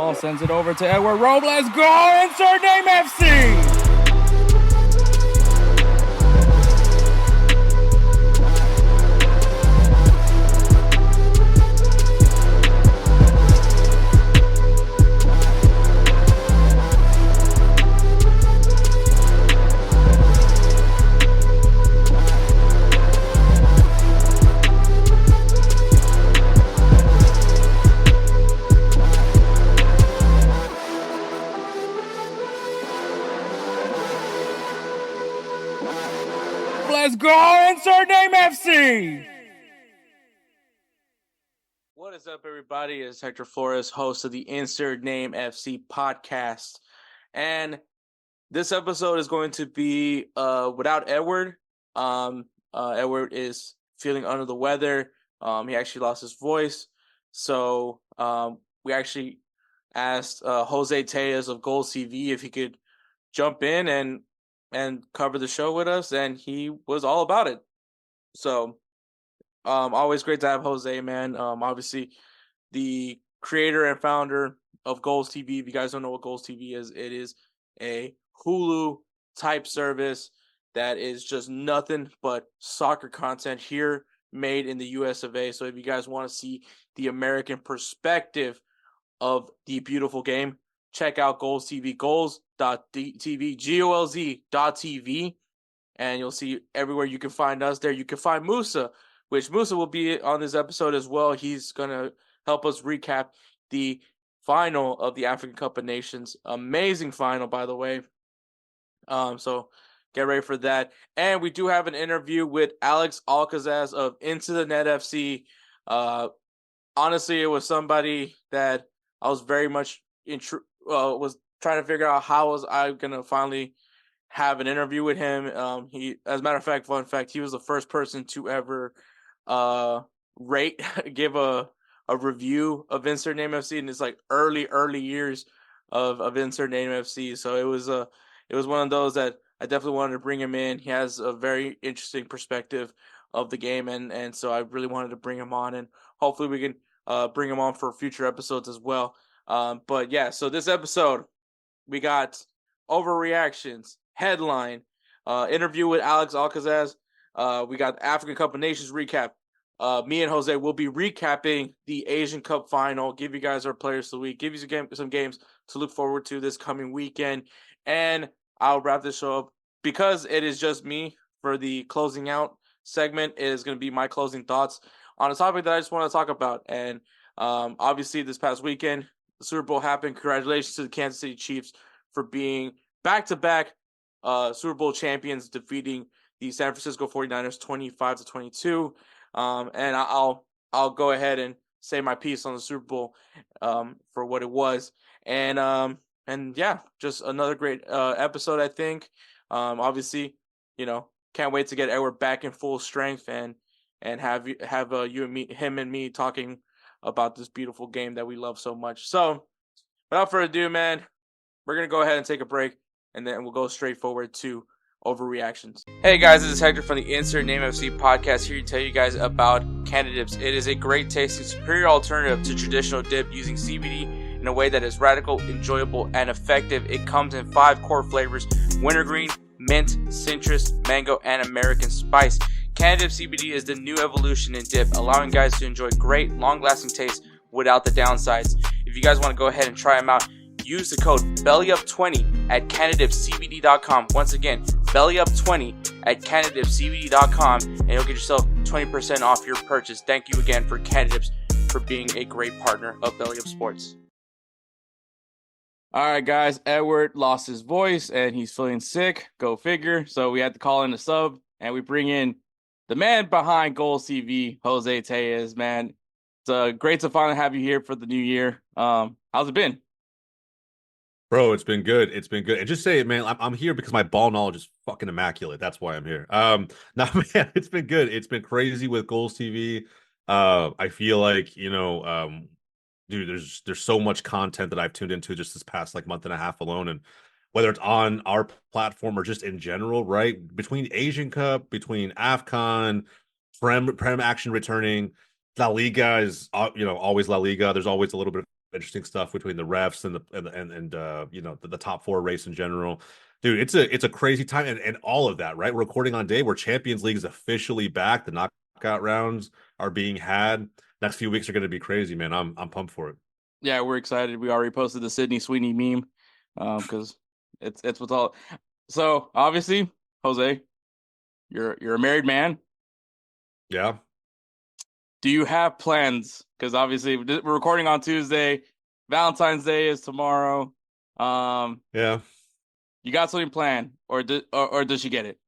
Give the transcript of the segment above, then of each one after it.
ball, sends it over to Edward Robles. Goal! InsertName FC! Let's go, InsertName FC! What is up, everybody? It's Hector Flores, host of the InsertName FC podcast. And this episode is going to be without Edward. Edward is feeling under the weather. He actually lost his voice. So we actually asked Jose Tejas of Golz TV if he could jump in and cover the show with us, and he was all about it. So, always great to have Jose, man. Obviously, the creator and founder of Golz TV. If you guys don't know what Golz TV is, it is a Hulu type service that is just nothing but soccer content here made in the US of A. So if you guys want to see the American perspective of the beautiful game, check out Golz TV, Golz.tv, Golz.tv, and you'll see everywhere you can find us there. You can find Moussa, which Moussa will be on this episode as well. He's going to help us recap the final of the African Cup of Nations. Amazing final, by the way. So get ready for that. And we do have an interview with Al-Kazzazz of Into the Net FC. Honestly, it was somebody that I was very much was trying to figure out how was I gonna finally have an interview with him. He, as a matter of fact, fun fact, he was the first person to ever give a review of InsertName FC in his like early years of InsertName FC. So it was one of those that I definitely wanted to bring him in. He has a very interesting perspective of the game, and so I really wanted to bring him on, and hopefully we can bring him on for future episodes as well. But yeah, so this episode, we got overreactions, headline, interview with Al-Kazzazz. We got African Cup of Nations recap. Me and Jose will be recapping the Asian Cup final, give you guys our players of the week, give you some games to look forward to this coming weekend. And I'll wrap this show up because it is just me for the closing out segment. It is going to be my closing thoughts on a topic that I just want to talk about. And obviously this past weekend, the Super Bowl happened. Congratulations to the Kansas City Chiefs for being back-to-back Super Bowl champions, defeating the San Francisco 49ers 25-22. And I'll go ahead and say my piece on the Super Bowl for what it was. And yeah, just another great episode, I think. Obviously, can't wait to get Edward back in full strength and have you and me, him and me talking about this beautiful game that we love so much. So, without further ado, man, we're going to go ahead and take a break, and then we'll go straight forward to overreactions. Hey guys, this is Hector from the InsertName FC podcast, here to tell you guys about Canada Dips. It is a great tasting, superior alternative to traditional dip, using CBD in a way that is radical, enjoyable, and effective. It comes in 5 core flavors: wintergreen, mint, citrus, mango, and American spice. Canada Dip CBD is the new evolution in dip, allowing guys to enjoy great, long-lasting taste without the downsides. If you guys want to go ahead and try them out, use the code BellyUp20 at CanadaDipCBD.com. Once again, BellyUp20 at CanadaDipCBD.com, and you'll get yourself 20% off your purchase. Thank you again for Canada Dips for being a great partner of BellyUpSports. All right, guys, Edward lost his voice, and he's feeling sick. Go figure. So we had to call in a sub, and we bring in the man behind Golz TV, Jose Tejas, man. It's great to finally have you here for the new year. How's it been? Bro, it's been good. It's been good. And just say it, man, I'm here because my ball knowledge is fucking immaculate. That's why I'm here. No, man, it's been good. It's been crazy with Golz TV. I feel like, dude, there's so much content that I've tuned into just this past month and a half alone. And whether it's on our platform or just in general, right? Between Asian Cup, between AFCON, Prem action returning, La Liga is, always La Liga. There's always a little bit interesting stuff between the refs and the top four race in general. Dude, it's a crazy time, and all of that, right? We're recording on a day where Champions League is officially back. The knockout rounds are being had. Next few weeks are going to be crazy, man. I'm pumped for it. Yeah, we're excited. We already posted the Sydney Sweeney meme, because it's what's all. So obviously, Jose, you're a married man. Yeah. Do you have plans? Because obviously we're recording on Tuesday. Valentine's Day is tomorrow. Um, Yeah. you got something planned, or does she get it?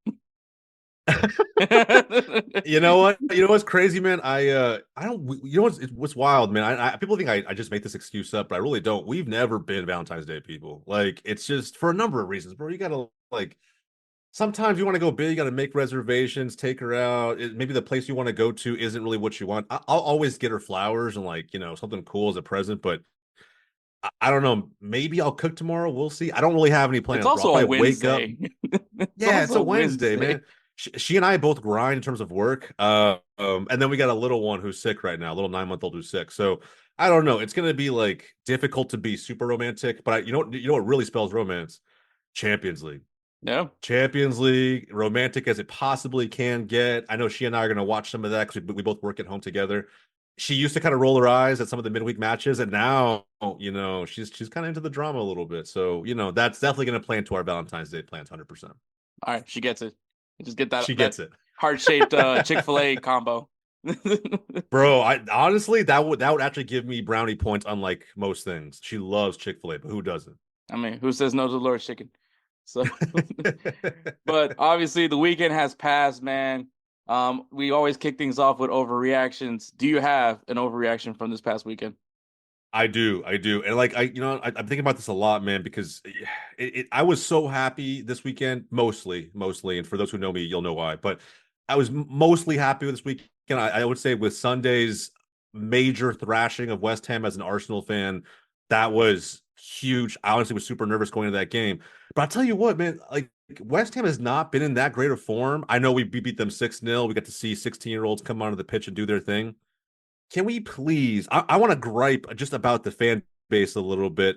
You know what? You know what's crazy, man? I don't. You know what's wild, man? People think I just make this excuse up, but I really don't. We've never been Valentine's Day people. Like it's just for a number of reasons, bro. You gotta like sometimes you want to go big, you got to make reservations, take her out. Maybe the place you want to go to isn't really what you want. I'll always get her flowers and like, something cool as a present, but I don't know. Maybe I'll cook tomorrow. We'll see. I don't really have any It's plans, bro. I'll also a probably wake up. Wednesday. It's Yeah, it's also a a Wednesday, Wednesday. man. She and I both grind in terms of work. And then we got a little one who's sick right now, a little 9-month-old who's sick. So I don't know. It's gonna be like difficult to be super romantic, but you know what really spells romance? Champions League. Yeah. Champions League, romantic as it possibly can get. I know she and I are going to watch some of that because we both work at home together. She used to kind of roll her eyes at some of the midweek matches, and now, she's kind of into the drama a little bit. So, that's definitely going to play into our Valentine's Day plans 100%. All right, she gets it. Just get that She gets it. heart-shaped Chick-fil-A combo. Bro, I honestly that would actually give me brownie points unlike most things. She loves Chick-fil-A, but who doesn't? I mean, who says no to Lord's chicken? So, but obviously the weekend has passed, man. We always kick things off with overreactions. Do you have an overreaction from this past weekend? I do, and like I'm thinking about this a lot, man, because I was so happy this weekend, mostly, and for those who know me, you'll know why. But I was mostly happy with this weekend. I would say with Sunday's major thrashing of West Ham as an Arsenal fan, that was huge. I honestly was super nervous going into that game, but I'll tell you what, man, like West Ham has not been in that great of form. I know we beat them 6-0. We got to see 16-year-olds come onto the pitch and do their thing. Can we please? I want to gripe just about the fan base a little bit.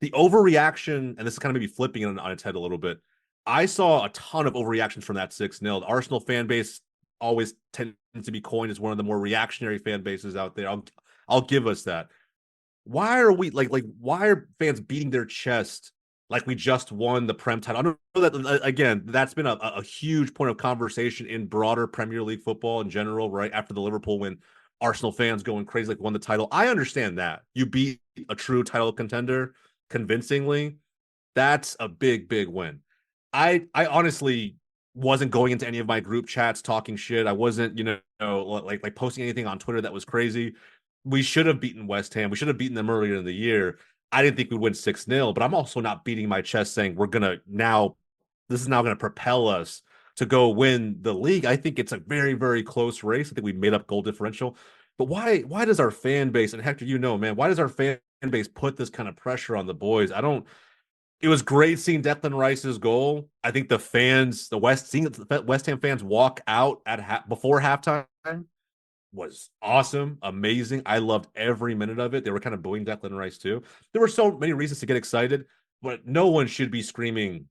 The overreaction, and this is kind of maybe flipping it on its head a little bit. I saw a ton of overreactions from that 6-0. The Arsenal fan base always tends to be coined as one of the more reactionary fan bases out there. I'll give us that. Why are we why are fans beating their chest like we just won the Prem title? I know that again, that's been a huge point of conversation in broader Premier League football in general, right? After the Liverpool win, Arsenal fans going crazy like won the title. I understand that. You beat a true title contender convincingly. That's a big, big win. I honestly wasn't going into any of my group chats talking shit. I wasn't, like posting anything on Twitter that was crazy. We should have beaten West Ham. We should have beaten them earlier in the year. I didn't think we'd win 6-0, but I'm also not beating my chest saying this is now going to propel us to go win the league. I think it's a very, very close race. I think we made up goal differential. But why does our fan base, and Hector, man, why does our fan base put this kind of pressure on the boys? It was great seeing Declan Rice's goal. I think seeing the West Ham fans walk out before halftime was awesome, amazing. I loved every minute of it. They were kind of booing Declan Rice too. There were so many reasons to get excited, but no one should be screaming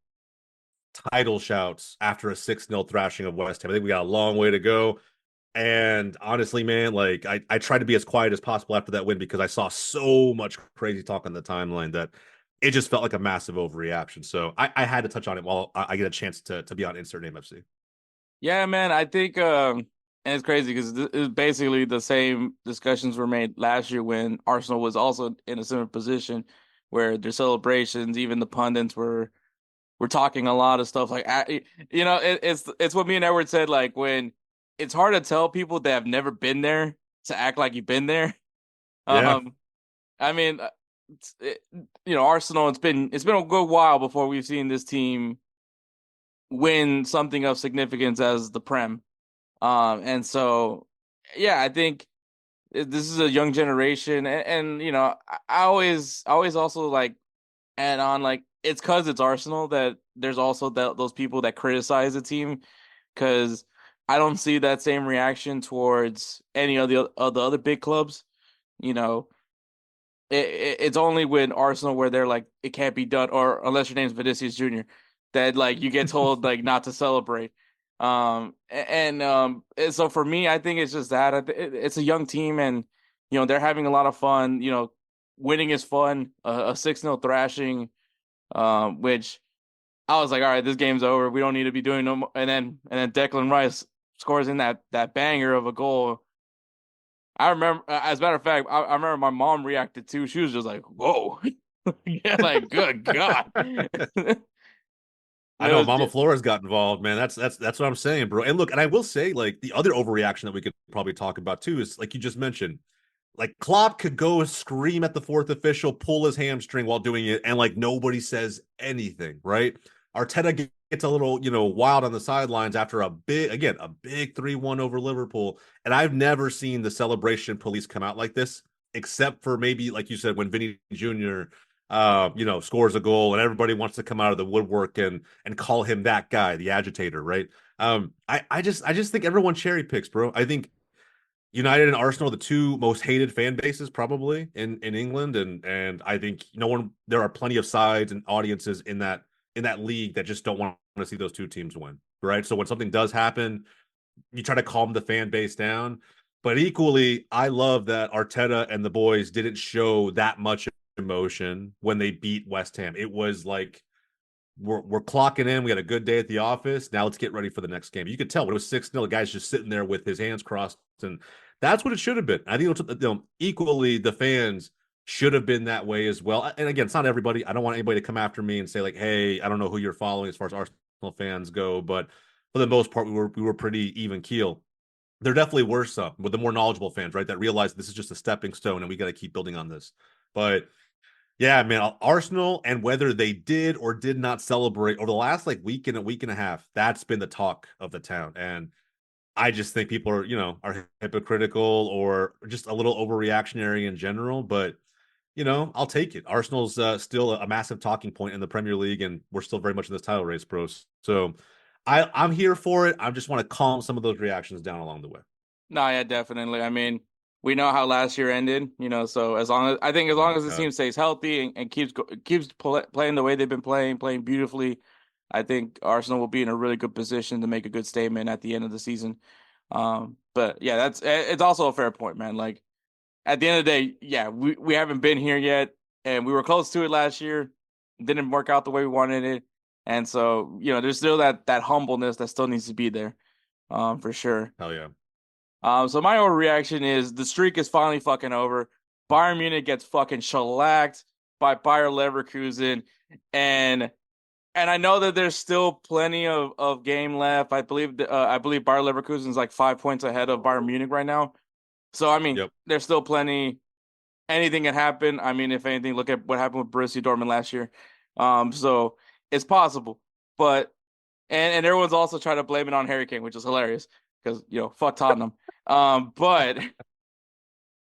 title shouts after a 6-0 thrashing of West Ham. I think we got a long way to go. And honestly, man, like I tried to be as quiet as possible after that win because I saw so much crazy talk on the timeline that it just felt like a massive overreaction. So I had to touch on it while I get a chance to be on InsertName FC. Yeah, man. I think and it's crazy because it's basically the same discussions were made last year when Arsenal was also in a similar position where their celebrations, even the pundits were talking a lot of stuff like, it's what me and Edward said, like when it's hard to tell people that have never been there to act like you've been there. Yeah. I mean, Arsenal, it's been a good while before we've seen this team win something of significance as the Prem. And so, yeah, I think this is a young generation, and I always also like add on like it's because it's Arsenal that there's also those people that criticize the team because I don't see that same reaction towards any of the other big clubs. You know, it's only when Arsenal where they're like it can't be done, or unless your name's Vinicius Jr., that like you get told like not to celebrate. And so for me, I think it's just that it's a young team, and they're having a lot of fun. Winning is fun. A 6-0 thrashing, which I was like, all right, this game's over. We don't need to be doing no more. And then Declan Rice scores in that banger of a goal. I remember, as a matter of fact, I remember my mom reacted too. She was just like, "Whoa." Yeah, like good God. It I know was Mama just, Flores got involved, man. That's what I'm saying, bro. And look, and I will say, like, the other overreaction that we could probably talk about too is like you just mentioned, like Klopp could go scream at the fourth official, pull his hamstring while doing it, and like nobody says anything, right? Arteta gets a little, wild on the sidelines after a big 3-1 over Liverpool. And I've never seen the celebration police come out like this, except for maybe, like you said, when Vinny Jr. Scores a goal and everybody wants to come out of the woodwork and call him that guy, the agitator, right? I just think everyone cherry picks, bro. I think United and Arsenal are the two most hated fan bases probably in England, and I think there are plenty of sides and audiences in that league that just don't want to see those two teams win, right? So when something does happen, you try to calm the fan base down. But equally, I love that Arteta and the boys didn't show that much emotion when they beat West Ham. It was like we're clocking in. We had a good day at the office. Now let's get ready for the next game. You could tell when it was 6-0, the guy's just sitting there with his hands crossed, and that's what it should have been. I think equally the fans should have been that way as well. And again, it's not everybody. I don't want anybody to come after me and say like, "Hey, I don't know who you're following as far as Arsenal fans go," but for the most part, we were pretty even keel. There definitely were some with the more knowledgeable fans, right, that realized this is just a stepping stone and we got to keep building on this. But yeah, man, Arsenal and whether they did or did not celebrate over the last like week and a week and a half, that's been the talk of the town. And I just think people are hypocritical or just a little overreactionary in general. But I'll take it. Arsenal's still a massive talking point in the Premier League, and we're still very much in this title race, pros. So I'm here for it. I just want to calm some of those reactions down along the way. no, yeah, definitely. I mean, we know how last year ended, so as long Oh my as the God. team stays healthy and keeps playing the way they've been playing beautifully, I think Arsenal will be in a really good position to make a good statement at the end of the season. But yeah, it's also a fair point, man. Like at the end of the day, yeah, we haven't been here yet, and we were close to it last year. Didn't work out the way we wanted it, and so there's still that humbleness that still needs to be there, for sure. Hell yeah. So my overreaction is the streak is finally fucking over. Bayern Munich gets fucking shellacked by Bayer Leverkusen, and I know that there's still plenty of game left. I believe Bayer Leverkusen is like 5 points ahead of Bayern Munich right now. So I mean, Yep. there's still plenty. Anything can happen. I mean, if anything, look at what happened with Borussia Dortmund last year. So it's possible, but and everyone's also trying to blame it on Harry Kane, which is hilarious because fuck Tottenham. But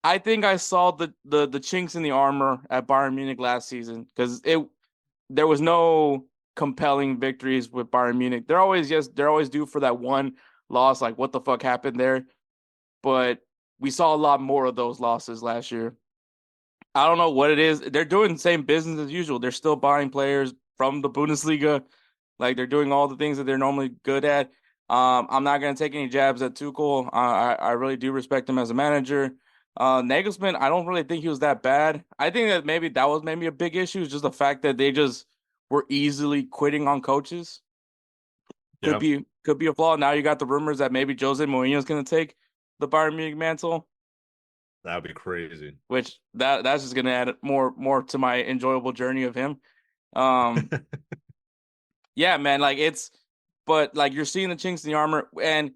I think I saw the chinks in the armor at Bayern Munich last season because there was no compelling victories with Bayern Munich. They're always due for that one loss. Like what the fuck happened there? But we saw a lot more of those losses last year. I don't know what it is. They're doing the same business as usual. They're still buying players from the Bundesliga. Like they're doing all the things that they're normally good at. I'm not gonna take any jabs at Tuchel. I really do respect him as a manager. Nagelsmann, I don't really think he was that bad. I think that maybe a big issue, is just the fact that they just were easily quitting on coaches. Could Yeah. be a flaw. Now you got the rumors that maybe Jose Mourinho is gonna take the Bayern Munich mantle, That would be crazy. which that's just gonna add more to my enjoyable journey of him. Um, yeah, man, but like you're seeing the chinks in the armor, and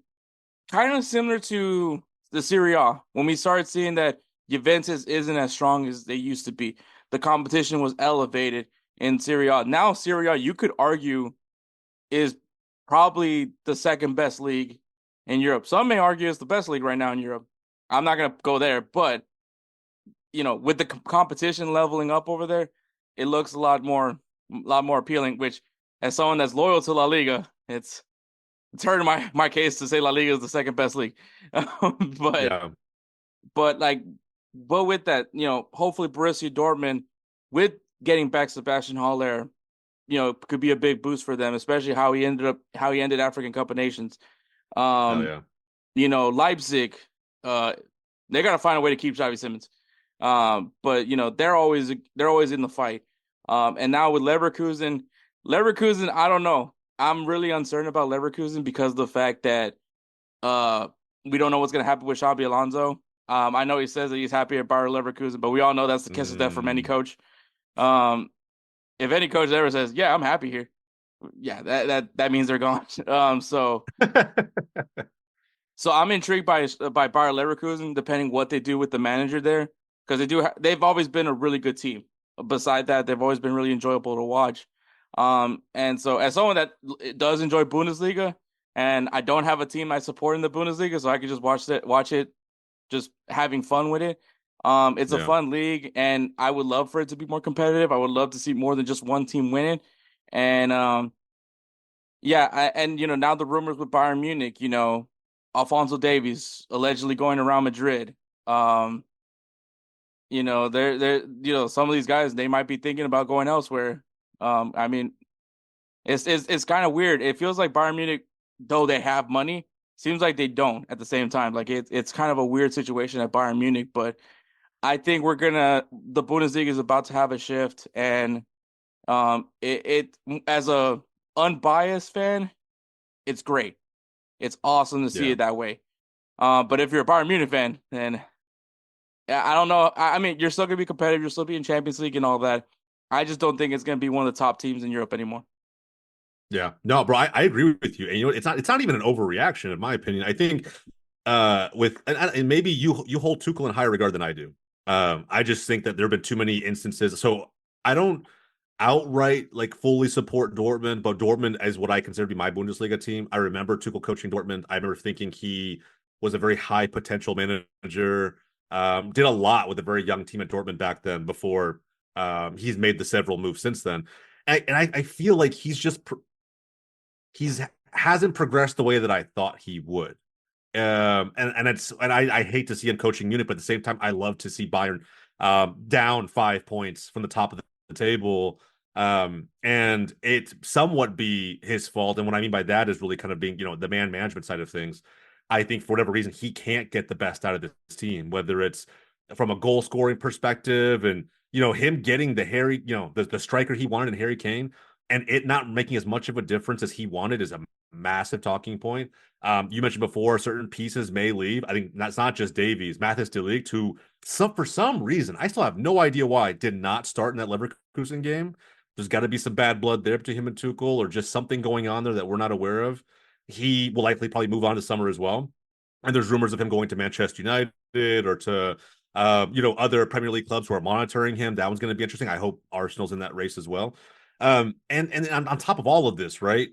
kind of similar to the Serie A when we started seeing that Juventus isn't as strong as they used to be. The competition was elevated in Serie A. Now Serie A, you could argue, is probably the second best league in Europe. Some may argue it's the best league right now in Europe. I'm not gonna go there, but with the competition leveling up over there, it looks a lot more appealing. Which, as someone that's loyal to La Liga, it's hurting my case to say La Liga is the second best league. but Yeah. but like but with that, hopefully Borussia Dortmund, with getting back Sebastian Haller, could be a big boost for them, especially how he ended African Cup of Nations. Hell Um, yeah. Leipzig, uh, they gotta find a way to keep Xavi Simmons. But they're always in the fight. And now with Leverkusen, I don't know. I'm really uncertain about Leverkusen because of the fact that uh we don't know what's gonna happen with Xabi Alonso. I know he says that he's happy at Bayer Leverkusen, but we all know that's the kiss of death from any Mm. coach. Um, if any coach ever says, "Yeah, I'm happy here," yeah, that means they're gone. So I'm intrigued by Bayer Leverkusen, depending what they do with the manager there, because they've always been a really good team. Beside that, they've always been really enjoyable to watch. And so as someone that does enjoy Bundesliga, and I don't have a team I support in the Bundesliga, so I can just watch it, just having fun with it. It's a Yeah. fun league, and I would love for it to be more competitive. I would love to see more than just one team winning. And yeah, and now the rumors with Bayern Munich, Alfonso Davies allegedly going around Madrid. Um, they're some of these guys they might be thinking about going elsewhere. I mean, it's kind of weird. It feels like Bayern Munich, though they have money, seems like they don't at the same time. Like it's kind of a weird situation at Bayern Munich, but I think the Bundesliga is about to have a shift, and it as a unbiased fan, it's great. It's awesome to see Yeah. it that way. But if you're a Bayern Munich fan, then I don't know. I mean, you're still gonna be competitive. You'll still be in Champions League and all that. I just don't think it's gonna be one of the top teams in Europe anymore. Yeah. No, bro, I agree with you. And it's not even an overreaction, in my opinion. I think with and maybe you hold Tuchel in higher regard than I do. I just think that there have been too many instances. So I don't outright like fully support Dortmund, but Dortmund is what I consider to be my Bundesliga team. I remember Tuchel coaching Dortmund. I remember thinking he was a very high potential manager. Did a lot with a very young team at Dortmund back then before he's made the several moves since then. And I feel like he's hasn't progressed the way that I thought he would. And I hate to see him coaching Munich, but at the same time, I love to see Bayern down 5 points from the top of the table. And it somewhat be his fault. And what I mean by that is really kind of being, the man management side of things. I think for whatever reason, he can't get the best out of this team, whether it's from a goal scoring perspective and, him getting the striker he wanted in Harry Kane and it not making as much of a difference as he wanted is a massive talking point. You mentioned before certain pieces may leave. I think that's not just Davies, Mathis de Ligt, who for some reason I still have no idea why did not start in that Leverkusen game. There's got to be some bad blood there between him and Tuchel, or just something going on there that we're not aware of. He will likely probably move on to summer as well. And there's rumors of him going to Manchester United or to other Premier League clubs who are monitoring him. That one's going to be interesting. I hope Arsenal's in that race as well. And on top of all of this, right?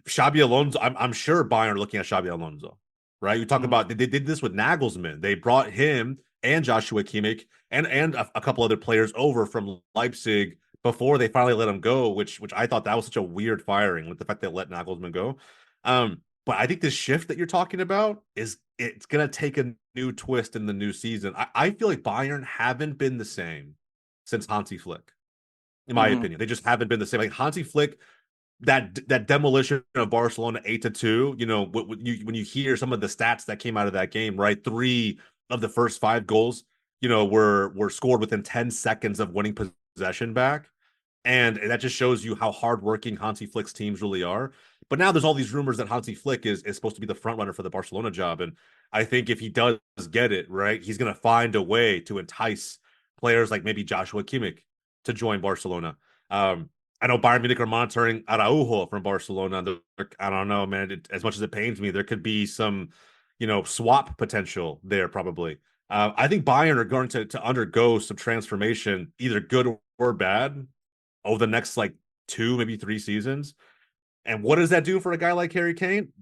Xabi Alonso, I'm sure Bayern are looking at Xabi Alonso, right? You talk Mhm. about they did this with Nagelsmann. They brought him and Joshua Kimmich and a couple other players over from Leipzig before they finally let him go, which I thought that was such a weird firing with the fact they let Nagelsmann go. But I think this shift that you're talking about it's gonna take a new twist in the new season. I feel like Bayern haven't been the same since Hansi Flick, in my Mhm. opinion. They just haven't been the same. Like Hansi Flick, that demolition of Barcelona 8-2. When you hear some of the stats that came out of that game, right? 3 of the first 5 goals, were scored within 10 seconds of winning possession back. And that just shows you how hardworking Hansi Flick's teams really are. But now there's all these rumors that Hansi Flick is supposed to be the front runner for the Barcelona job. And I think if he does get it, right, he's going to find a way to entice players like maybe Joshua Kimmich to join Barcelona. I know Bayern Munich are monitoring Araujo from Barcelona. I don't know, man. As much as it pains me, there could be some, swap potential there probably. I think Bayern are going to undergo some transformation, either good or bad, over the next like 2, maybe 3 seasons. And what does that do for a guy like Harry Kane?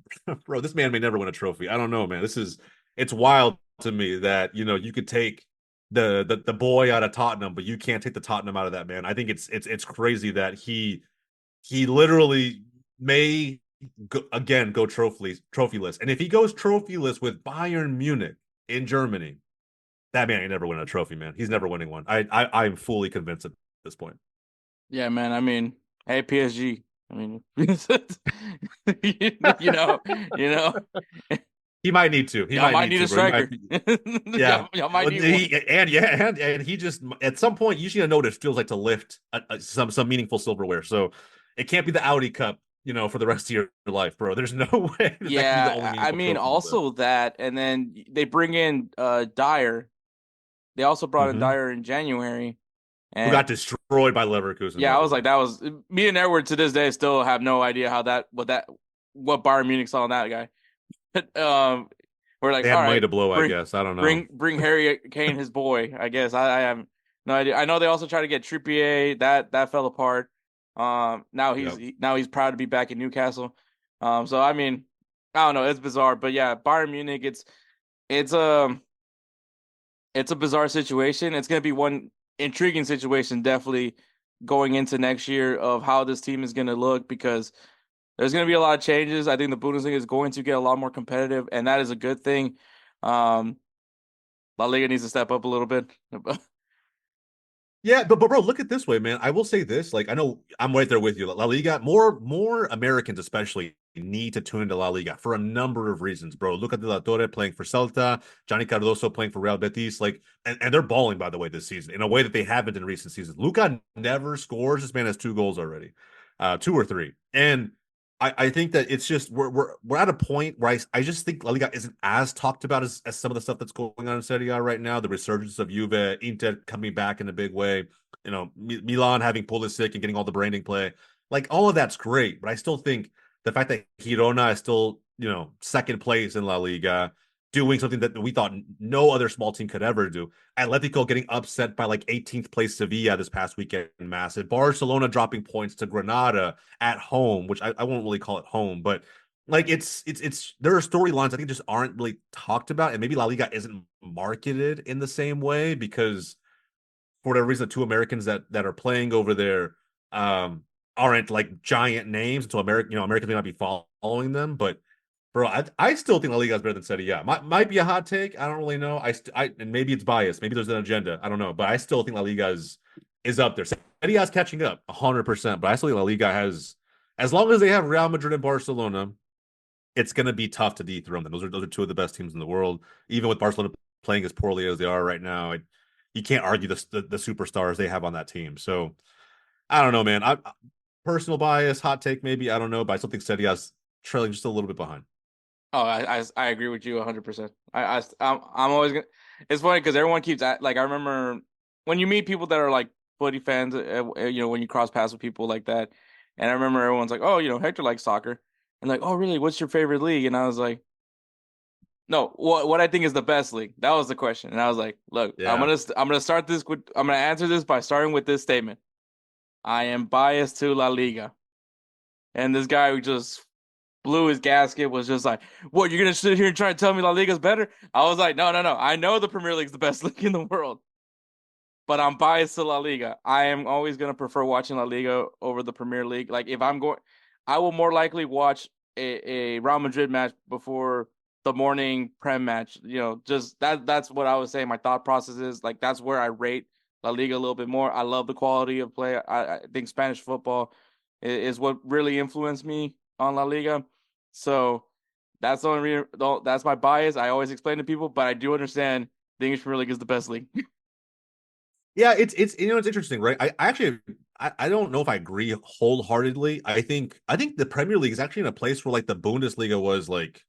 Bro, this man may never win a trophy. I don't know, man. It's wild to me that, you could take the boy out of Tottenham, but you can't take the Tottenham out of that man. I think it's crazy that he literally may go trophyless. And if he goes trophyless with Bayern Munich in Germany, That man ain't never winning a trophy, man. He's never winning one. I'm fully convinced at this point. Yeah, man. I mean, hey, PSG. I mean, you know, you know, He might need to. He y'all might might need need to, a bro. He might. striker. Yeah. Y'all might need one. And he just at some point you should know what it feels like to lift some meaningful silverware. So it can't be the Audi Cup, for the rest of your life, bro. There's no way that can be the only Yeah, I meaningful mean, trophy you lift. also that, and then they bring in Dyer. They also brought in Mm-hmm. Dyer in January, Who and got destroyed by Leverkusen, yeah, by I the was way. like, that was me and Edward to this day still have no idea how what Bayern Munich saw in that guy. We're like, They all had money right, to blow, I bring guess. I don't know. bring Harry Kane, his boy. I guess I have no idea. I know they also tried to get Trippier. That fell apart. Now Yep. now he's proud to be back in Newcastle. So I mean, I don't know. It's bizarre, but yeah, Bayern Munich. It's um it's a bizarre situation. It's going to be one intriguing situation, definitely going into next year of how this team is going to look because there's going to be a lot of changes. I think the Bundesliga is going to get a lot more competitive, and that is a good thing. Um, La Liga needs to step up a little bit. Yeah, but bro, look at this way, man. I will say this: like, I know I'm right there with you. La Liga, more Americans especially need to tune into La Liga for a number of reasons, bro. Look at De La Torre playing for Celta, Johnny Cardoso playing for Real Betis, like, and they're balling by the way this season in a way that they haven't in recent seasons. Luka never scores. This man has 2 goals already, 2 or 3, and I think that it's just we're at a point where I just think La Liga isn't as talked about as some of the stuff that's going on in Serie A right now. The resurgence of Juve, Inter coming back in a big way. Milan having Pulisic and getting all the branding play. Like all of that's great, but I still think the fact that Girona is still second place in La Liga, doing something that we thought no other small team could ever do. Atletico getting upset by like 18th place Sevilla this past weekend, massive. Barcelona dropping points to Granada at home, which I won't really call it home, but like it's there are storylines I think just aren't really talked about, and maybe La Liga isn't marketed in the same way because for whatever reason, the two Americans that are playing over there aren't like giant names, so Americans may not be following them, but bro, I still think La Liga is better than Serie A. Might be a hot take. I don't really know. And maybe it's biased. Maybe there's an agenda. I don't know. But I still think La Liga is up there. Serie A is catching up 100%. But I still think La Liga has, as long as they have Real Madrid and Barcelona, it's going to be tough to dethrone them. Those are two of the best teams in the world. Even with Barcelona playing as poorly as they are right now, you can't argue the superstars they have on that team. So I don't know, man. Personal bias, hot take, maybe. I don't know. But I still think Serie A is trailing just a little bit behind. Oh, I agree with you 100%. I'm always gonna. It's funny because everyone keeps like I remember when you meet people that are like footy fans, when you cross paths with people like that, and I remember everyone's like, oh, Hector likes soccer, and like, oh, really? What's your favorite league? And I was like, no, what I think is the best league. That was the question, and I was like, look, Yeah. I'm gonna answer this by starting with this statement. I am biased to La Liga, and this guy who just blew his gasket was just like, "What? You're gonna sit here and try to tell me La Liga's better?" I was like, "No, no, no. I know the Premier League's the best league in the world, but I'm biased to La Liga. I am always gonna prefer watching La Liga over the Premier League. Like if I'm going, I will more likely watch a Real Madrid match before the morning Prem match. Just that's what I was saying. My thought process is like that's where I rate La Liga a little bit more. I love the quality of play. I think Spanish football is what really influenced me on La Liga. So that's the only reason, that's my bias. I always explain to people, but I do understand the English Premier League is the best league. Yeah, it's it's interesting, right? I actually I don't know if I agree wholeheartedly. I think the Premier League is actually in a place where like the Bundesliga was like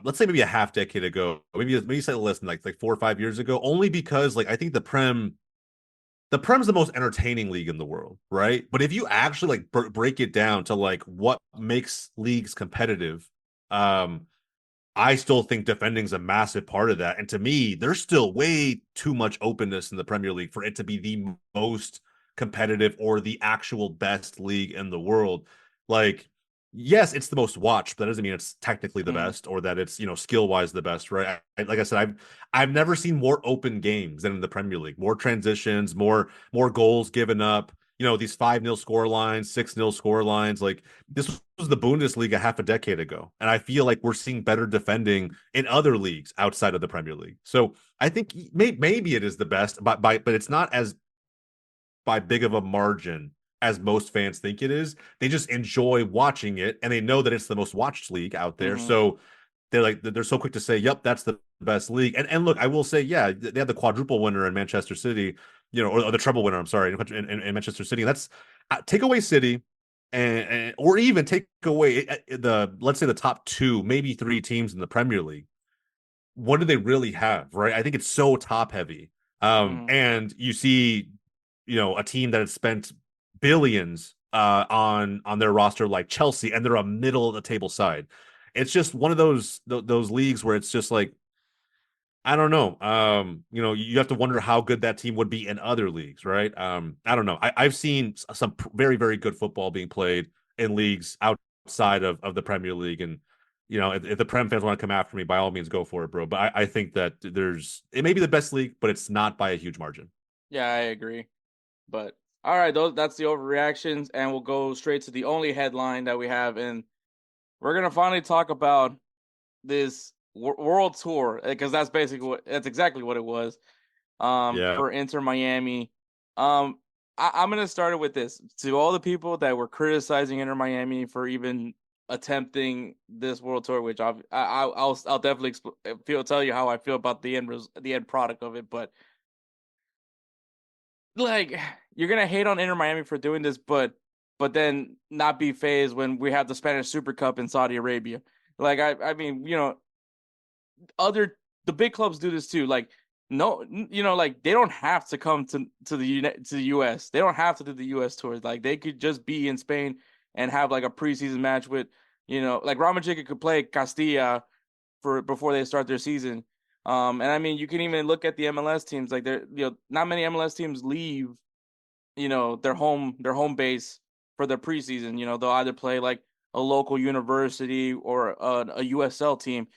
let's say maybe a half decade ago, maybe slightly less than like 4 or 5 years ago, only because like I think the Prem's the most entertaining league in the world, right? But if you actually like break it down to like what makes leagues competitive, um I still think defending is a massive part of that. And to me, there's still way too much openness in the Premier League for it to be the most competitive or the actual best league in the world. Like, yes, it's the most watched, but that doesn't mean it's technically the Mm. best or that it's, skill wise the best, right? Like I said, I've never seen more open games than in the Premier League, more transitions, more goals given up. these 5-0 score lines, 6-0 score lines. Like this was the Bundesliga half a decade ago. And I feel like we're seeing better defending in other leagues outside of the Premier League. So I think maybe it is the best, but it's not as by big of a margin as most fans think it is. They just enjoy watching it, and they know that it's the most watched league out there. Mm-hmm. So they're so quick to say, "Yep, that's the best league." And look, I will say, yeah, they have the quadruple winner in Manchester City, or the treble winner. I'm sorry, in Manchester City. That's take away City, and or even take away let's say the top two, maybe three teams in the Premier League. What do they really have, right? I think it's so top heavy. Mm-hmm. And you see, a team that has spent billions on their roster like Chelsea, and they're a middle of the table side. It's just one of those leagues where it's just like, I don't know. You have to wonder how good that team would be in other leagues, right? I don't know. I've seen some very, very good football being played in leagues outside of the Premier League. And, if the Prem fans want to come after me, by all means, go for it, bro. But I think that it may be the best league, but it's not by a huge margin. Yeah, I agree. But all right, that's the overreactions, and we'll go straight to the only headline that we have, and we're gonna finally talk about this world tour because that's exactly what it was. Yeah. For Inter Miami. I'm gonna start it with this to all the people that were criticizing Inter Miami for even attempting this world tour, which I'll definitely tell you how I feel about the end product of it, but like you're gonna hate on Inter Miami for doing this, but then not be phased when we have the Spanish Super Cup in Saudi Arabia. Like I mean, other the big clubs do this too. Like no, like they don't have to come to the US. They don't have to do the US tours. Like they could just be in Spain and have like a preseason match with, like Real Madrid could play Castilla for before they start their season. And I mean, you can even look at the MLS teams. Like not many MLS teams leave, their home base for their preseason. They'll either play like a local university or a USL team.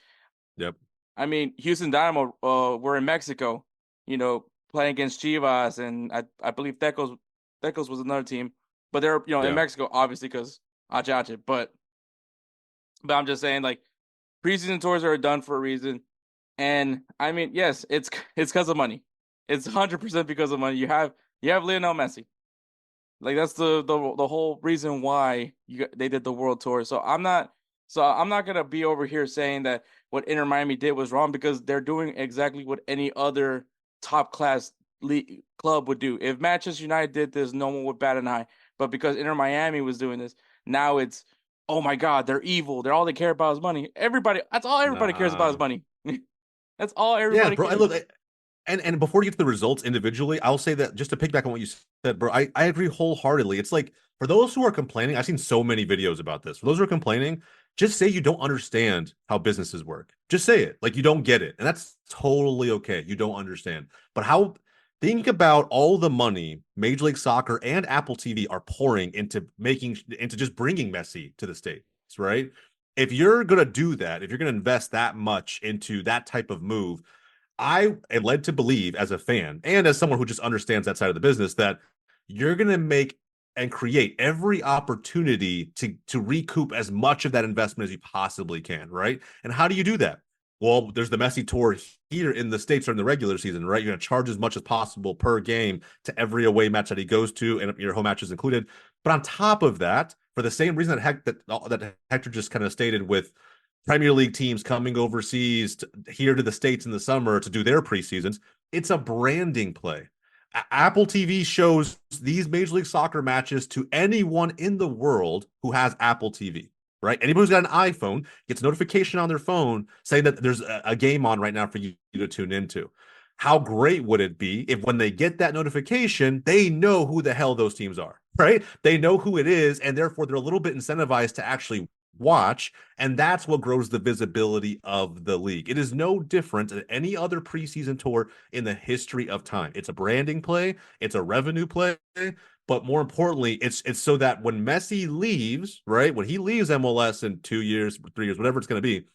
Yep. I mean, Houston Dynamo were in Mexico, playing against Chivas, and I believe Tecos was another team, but they're in Yeah. Mexico obviously because Achache. But I'm just saying, like, preseason tours are done for a reason. And I mean, yes, it's because of money. It's 100% because of money. You have Lionel Messi. Like that's the whole reason why they did the world tour. So I'm not gonna be over here saying that what Inter Miami did was wrong because they're doing exactly what any other top class league club would do. If Manchester United did this, no one would bat an eye. But because Inter Miami was doing this, now it's, oh my God, they're evil. They're all they care about is money. That's all everybody cares about is Nah. money. That's all Yeah, everybody bro. I cares. look, and before you get to the results individually, I'll say that just to piggyback on what you said, bro, I agree wholeheartedly. It's like for those who are complaining, I've seen so many videos about this. For those who are complaining, just say you don't understand how businesses work. Just say it. Like you don't get it. And that's totally okay. You don't understand. But think about all the money Major League Soccer and Apple TV are pouring into just bringing Messi to the States, right? If you're going to do that, if you're going to invest that much into that type of move, I am led to believe as a fan and as someone who just understands that side of the business that you're going to make and create every opportunity to recoup as much of that investment as you possibly can, right? And how do you do that? Well, there's the Messi tour here in the States during the regular season, right? You're going to charge as much as possible per game to every away match that he goes to, and your home matches included. But on top of that, for the same reason that Hector just kind of stated with Premier League teams coming overseas here to the States in the summer to do their preseasons, it's a branding play. Apple TV shows these Major League Soccer matches to anyone in the world who has Apple TV, right? Anybody who's got an iPhone gets a notification on their phone saying that there's a game on right now for you to tune into. How great would it be if when they get that notification, they know who the hell those teams are, right? They know who it is, and therefore they're a little bit incentivized to actually watch, and that's what grows the visibility of the league. It is no different than any other preseason tour in the history of time. It's a branding play, it's a revenue play, but more importantly, it's so that when Messi leaves, right, when he leaves MLS in 2 years, 3 years, whatever it's going to be,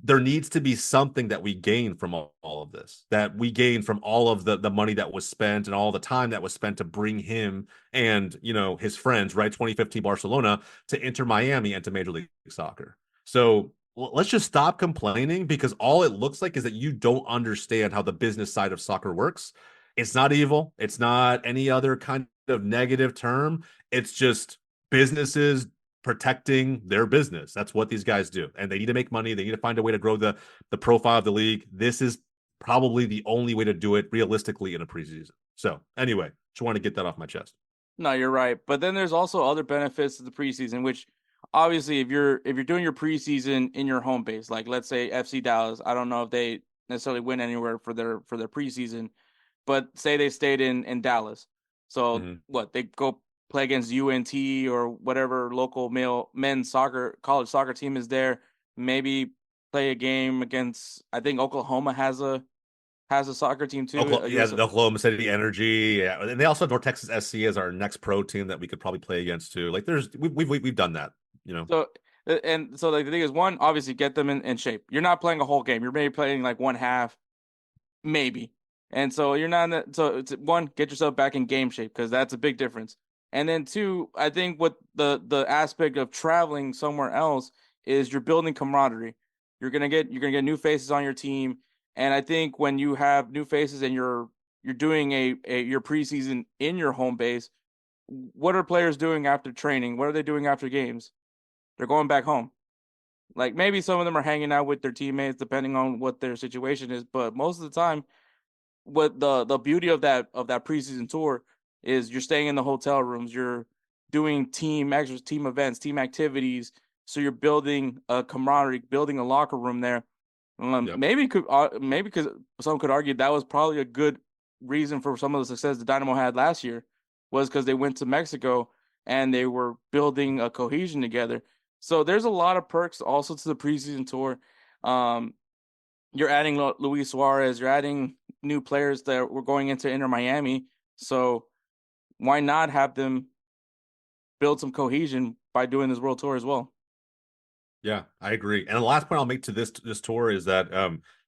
there needs to be something that we gain from all of this, that we gain from all of the money that was spent and all the time that was spent to bring him and, you know, his friends, right? 2015 Barcelona to Inter Miami and to Major League Soccer. So let's just stop complaining, because all it looks like is that you don't understand how the business side of soccer works. It's not evil. It's not any other kind of negative term. It's just businesses protecting their business. That's what these guys do. And they need to make money. They need to find a way to grow the profile of the league. This is probably the only way to do it realistically in a preseason. So anyway, just want to get that off my chest. No, you're right. But then there's also other benefits to the preseason, which obviously if you're doing your preseason in your home base, like let's say FC Dallas, I don't know if they necessarily went anywhere for their preseason, but say they stayed in Dallas. So Mm-hmm. what, they go play against UNT or whatever local men's soccer college soccer team is there, maybe play a game against, I think Oklahoma has a soccer team too. Yeah, the Oklahoma City Energy, yeah, and they also have North Texas SC as our next pro team that we could probably play against too. Like, we've done that, you know. So so like the thing is, one, obviously get them in shape. You're not playing a whole game. You're maybe playing like one half, maybe. And so you're not in the, so it's one, get yourself back in game shape, because that's a big difference. And then two, I think what the aspect of traveling somewhere else is you're building camaraderie. You're gonna get new faces on your team. And I think when you have new faces and you're doing your preseason in your home base, what are players doing after training? What are they doing after games? They're going back home. Like maybe some of them are hanging out with their teammates depending on what their situation is, but most of the time, what the beauty of that preseason tour is, you're staying in the hotel rooms, you're doing team extras, team events, team activities, so you're building a camaraderie, building a locker room there. Yep. Maybe because some could argue that was probably a good reason for some of the success the Dynamo had last year, was because they went to Mexico and they were building a cohesion together. So there's a lot of perks also to the preseason tour. Um, you're adding Luis Suarez, you're adding new players that were going into Inter Miami. So why not have them build some cohesion by doing this world tour as well? Yeah, I agree. And the last point I'll make to this tour is that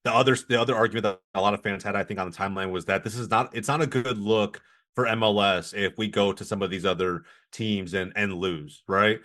the other argument that a lot of fans had, I think, on the timeline was that it's not a good look for MLS if we go to some of these other teams and lose, right?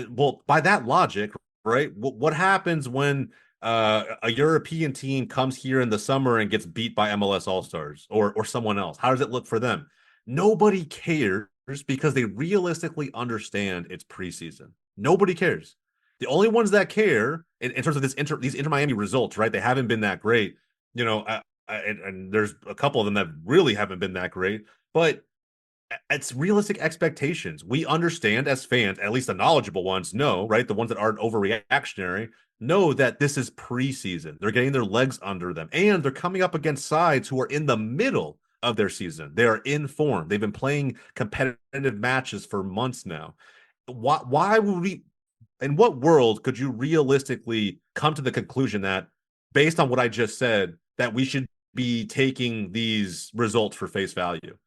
Well, by that logic, right? What happens when a European team comes here in the summer and gets beat by MLS All Stars or someone else? How does it look for them? Nobody cares, because they realistically understand it's preseason. Nobody cares. The only ones that care in terms of these Inter Miami results, right? They haven't been that great, you know, and there's a couple of them that really haven't been that great, but it's realistic expectations. We understand as fans, at least the knowledgeable ones know, right? The ones that aren't overreactionary know that this is preseason. They're getting their legs under them, and they're coming up against sides who are in the middle of their season. They are in form. They've been playing competitive matches for months now. Why would we, in what world could you realistically come to the conclusion that, based on what I just said, that we should be taking these results for face value?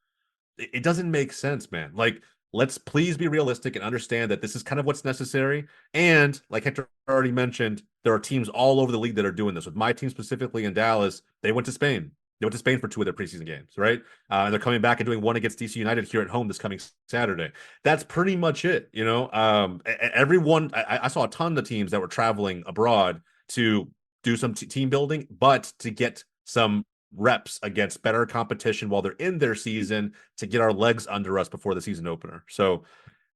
It doesn't make sense, man. Like, let's please be realistic and understand that this is kind of what's necessary. And like Hector already mentioned, there are teams all over the league that are doing this. With my team specifically in Dallas, they went to Spain. They went to Spain for 2 of their preseason games, right? And they're coming back and doing one against DC United here at home this coming Saturday. That's pretty much it, you know. Everyone, I saw a ton of teams that were traveling abroad to do some team building, but to get some reps against better competition while they're in their season, to get our legs under us before the season opener. So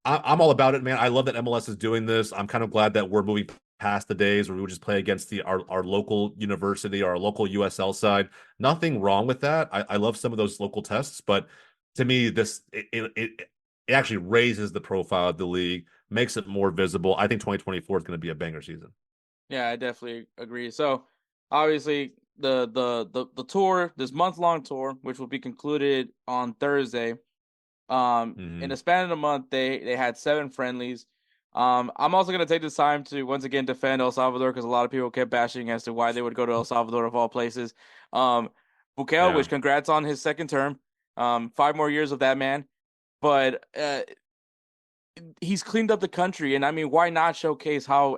I'm all about it, man. I love that MLS is doing this. I'm kind of glad that we're moving past the days where we would just play against our local university, our local USL side. Nothing wrong with that. I love some of those local tests, but to me, it actually raises the profile of the league, makes it more visible. I think 2024 is going to be a banger season. Yeah, I definitely agree. So obviously the tour, this month-long tour, which will be concluded on Thursday. In Mm-hmm. the span of the month, they had 7 friendlies. I'm also gonna take this time to once again defend El Salvador, because a lot of people kept bashing as to why they would go to El Salvador of all places. Bukele, Yeah. which congrats on his second term. 5 more years of that man, but he's cleaned up the country, and I mean, why not showcase how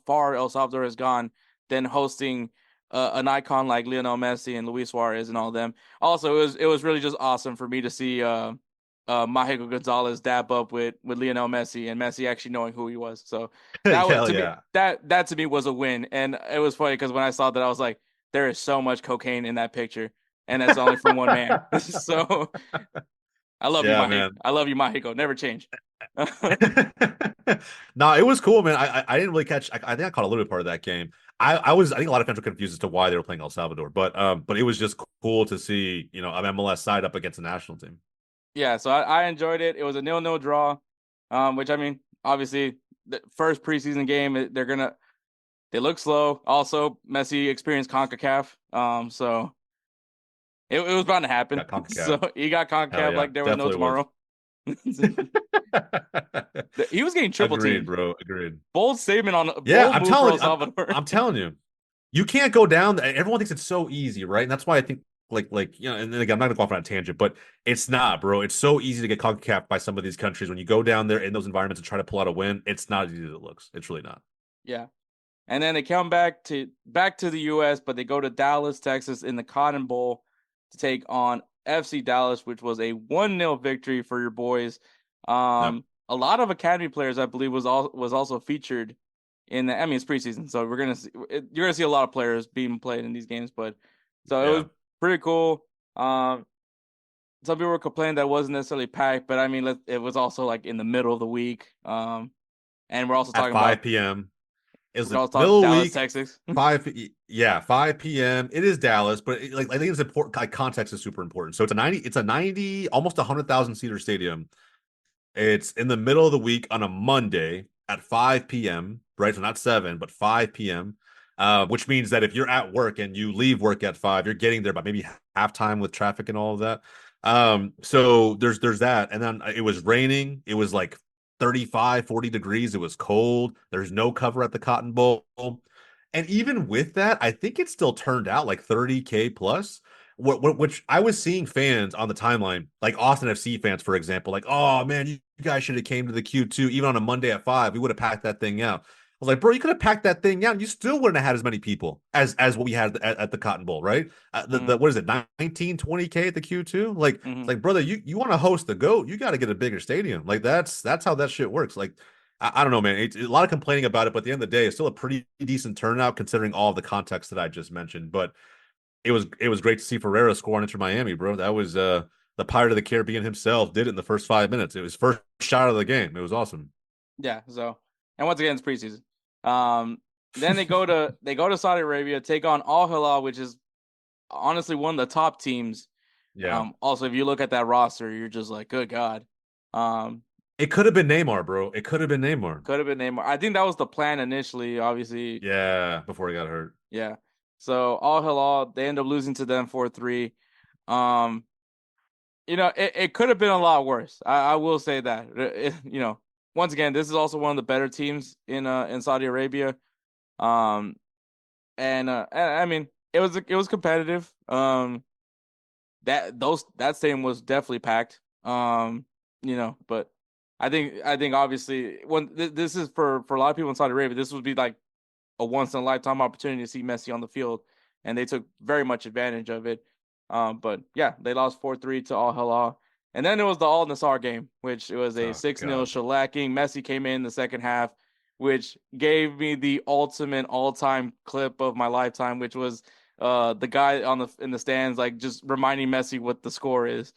far El Salvador has gone than hosting an icon like Lionel Messi and Luis Suarez and all of them. Also, it was really just awesome for me to see Mágico Gonzalez dap up with Lionel Messi and Messi actually knowing who he was. So that was Hell to me yeah. that to me was a win, and it was funny because when I saw that I was like, there is so much cocaine in that picture, and that's only from one man. So I love you, Yeah, Mágico. man. I love you, Mágico. Never change. No, it was cool, man. I didn't really catch. I think I caught a little bit part of that game. I think a lot of fans were confused as to why they were playing El Salvador, but it was just cool to see an MLS side up against a national team. Yeah, so I enjoyed it. It was a 0-0 draw, which I mean, obviously, the first preseason game, they look slow. Also, Messi experienced CONCACAF, so it was bound to happen. Got CONCACAF. So he got Hell CONCACAF yeah, like there was no definitely was. tomorrow. He was getting triple Agreed, teamed. bro. Agreed. Bold statement on Yeah, bold move for El Salvador. I'm telling you, you can't go down. Everyone thinks it's so easy, right? And that's why I think and then again, I'm not gonna go off on a tangent, but it's not, bro. It's so easy to get CONCACAF by some of these countries. When you go down there in those environments and try to pull out a win, it's not as easy as it looks. It's really not. Yeah. And then they come back to the US, but they go to Dallas, Texas in the Cotton Bowl to take on FC Dallas, which was a 1-0 victory for your boys. Yep. A lot of academy players, I believe, was also featured in the. I mean, it's preseason, so you're gonna see a lot of players being played in these games. But so it was Yeah. pretty cool. Some people were complaining that it wasn't necessarily packed, but I mean, it was also like in the middle of the week. And we're also At talking about 5 p.m. It was we're the also talking middle of the Dallas, week. Texas. 5 p.m. It is Dallas, but I think it's important. Like, context is super important. So it's a 90, almost 100,000 seater stadium. It's in the middle of the week on a Monday at 5 p.m., right? So not 7, but 5 p.m., which means that if you're at work and you leave work at 5, you're getting there by maybe halftime with traffic and all of that. So there's that. And then it was raining. It was like 35, 40 degrees. It was cold. There's no cover at the Cotton Bowl. And even with that, I think it still turned out like 30K plus. Which I was seeing fans on the timeline, like Austin FC fans, for example, like, oh man, you guys should have came to the Q2 even on a Monday at 5. We would have packed that thing out. I was like, bro, you could have packed that thing out, and you still wouldn't have had as many people as what we had at the Cotton Bowl, right? The what is it, 19, 20K at the Q2? Like, it's like, brother, you want to host the GOAT, you got to get a bigger stadium. Like, that's how that shit works. Like, I don't know, man. It's a lot of complaining about it, but at the end of the day, it's still a pretty decent turnout considering all of the context that I just mentioned. But it was great to see Ferreira score on Inter Miami, bro. That was the Pirate of the Caribbean himself did it in the first 5 minutes. It was first shot of the game. It was awesome. Yeah. So, and once again, it's preseason. Then they go to Saudi Arabia, take on Al Hilal, which is honestly one of the top teams. Yeah. Also, if you look at that roster, you're just like, good God. It could have been Neymar, bro. It could have been Neymar. Could have been Neymar. I think that was the plan initially, obviously. Yeah, before he got hurt. Yeah. So Al Hilal, they end up losing to them 4-3. It could have been a lot worse. I will say that. Once again, this is also one of the better teams in Saudi Arabia. And I mean, it was competitive. That stadium was definitely packed. But I think obviously when this is for a lot of people in Saudi Arabia, this would be like a once in a lifetime opportunity to see Messi on the field, and they took very much advantage of it. But yeah, they lost 4-3 to Al Hilal. And then it was the Al Nassr game, which it was a 6-0 shellacking. Messi came in the second half, which gave me the ultimate all-time clip of my lifetime, which was the guy in the stands like just reminding Messi what the score is.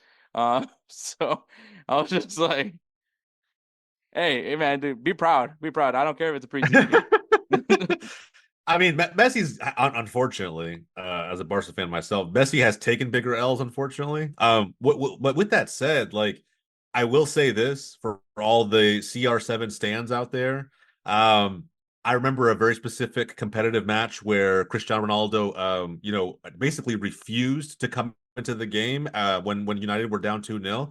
So I was just like, hey man, dude, be proud. Be proud. I don't care if it's a preseason game. I mean, Messi's unfortunately, as a Barca fan myself, Messi has taken bigger L's. Unfortunately, but with that said, like, I will say this for all the CR7 stands out there. I remember a very specific competitive match where Cristiano Ronaldo, basically refused to come into the game when United were down 2-0.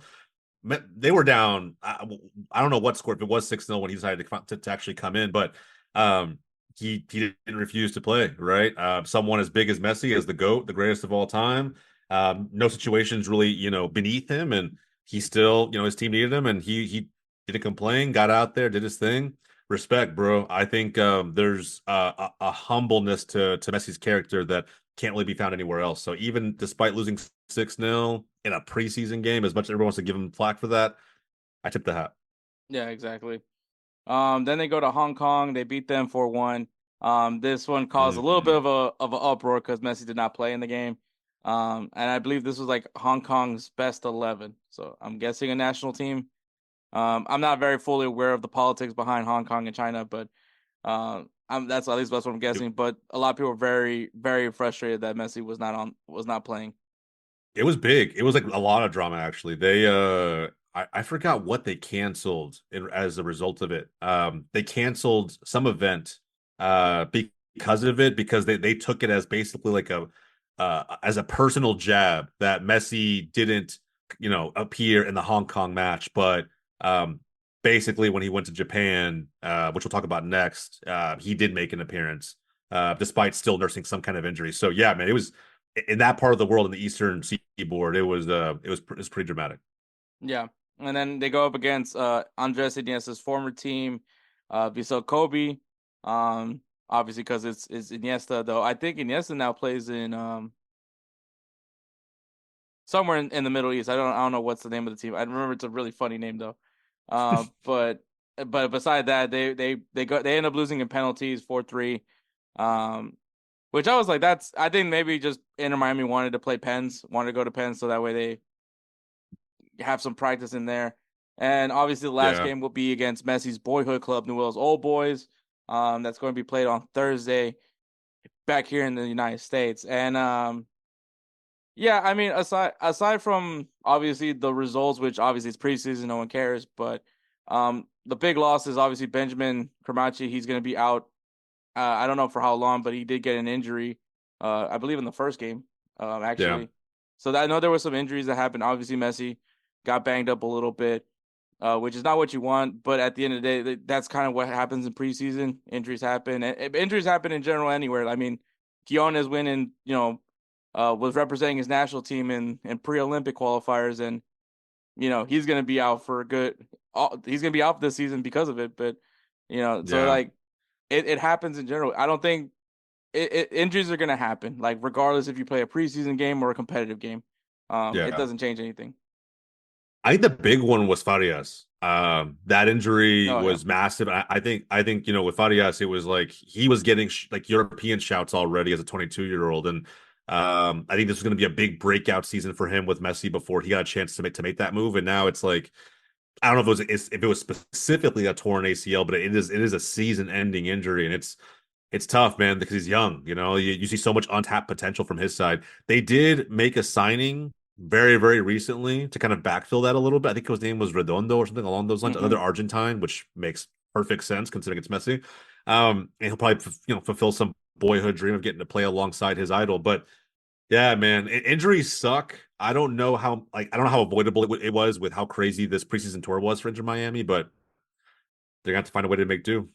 They were down. I don't know what score, if it was 6-0 when he decided to actually come in, but he didn't refuse to play, right? Someone as big as Messi, as the GOAT, the greatest of all time. No situations really, beneath him, and he still, his team needed him, and he didn't complain, got out there, did his thing. Respect, bro. I think there's a humbleness to Messi's character that can't really be found anywhere else. So even despite losing 6-0 in a preseason game, as much as everyone wants to give him flack for that, I tip the hat. Yeah, exactly. Then they go to Hong Kong. They beat them 4-1. This one caused a little bit Mm. of an uproar because Messi did not play in the game. And I believe this was like Hong Kong's best 11. So I'm guessing a national team. I'm not very fully aware of the politics behind Hong Kong and China, but that's at least that's what I'm It, guessing. But a lot of people are very, very frustrated that Messi was not playing. it was big. It was like a lot of drama actually. I forgot what they canceled as a result of it. They canceled some event because of it because they took it as basically like a as a personal jab that Messi didn't, appear in the Hong Kong match, but um basically when he went to Japan, which we'll talk about next, he did make an appearance despite still nursing some kind of injury. So yeah, man, it was in that part of the world in the Eastern Seaboard, it was pretty dramatic. Yeah, and then they go up against Andres Iniesta's former team, Vissel Kobe. Obviously because it's Iniesta though. I think Iniesta now plays in somewhere in the Middle East. I don't know what's the name of the team. I remember it's a really funny name though. Uh, but but beside that, they end up losing in penalties 4-3. Um, which I was like, that's I think maybe just Inter Miami wanted to play Pens, wanted to go to Pens so that way they have some practice in there. And obviously, the last Yeah. game will be against Messi's boyhood club, New Orleans Old Boys. That's going to be played on Thursday back here in the United States. And yeah, I mean, aside from obviously the results, which obviously it's preseason, no one cares. But the big loss is obviously Benjamin Cramachi. He's going to be out. I don't know for how long, but he did get an injury. I believe in the first game, Yeah. actually. So I know there were some injuries that happened. Obviously, Messi got banged up a little bit, which is not what you want. But at the end of the day, that's kind of what happens in preseason. Injuries happen, and injuries happen in general anywhere. I mean, Keon is winning, was representing his national team in pre-Olympic qualifiers, and he's gonna be out for a good. He's gonna be out this season because of it. But so Yeah. like it happens in general. I don't think injuries are gonna happen, like regardless if you play a preseason game or a competitive game. It Yeah. doesn't change anything. I think the big one was Farias. That injury Oh yeah. was massive. I think with Farias, it was like he was getting like European shouts already as a 22-year-old, and I think this was going to be a big breakout season for him with Messi before he got a chance to make that move. And now it's like I don't know if it was specifically a torn ACL, but it is a season-ending injury, and it's tough, man, because he's young. You see so much untapped potential from his side. They did make a signing very, very recently to kind of backfill that a little bit. I think his name was Redondo or something along those lines. Hmm. Another Argentine, which makes perfect sense considering it's Messi. And he'll probably fulfill some boyhood dream of getting to play alongside his idol. But yeah, man, injuries suck. I don't know how avoidable it was with how crazy this preseason tour was for Inter Miami, but they're gonna have to find a way to make do.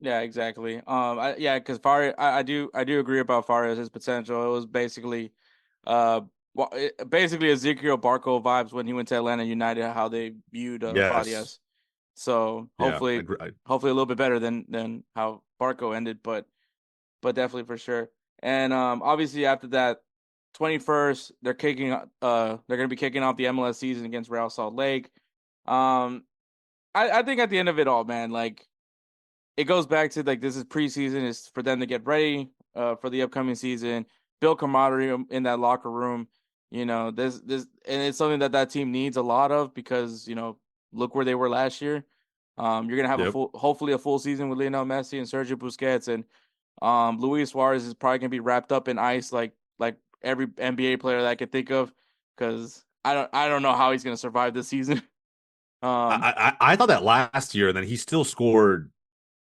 Yeah, exactly. Yeah, because I do agree about Farias' potential. It was basically, basically Ezekiel Barco vibes when he went to Atlanta United, how they viewed Yes. Farias. So Yeah, I hopefully, agree. hopefully a little bit better than how Barco ended, but definitely for sure. And obviously after that, 21st, they're gonna be kicking off the MLS season against Real Salt Lake. Um, I think at the end of it all, man, like it goes back to like this is preseason, is for them to get ready for the upcoming season, build camaraderie in that locker room. This and it's something that team needs a lot of because look where they were last year. You're gonna have Yep. hopefully a full season with Lionel Messi and Sergio Busquets, and Luis Suarez is probably gonna be wrapped up in ice like every NBA player that I can think of, because I don't know how he's gonna survive this season. um, I thought that last year, and then he still scored.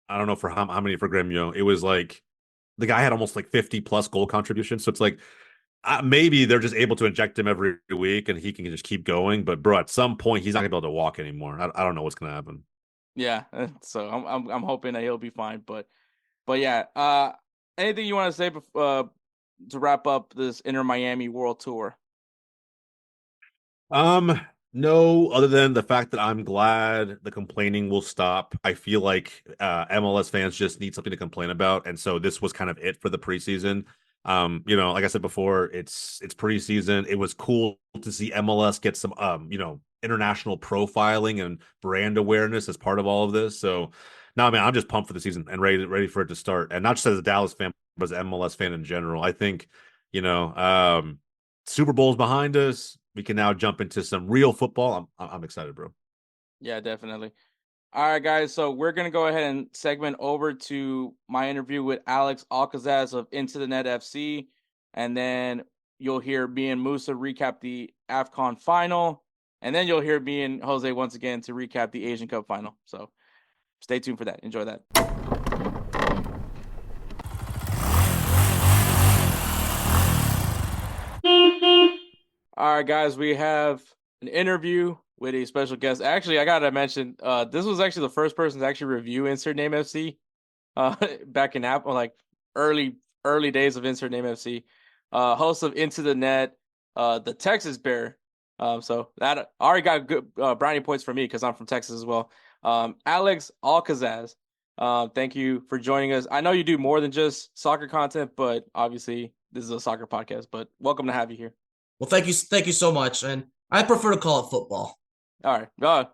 I don't know for how many for Gremio. It was like the guy had almost like 50 plus goal contributions. So it's like maybe they're just able to inject him every week and he can just keep going. But bro, at some point he's not gonna be able to walk anymore. I don't know what's gonna happen. yeah, so I'm hoping that he'll be fine, but yeah. Anything you want to say to wrap up this Inter Miami World Tour? Um, No, other than the fact that I'm glad the complaining will stop. I feel like MLS fans just need something to complain about, and so this was kind of it for the preseason. Like I said before, it's preseason. It was cool to see MLS get some international profiling and brand awareness as part of all of this. So no, man, I'm just pumped for the season and ready for it to start. And not just as a Dallas fan, but as an MLS fan in general. I think, you know, Super Bowl's behind us. We can now jump into some real football. I'm excited, bro. Yeah, definitely. All right, guys. So we're gonna go ahead and segment over to my interview with Alex Al-Kazzazz of Into the Net FC, and then you'll hear me and Moussa recap the AFCON Final, and then you'll hear me and Jose once again to recap the Asian Cup Final. So stay tuned for that. Enjoy that. All right, guys. We have an interview with a special guest. Actually, I gotta mention, this was actually the first person to actually review InsertName FC, back in like early days of InsertName FC, host of Into the Net, the Texas Bear. So that already got good brownie points for me because I'm from Texas as well. Alex Al-Kazzazz, thank you for joining us. I know you do more than just soccer content, but obviously this is a soccer podcast. But welcome to have you here. Well, thank you so much, and I prefer to call it football. All right, go ahead.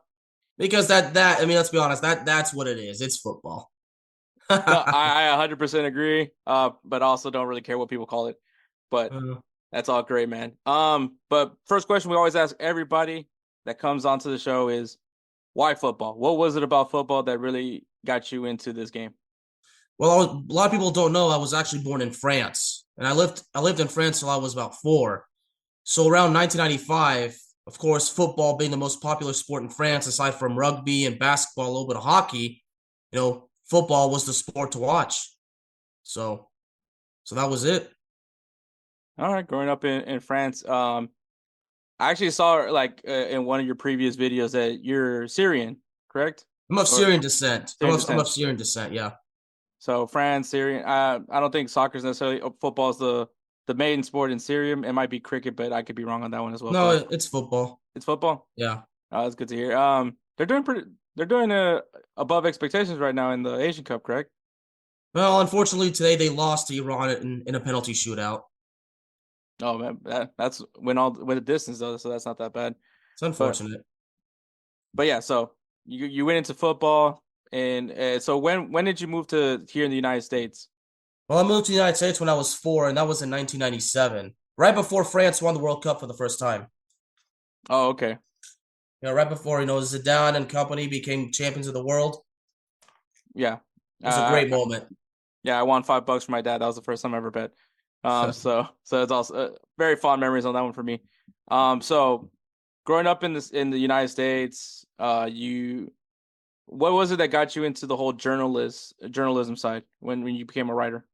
Because I mean, let's be honest, that's what it is. It's football. No, I 100% agree. But also don't really care what people call it. But that's all great, man. But first question we always ask everybody that comes onto the show is, why football? What was it about football that really got you into this game? Well, a lot of people don't know I was actually born in France, and I lived in France till I was about 4. So around 1995, of course, football being the most popular sport in France, aside from rugby and basketball, a little bit of hockey, football was the sport to watch. So that was it. All right, growing up in France, I actually saw like in one of your previous videos that you're Syrian, correct? I'm of Syrian descent. I'm of Syrian descent, yeah. So France, Syrian. I don't think soccer is necessarily football is the main sport in Syria. It might be cricket, but I could be wrong on that one as well. No, it's football. It's football? Yeah. That's good to hear. They're doing above expectations right now in the Asian Cup, correct? Well, unfortunately today they lost to Iran in a penalty shootout. Oh man, that's went the distance though, so that's not that bad. It's unfortunate. But yeah, so you went into football, and so when did you move to here in the United States? Well, I moved to the United States when I was 4, and that was in 1997, right before France won the World Cup for the first time. Oh, okay. Right before, Zidane and company became champions of the world. Yeah. It was a great moment. Yeah, I won $5 for my dad. That was the first time I ever bet. So it's also very fond memories on that one for me. So growing up in the United States, what was it that got you into the whole journalism side when you became a writer?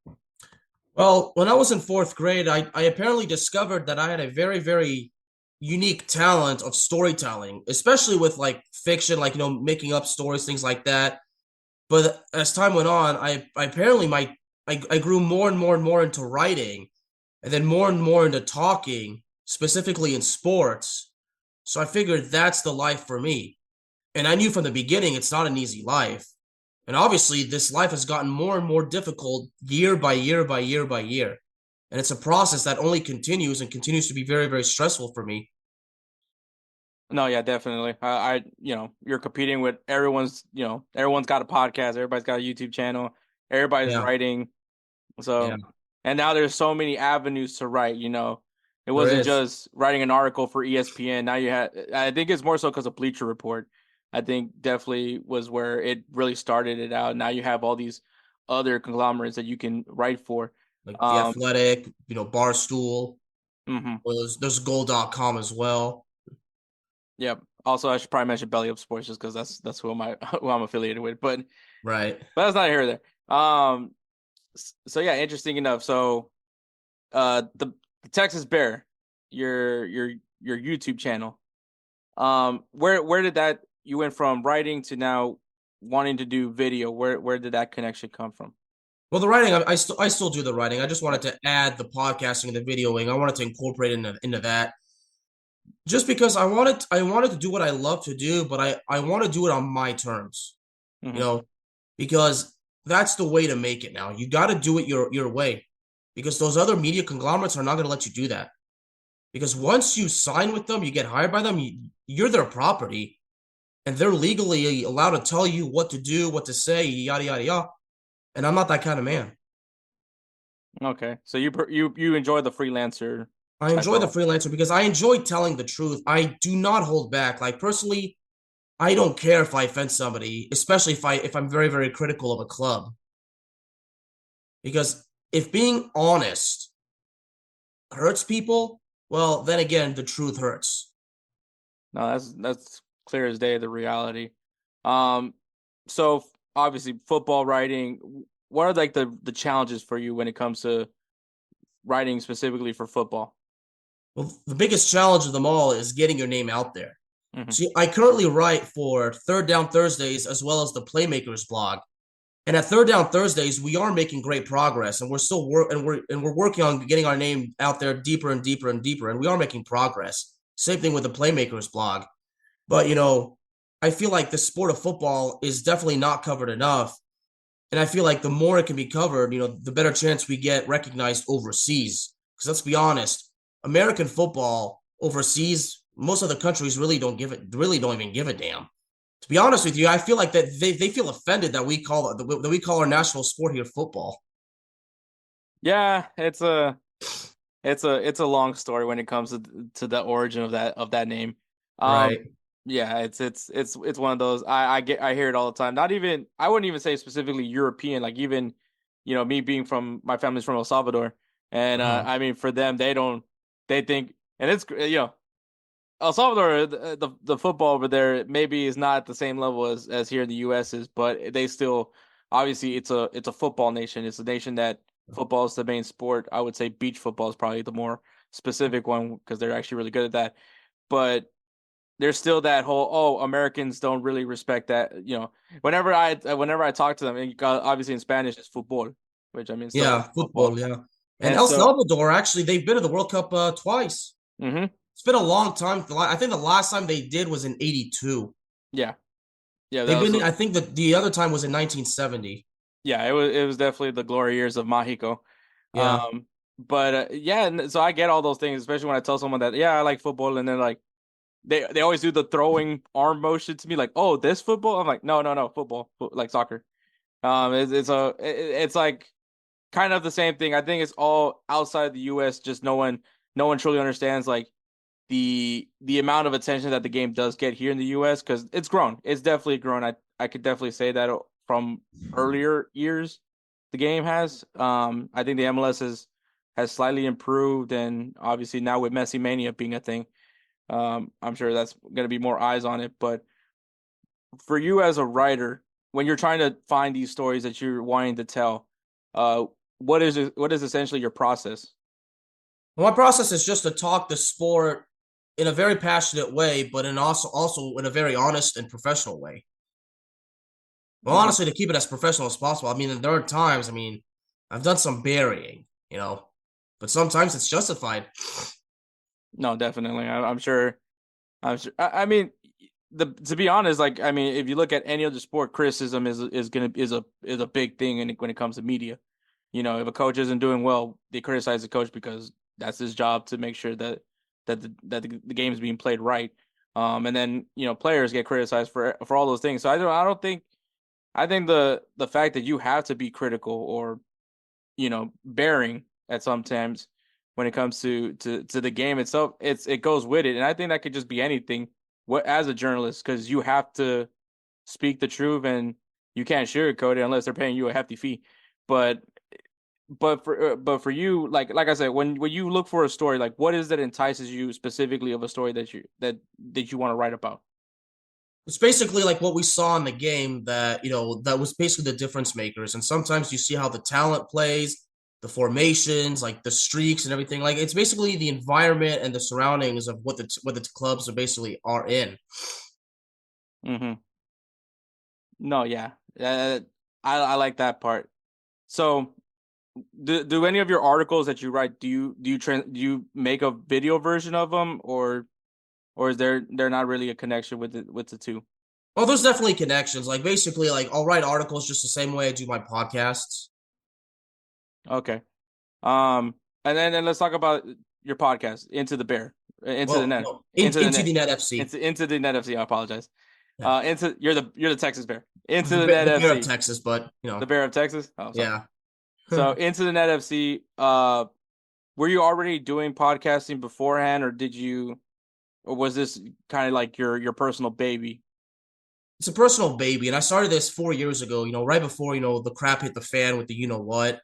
Well, when I was in 4th grade, I apparently discovered that I had a very, very unique talent of storytelling, especially with like fiction, like, making up stories, things like that. But as time went on, I apparently I grew more and more and more into writing, and then more and more into talking, specifically in sports. So I figured that's the life for me. And I knew from the beginning it's not an easy life. And obviously, this life has gotten more and more difficult year by year by year by year. And it's a process that only continues and continues to be very, very stressful for me. No, yeah, definitely. You're competing with everyone's got a podcast, everybody's got a YouTube channel, everybody's writing. So, and now there's so many avenues to write, It wasn't just writing an article for ESPN. Now I think it's more so because of Bleacher Report. I think definitely was where it really started it out. Now you have all these other conglomerates that you can write for. Like The Athletic, Barstool. Mm-hmm. There's Goal.com as well. Yep. Also, I should probably mention BellyUpSports just because that's who I'm affiliated with. But that's not here or there. So yeah, interesting enough. So, the Texas Bear, your YouTube channel. Where did that you went from writing to now wanting to do video? Where did that connection come from? Well, the writing, I still do the writing. I just wanted to add the podcasting and the videoing. I wanted to incorporate into that. Just because I wanted to do what I love to do, but I want to do it on my terms, you Hmm. know, because that's the way to make it now. You got to do it your way because those other media conglomerates are not going to let you do that. Because once you sign with them, you get hired by them, you're their property, and they're legally allowed to tell you what to do, what to say, yada yada yada. And I'm not that kind of man. Okay, so you enjoy the freelancer I type enjoy the role. freelancer because I enjoy telling the truth. I do not hold back. Like personally, I don't care if I offend somebody, especially if I'm very, very critical of a club. Because if being honest hurts people, well, then again, the truth hurts. No, that's clear as day, the reality. Um, so obviously football writing, what are like the challenges for you when it comes to writing specifically for football? Well, the biggest challenge of them all is getting your name out there. Hmm. See, I currently write for Third Down Thursdays as well as the Playmakers blog. And at Third Down Thursdays, we are making great progress, and we're still we're working on getting our name out there deeper and deeper and deeper, and we are making progress. Same thing with the Playmakers blog. But I feel like the sport of football is definitely not covered enough. And I feel like the more it can be covered, the better chance we get recognized overseas. Because let's be honest, American football overseas, most of the countries really don't even give a damn. To be honest with you, I feel like that they feel offended that we call our national sport here football. Yeah, it's a long story when it comes to the origin of that name. Um, Right. yeah, it's one of those. I hear it all the time. Not even I wouldn't even say specifically European. Like even me being from my family's from El Salvador, and Uh-huh. I mean for them they think and it's El Salvador the football over there maybe is not at the same level as here in the U.S. is, but they still obviously it's a football nation. It's a nation that football is the main sport. I would say beach football is probably the more specific one because they're actually really good at that. But there's still that whole Americans don't really respect that. Whenever I talk to them, and obviously in Spanish it's football, which I mean still Yeah, football, football, yeah. And and El so Salvador, actually, they've been to the World Cup twice. hmm It's been a long time. I think the last time they did was in 82. yeah, yeah, that They've was been, I think that the other time was in 1970. yeah, it was definitely the glory years of Mexico. Yeah. But yeah, and so I get all those things, especially when I tell someone that yeah, I like football, and then like they always do the throwing arm motion to me, like oh this football. I'm like no no no football, like soccer. It's like kind of the same thing. I think it's all outside the U.S. Just no one truly understands like the amount of attention that the game does get here in the U.S. because it's grown. It's definitely grown. I could definitely say that from earlier years the game has. I think the MLS has slightly improved, and obviously now with Messi Mania being a thing, I'm sure that's going to be more eyes on it. But for you as a writer, when you're trying to find these stories that you're wanting to tell, uh, what is essentially your process? Well, my process is just to talk the sport in a very passionate way, but in also in a very honest and professional way. Well, Hmm. honestly, to keep it as professional as possible. I mean, there are times, I've done some burying, but sometimes it's justified. No, definitely. I'm sure. I'm sure. I mean, to be honest, like I mean, if you look at any other sport, criticism is a big thing when it comes to media. If a coach isn't doing well, they criticize the coach because that's his job to make sure that the game is being played right. And then players get criticized for all those things. So I don't think I think the fact that you have to be critical or bearing at sometimes when it comes to the game itself, it goes with it, and I think that could just be anything. What as a journalist, because you have to speak the truth and you can't sugarcoat it unless they're paying you a hefty fee. But but for you, like I said, when you look for a story, like what is that entices you specifically of a story that you want to write about? It's basically like what we saw in the game that was basically the difference makers. And sometimes you see how the talent plays, the formations, like the streaks and everything. Like it's basically the environment and the surroundings of what the clubs are basically are in. Hmm. No, yeah, I like that part. So do any of your articles that you write do you make a video version of them or or is there not really a connection with the two? Oh, there's definitely connections. Like basically, like I'll write articles just the same way I do my podcasts. Okay. And then let's talk about your podcast, Into the Bear, into the net, no, into the net FC. Into the net FC. I apologize. Yeah. You're the Texas Bear. Into the net the FC. Bear of Texas, but the Bear of Texas. Oh, sorry. yeah. So Into the net FC. Were you already doing podcasting beforehand, or was this kind of like your personal baby? It's a personal baby, and I started this 4 years ago. Right before the crap hit the fan with the what.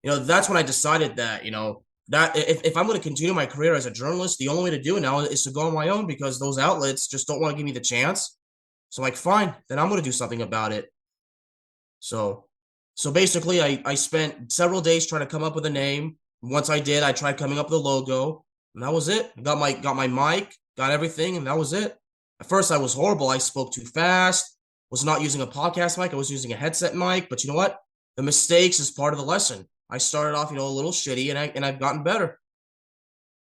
That's when I decided that that if I'm going to continue my career as a journalist, the only way to do it now is to go on my own because those outlets just don't want to give me the chance. So I'm like, fine, then I'm going to do something about it. So basically, I spent several days trying to come up with a name. Once I did, I tried coming up with a logo, and that was it. Got my mic, got everything, and that was it. At first, I was horrible. I spoke too fast, was not using a podcast mic. I was using a headset mic, but you know what? The mistakes is part of the lesson. I started off, a little shitty, and I've gotten better.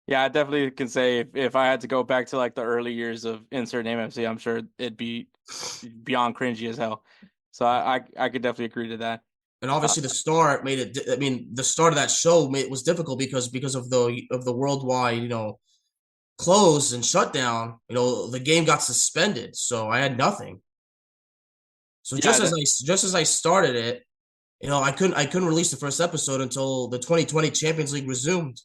Yeah, I definitely can say if I had to go back to like the early years of InsertName FC, I'm sure it'd be beyond cringy as hell. So I could definitely agree to that. And obviously, the start made it. I mean, the start of that show was difficult because of the worldwide, close and shutdown. The game got suspended, so I had nothing. So just as I started it, I couldn't release the first episode until the 2020 Champions League resumed.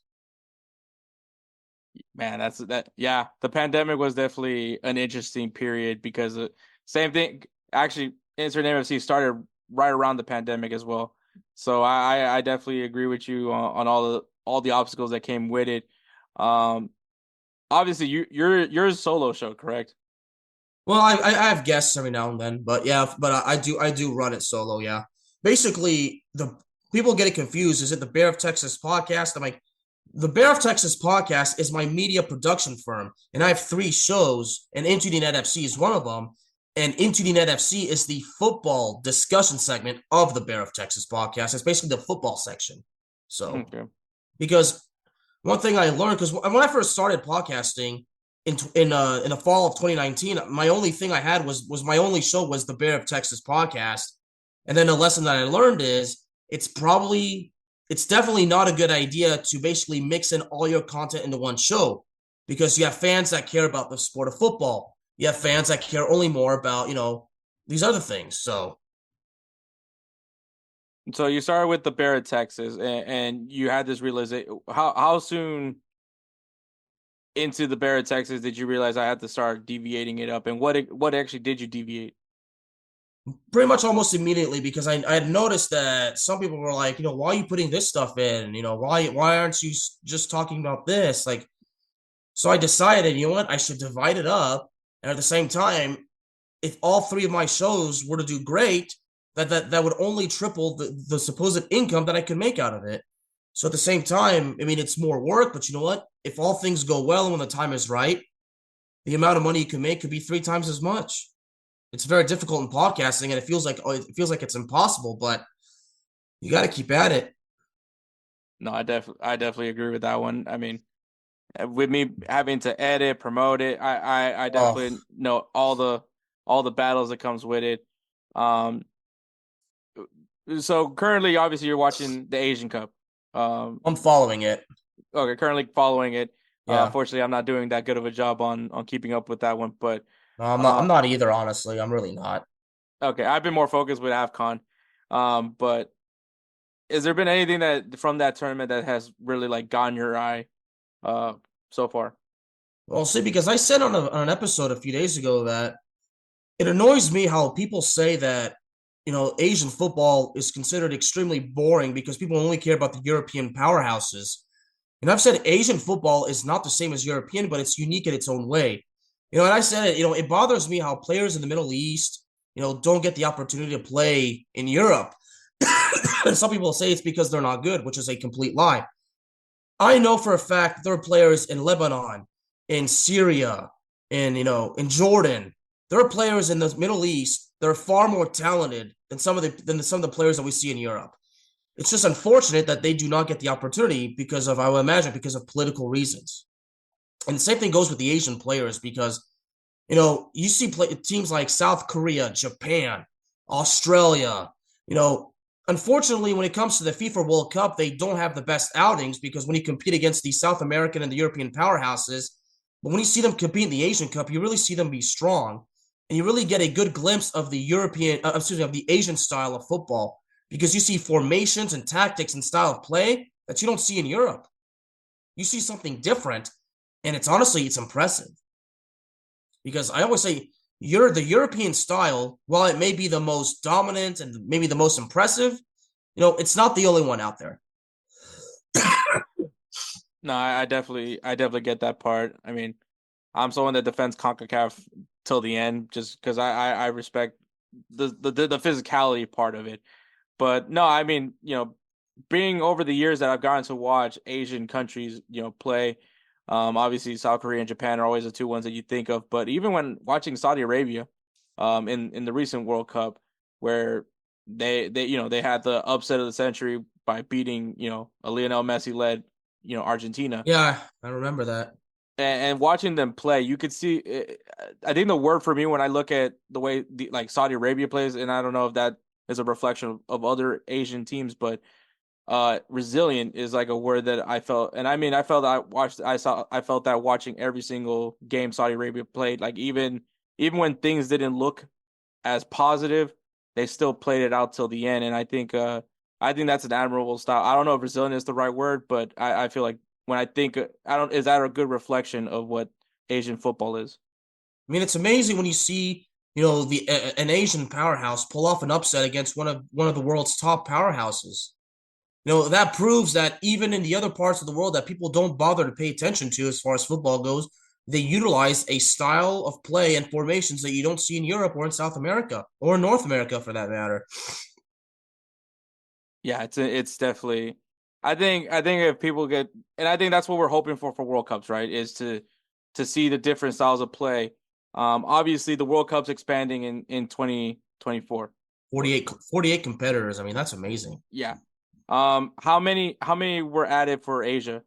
Man, yeah, the pandemic was definitely an interesting period because same thing. Actually, InsertName FC started right around the pandemic as well. So I definitely agree with you on all the obstacles that came with it. Obviously you're a solo show, correct? Well, I have guests every now and then, but yeah, but I do run it solo. Yeah, basically the people get it confused. Is it the Bear of Texas podcast? I'm like, the Bear of Texas podcast is my media production firm, and I have 3 shows, and Into the Net FC is one of them. And Into the Net FC is the football discussion segment of the Bear of Texas podcast. It's basically the football section. So, because one thing I learned, because when I first started podcasting in the fall of 2019, my only thing I had was my only show was the Bear of Texas podcast. And then the lesson that I learned is it's definitely not a good idea to basically mix in all your content into one show because you have fans that care about the sport of football. You have fans that care only more about, these other things. So you started with the Bear of Texas and you had this realization. How soon into the Bear of Texas did you realize I had to start deviating it up? And what actually did you deviate? Pretty much almost immediately because I had noticed that some people were like, why are you putting this stuff in? Why aren't you just talking about this? Like, so I decided, I should divide it up. And at the same time, if all 3 of my shows were to do great, that would only triple the supposed income that I could make out of it. So at the same time, I mean, it's more work, but you know what? If all things go well and when the time is right, the amount of money you can make could be 3 times as much. It's very difficult in podcasting, and it feels like it's impossible, but you got to keep at it. No, I definitely agree with that one. I mean, with me having to edit, promote it, I definitely know all the battles that comes with it. So currently, obviously, you're watching the Asian Cup. I'm following it. Okay, currently following it. Yeah. Unfortunately, I'm not doing that good of a job on keeping up with that one, but no, I'm not either. Honestly, I'm really not. Okay, I've been more focused with AFCON. But has there been anything that from that tournament that has really like gotten your eye, so far? Well, see, because I said on an episode a few days ago that it annoys me how people say that Asian football is considered extremely boring because people only care about the European powerhouses. And I've said Asian football is not the same as European, but it's unique in its own way. And I said it, it bothers me how players in the Middle East, don't get the opportunity to play in Europe. And some people say it's because they're not good, which is a complete lie. I know for a fact there are players in Lebanon, in Syria, in Jordan. There are players in the Middle East that are far more talented than some of the players that we see in Europe. It's just unfortunate that they do not get the opportunity because of, I would imagine, because of political reasons. And the same thing goes with the Asian players because, you see teams like South Korea, Japan, Australia, unfortunately, when it comes to the FIFA World Cup, they don't have the best outings because when you compete against the South American and the European powerhouses, but when you see them compete in the Asian Cup, you really see them be strong. And you really get a good glimpse of the of the Asian style of football because you see formations and tactics and style of play that you don't see in Europe. You see something different, and it's impressive. Because I always say the European style, while it may be the most dominant and maybe the most impressive, it's not the only one out there. No, I definitely get that part. I mean, I'm someone that defends CONCACAF till the end, just because I respect the physicality part of it. But no, I mean, being over the years that I've gotten to watch Asian countries, play, obviously South Korea and Japan are always the two ones that you think of. But even when watching Saudi Arabia, in the recent World Cup, where they had the upset of the century by beating a Lionel Messi led Argentina. Yeah, I remember that. And watching them play, you could see. I think the word for me when I look at the way Saudi Arabia plays, and I don't know if that is a reflection of other Asian teams, but resilient is like a word that I felt. And I mean, I felt that watching every single game Saudi Arabia played. Like even when things didn't look as positive, they still played it out till the end. And I think that's an admirable style. I don't know if resilient is the right word, but I feel like when I think is that a good reflection of what Asian football is? I mean, it's amazing when you see an Asian powerhouse pull off an upset against one of the world's top powerhouses. That proves that even in the other parts of the world that people don't bother to pay attention to as far as football goes, they utilize a style of play and formations that you don't see in Europe or in South America or in North America for that matter. Yeah, it's definitely. I think if people get, and I think that's what we're hoping for World Cups, right? Is to see the different styles of play. Obviously the World Cup's expanding in 2024. 48 competitors. I mean, that's amazing. Yeah. How many were added for Asia?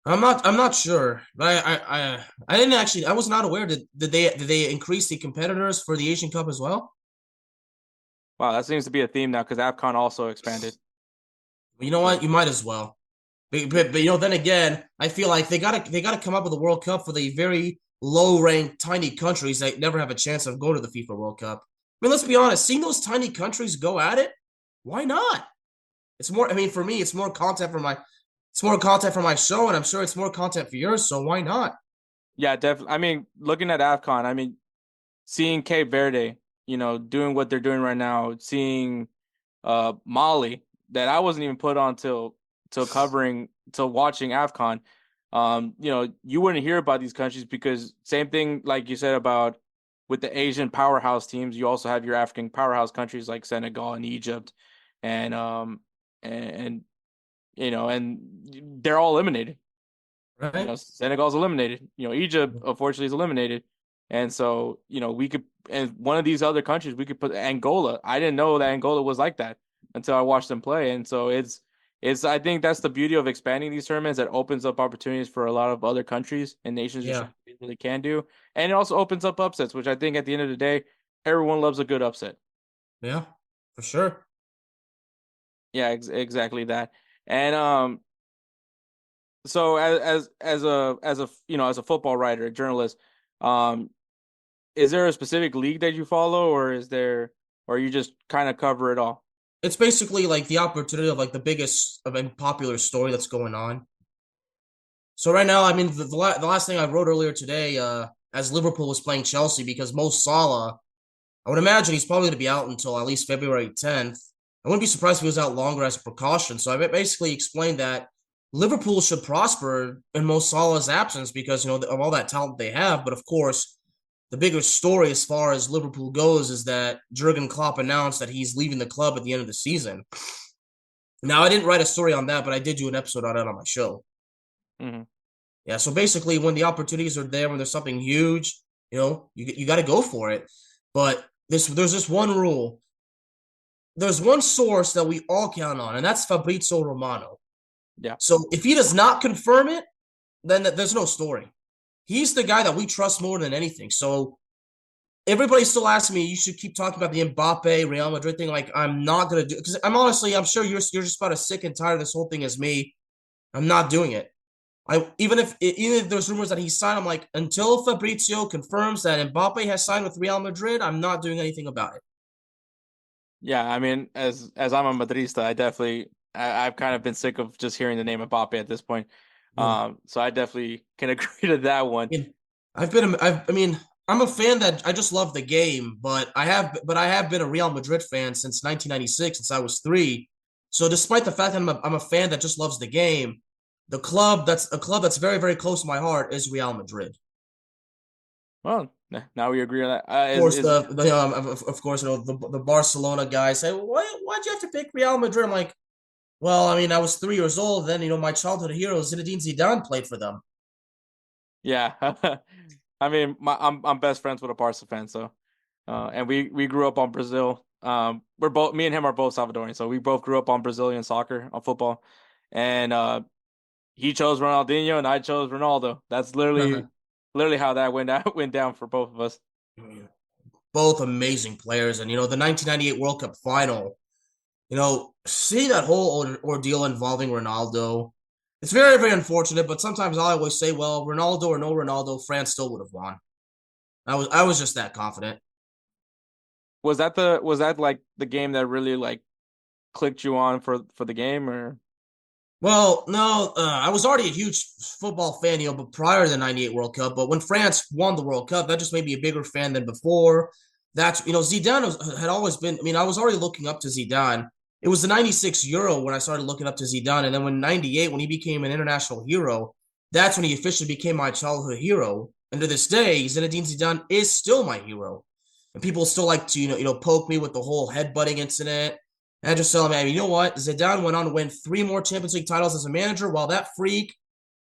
I'm not sure. I didn't actually. I was not aware. Did they increase the competitors for the Asian Cup as well? Wow, that seems to be a theme now because AFCON also expanded. You know what? You might as well. But then again, I feel like they gotta come up with a World Cup for the very low ranked tiny countries that never have a chance of going to the FIFA World Cup. I mean, let's be honest. Seeing those tiny countries go at it, why not? It's more. I mean, for me, it's more content for my show, and I'm sure it's more content for yours. So why not? Yeah, definitely. I mean, looking at AFCON, I mean, seeing Cape Verde, doing what they're doing right now, seeing Mali that I wasn't even put on till watching AFCON. You wouldn't hear about these countries because same thing like you said about with the Asian powerhouse teams, you also have your African powerhouse countries like Senegal and Egypt, and they're all eliminated. Right. Senegal's eliminated. Egypt unfortunately is eliminated, and so we could, and one of these other countries we could put Angola. I didn't know that Angola was like that until I watched them play, and so it's. I think that's the beauty of expanding these tournaments. That opens up opportunities for a lot of other countries and nations just really can do, and it also opens up upsets, which I think at the end of the day, everyone loves a good upset. Yeah, for sure. Yeah, exactly that. And so as a football writer, a journalist, is there a specific league that you follow, or you just kind of cover it all? It's basically like the opportunity of like the biggest of a popular story that's going on. So right now, I mean, the last thing I wrote earlier today, as Liverpool was playing Chelsea, because Mo Salah, I would imagine he's probably going to be out until at least February 10th. I wouldn't be surprised if he was out longer as a precaution. So I basically explained that Liverpool should prosper in Mo Salah's absence because, of all that talent they have. But of course, the bigger story as far as Liverpool goes is that Jurgen Klopp announced that he's leaving the club at the end of the season. Now, I didn't write a story on that, but I did do an episode on it on my show. Mm-hmm. Yeah, so basically when the opportunities are there, when there's something huge, you got to go for it. But there's this one rule. There's one source that we all count on, and that's Fabrizio Romano. Yeah. So if he does not confirm it, then there's no story. He's the guy that we trust more than anything. So everybody still asks me, you should keep talking about the Mbappe, Real Madrid thing. Like, I'm not going to do it. Because I'm sure you're just about as sick and tired of this whole thing as me. I'm not doing it. Even if there's rumors that he signed, I'm like, until Fabrizio confirms that Mbappe has signed with Real Madrid, I'm not doing anything about it. Yeah, I mean, as I'm a Madrista, I've kind of been sick of just hearing the name Mbappe at this point. So I definitely can agree to that one. I'm a fan that I just love the game, but I have been a Real Madrid fan since 1996, since I was 3. So despite the fact that I'm a fan that just loves the game, the club that's very, very close to my heart is Real Madrid. Well, now we agree on that. Of course, the Barcelona guys say, why'd you have to pick Real Madrid? I'm like, well, I mean, I was 3 years old then. My childhood hero Zinedine Zidane played for them. Yeah, I mean, I'm best friends with a Barca fan, so, and we grew up on Brazil. Me and him are both Salvadorian, so we both grew up on Brazilian soccer, on football, and he chose Ronaldinho and I chose Ronaldo. That's literally how that went down for both of us. Both amazing players, and the 1998 World Cup final. See that whole ordeal involving Ronaldo. It's very, very unfortunate, but sometimes I always say, well, Ronaldo or no Ronaldo, France still would have won. I was just that confident. Was that like the game that really like clicked you on for the game, or? Well, no, I was already a huge football fan, but prior to the 98 World Cup. But when France won the World Cup, that just made me a bigger fan than before. That's, Zidane had always been, I was already looking up to Zidane. It was the 96 Euro when I started looking up to Zidane. And then when 98, when he became an international hero, that's when he officially became my childhood hero. And to this day, Zinedine Zidane is still my hero. And people still like to, poke me with the whole headbutting incident. And I just tell him, you know what? Zidane went on to win 3 more Champions League titles as a manager, while that freak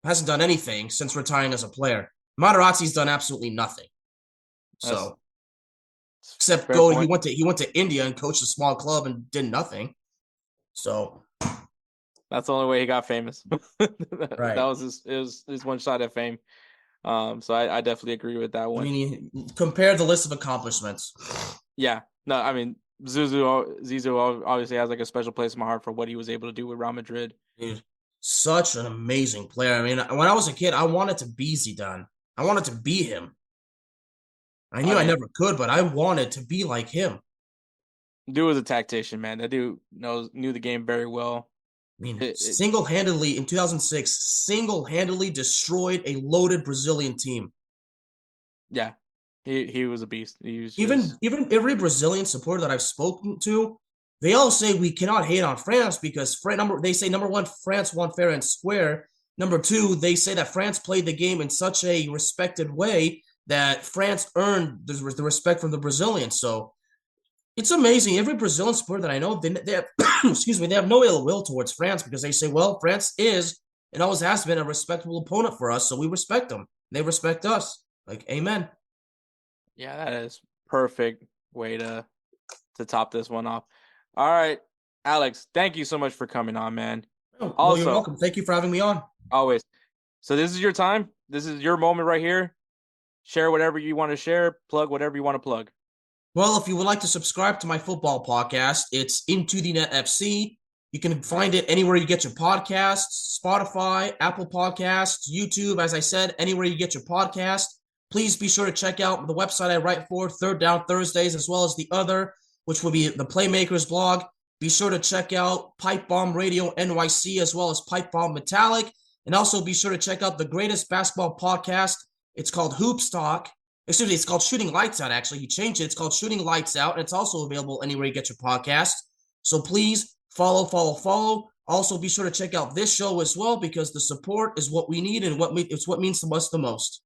hasn't done anything since retiring as a player. Materazzi's done absolutely nothing. So, except he went to India and coached a small club and did nothing. So that's the only way he got famous. Right. That was his one shot at fame. So I definitely agree with that one. Compare the list of accomplishments. Yeah. No, I mean, Zizou obviously has like a special place in my heart for what he was able to do with Real Madrid. Dude, such an amazing player. When I was a kid, I wanted to be Zidane. I wanted to be him. I knew I never could, but I wanted to be like him. Dude was a tactician, man. That dude knew the game very well. Single-handedly in 2006, destroyed a loaded Brazilian team. Yeah. He was a beast. Even every Brazilian supporter that I've spoken to, they all say we cannot hate on France because they say, number one, France won fair and square. Number two, they say that France played the game in such a respected way that France earned the respect from the Brazilians. So it's amazing. Every Brazilian supporter that I know, they have, they have no ill will towards France because they say, well, France is and always has been a respectable opponent for us, so we respect them. They respect us. Like, amen. Yeah, that is perfect way to top this one off. All right, Alex, thank you so much for coming on, man. Well, you're welcome. Thank you for having me on. Always. So this is your time. This is your moment right here. Share whatever you want to share. Plug whatever you want to plug. Well, if you would like to subscribe to my football podcast, it's Into the Net FC. You can find it anywhere you get your podcasts, Spotify, Apple Podcasts, YouTube, as I said, anywhere you get your podcast. Please be sure to check out the website I write for, Third Down Thursdays, as well as the other, which will be the Playmakers blog. Be sure to check out Pipe Bomb Radio NYC, as well as Pipe Bomb Metallic. And also be sure to check out the greatest basketball podcast. It's called Hoops Talk. Excuse me, it's called Shooting Lights Out, actually. He changed it. It's called Shooting Lights Out, and it's also available anywhere you get your podcast. So please follow. Also, be sure to check out this show as well, because the support is what we need and it's what means to us the most.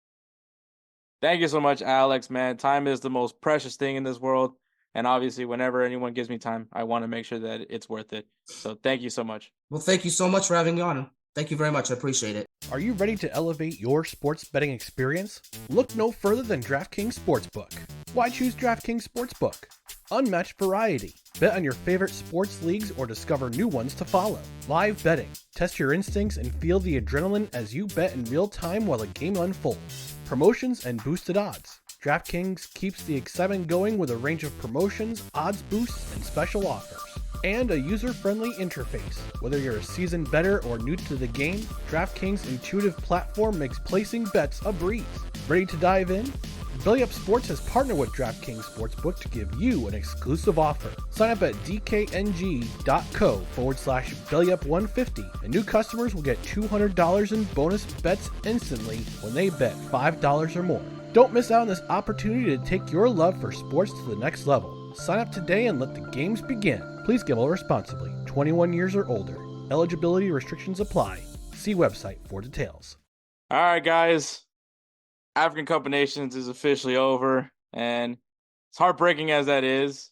Thank you so much, Alex, man. Time is the most precious thing in this world. And obviously, whenever anyone gives me time, I want to make sure that it's worth it. So thank you so much. Well, thank you so much for having me on. Thank you very much. I appreciate it. Are you ready to elevate your sports betting experience? Look no further than DraftKings Sportsbook. Why choose DraftKings Sportsbook? unmatched variety. Bet on your favorite sports leagues or discover new ones to follow. Live betting. Test your instincts and feel the adrenaline as you bet in real time while the game unfolds. Promotions and boosted odds. DraftKings keeps the excitement going with a range of promotions, odds boosts, and special offers. And a user-friendly interface. Whether you're a seasoned bettor or new to the game, DraftKings' intuitive platform makes placing bets a breeze. Ready to dive in? BellyUpSports has partnered with DraftKings Sportsbook to give you an exclusive offer. Sign up at dkng.co/BellyUp150 and new customers will get $200 in bonus bets instantly when they bet $5 or more. Don't miss out on this opportunity to take your love for sports to the next level. Sign up today and let the games begin. Please gamble responsibly. 21 years or older. Eligibility restrictions apply. See website for details. All right, guys. African Cup of Nations is officially over, and it's heartbreaking as that is.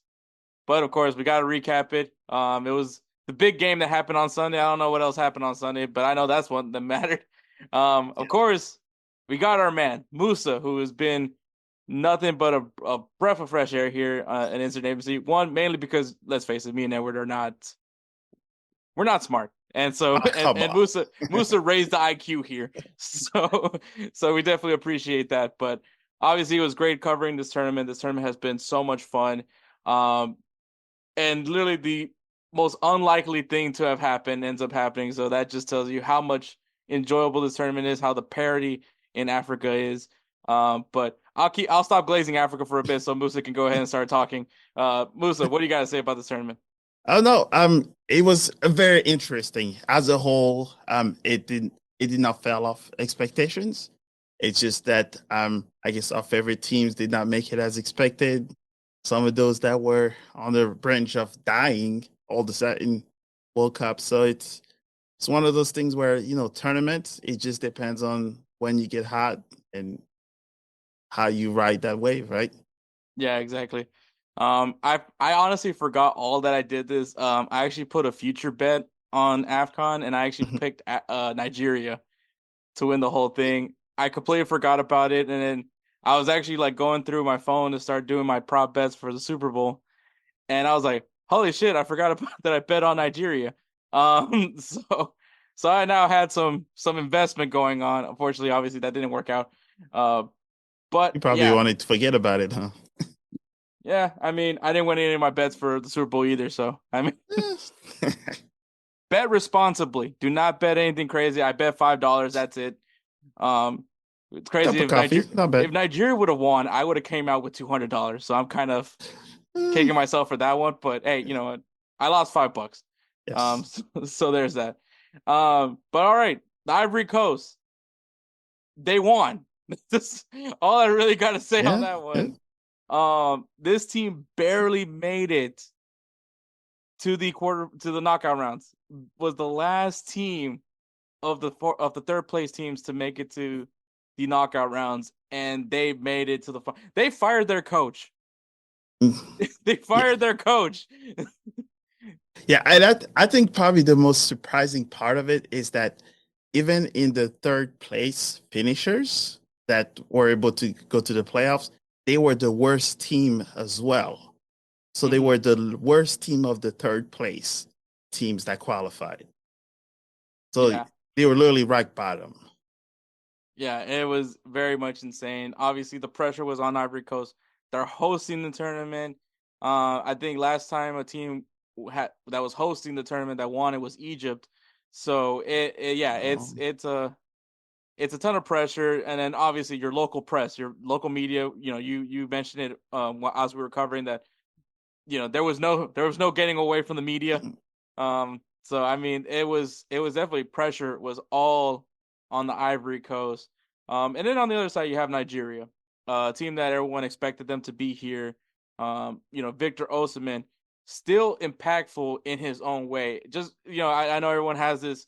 But, of course, we got to recap it. It was the big game that happened on Sunday. I don't know what else happened on Sunday, but I know that's one that mattered. Of course, we got our man, Moussa, who has been nothing but a breath of fresh air here at InsertName. One, mainly because, let's face it, me and Edward we're not smart. And so, and Moussa raised the IQ here. So we definitely appreciate that. But obviously, it was great covering this tournament. This tournament has been so much fun. And literally the most unlikely thing to have happened ends up happening. So that just tells you how much enjoyable this tournament is, how the parity in Africa is. But I'll stop glazing Africa for a bit so Moussa can go ahead and start talking. Moussa, what do you got to say about this tournament? Oh no, it was very interesting as a whole. It did not fail off expectations. It's just that I guess our favorite teams did not make it as expected. Some of those that were on the branch of dying all of a sudden World Cup. So it's one of those things where, tournaments, it just depends on when you get hot and how you ride that wave, right? Yeah, exactly. I honestly forgot all that I did this. I actually put a future bet on AFCON, and I actually picked Nigeria to win the whole thing. I completely forgot about it, and then I was actually going through my phone to start doing my prop bets for the Super Bowl, and I was like, "Holy shit! I forgot about that. I bet on Nigeria." So I now had some investment going on. Unfortunately, obviously that didn't work out. But you probably wanted to forget about it, huh? Yeah, I mean, I didn't win any of my bets for the Super Bowl either, so I mean, bet responsibly. Do not bet anything crazy. I bet $5. That's it. It's crazy if Nigeria would have won, I would have came out with $200. So I'm kind of kicking myself for that one. But hey, you know what? I lost $5. Yes. So there's that. But all right, the Ivory Coast, they won. That's all I really got to say on that one. Yeah. This team barely made it to the knockout rounds. Was the last team of the third place teams to make it to the knockout rounds, and they made it to the. They fired their coach. They fired their coach. Yeah, and I think probably the most surprising part of it is that even in the third place finishers that were able to go to the playoffs, they were the worst team as well. So they were the worst team of the third place teams that qualified. So they were literally right bottom. Yeah, it was very much insane. Obviously, the pressure was on Ivory Coast. They're hosting the tournament. I think last time a team that was hosting the tournament that won it was Egypt. So it's a ton of pressure, and then obviously your local press, your local media. You mentioned it as we were covering that. There was no getting away from the media. So I mean, it was definitely pressure was all on the Ivory Coast. And then on the other side you have Nigeria, a team that everyone expected them to be here. Victor Osimhen, still impactful in his own way. Just I know everyone has this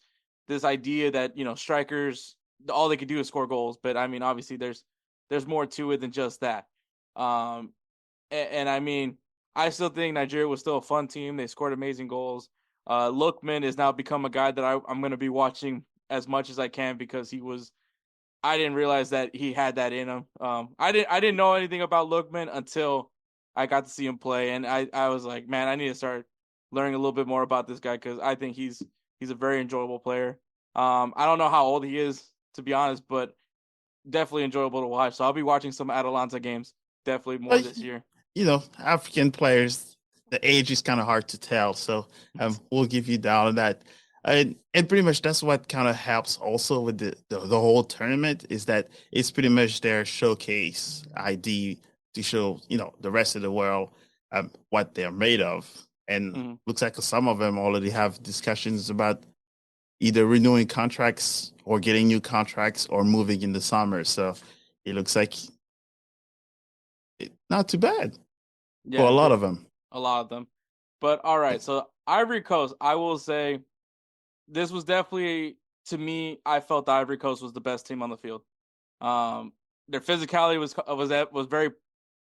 idea that strikers, all they can do is score goals, but I mean, obviously there's more to it than just that. And I mean, I still think Nigeria was still a fun team. They scored amazing goals. Lookman has now become a guy that I'm going to be watching as much as I can because I didn't realize that he had that in him. I didn't know anything about Lookman until I got to see him play, and I was like, man, I need to start learning a little bit more about this guy because I think he's a very enjoyable player. I don't know how old he is, to be honest, but definitely enjoyable to watch. So I'll be watching some Atalanta games definitely more this year. African players, the age is kind of hard to tell. So we'll give you down on that. And pretty much that's what kind of helps also with the whole tournament is that it's pretty much their showcase ID to show, the rest of the world what they're made of. And looks like some of them already have discussions about either renewing contracts or getting new contracts or moving in the summer. So it looks like not too bad for a lot of them. A lot of them. But all right, so Ivory Coast, I will say this was definitely, to me, I felt the Ivory Coast was the best team on the field. Their physicality was very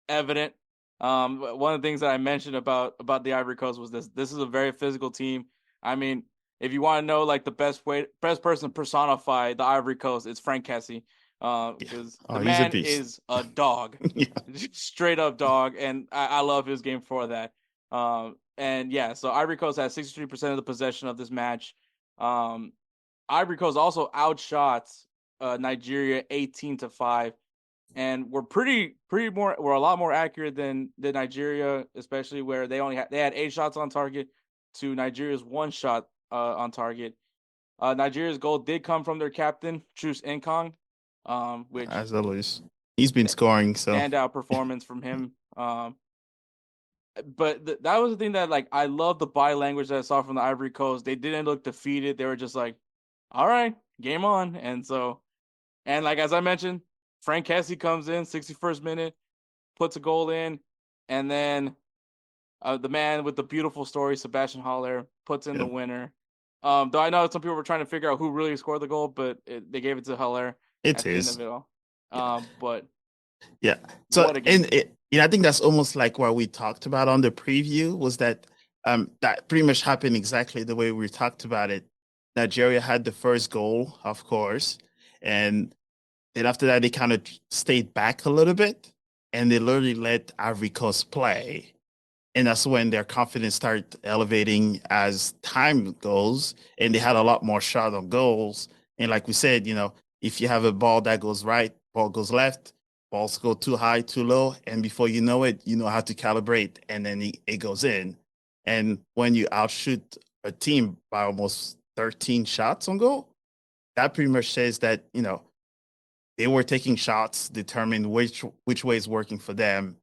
evident. One of the things that I mentioned about the Ivory Coast was this is a very physical team. I mean, if you want to know like the best person to personify the Ivory Coast, it's Frank Kessie. Because the man is a dog, straight up dog, and I love his game for that. And yeah, so Ivory Coast had 63% of the possession of this match. Ivory Coast also outshot Nigeria 18-5, and we're we're a lot more accurate than Nigeria, especially where they had 8 shots on target to Nigeria's 1 shot on target. Nigeria's goal did come from their captain, Truce Nkong. Which as always, he's been scoring, so standout performance from him. But that was the thing that like I love the body language that I saw from the Ivory Coast. They didn't look defeated. They were just like, all right, game on. And like as I mentioned, Frank Kessie comes in 61st minute, puts a goal in, and then the man with the beautiful story, Sebastian Haller, puts in the winner. Though I know some people were trying to figure out who really scored the goal, but they gave it to Haller. It is. But yeah. So I think that's almost like what we talked about on the preview was that that pretty much happened exactly the way we talked about it. Nigeria had the first goal, of course, and then after that they kind of stayed back a little bit, and they literally let Ivory Coast play, and that's when their confidence started elevating as time goes, and they had a lot more shot on goals. And like we said, if you have a ball that goes right, ball goes left, balls go too high, too low, and before you know it, you know how to calibrate, and then it goes in. And when you outshoot a team by almost 13 shots on goal, that pretty much says that, they were taking shots, determined which way is working for them,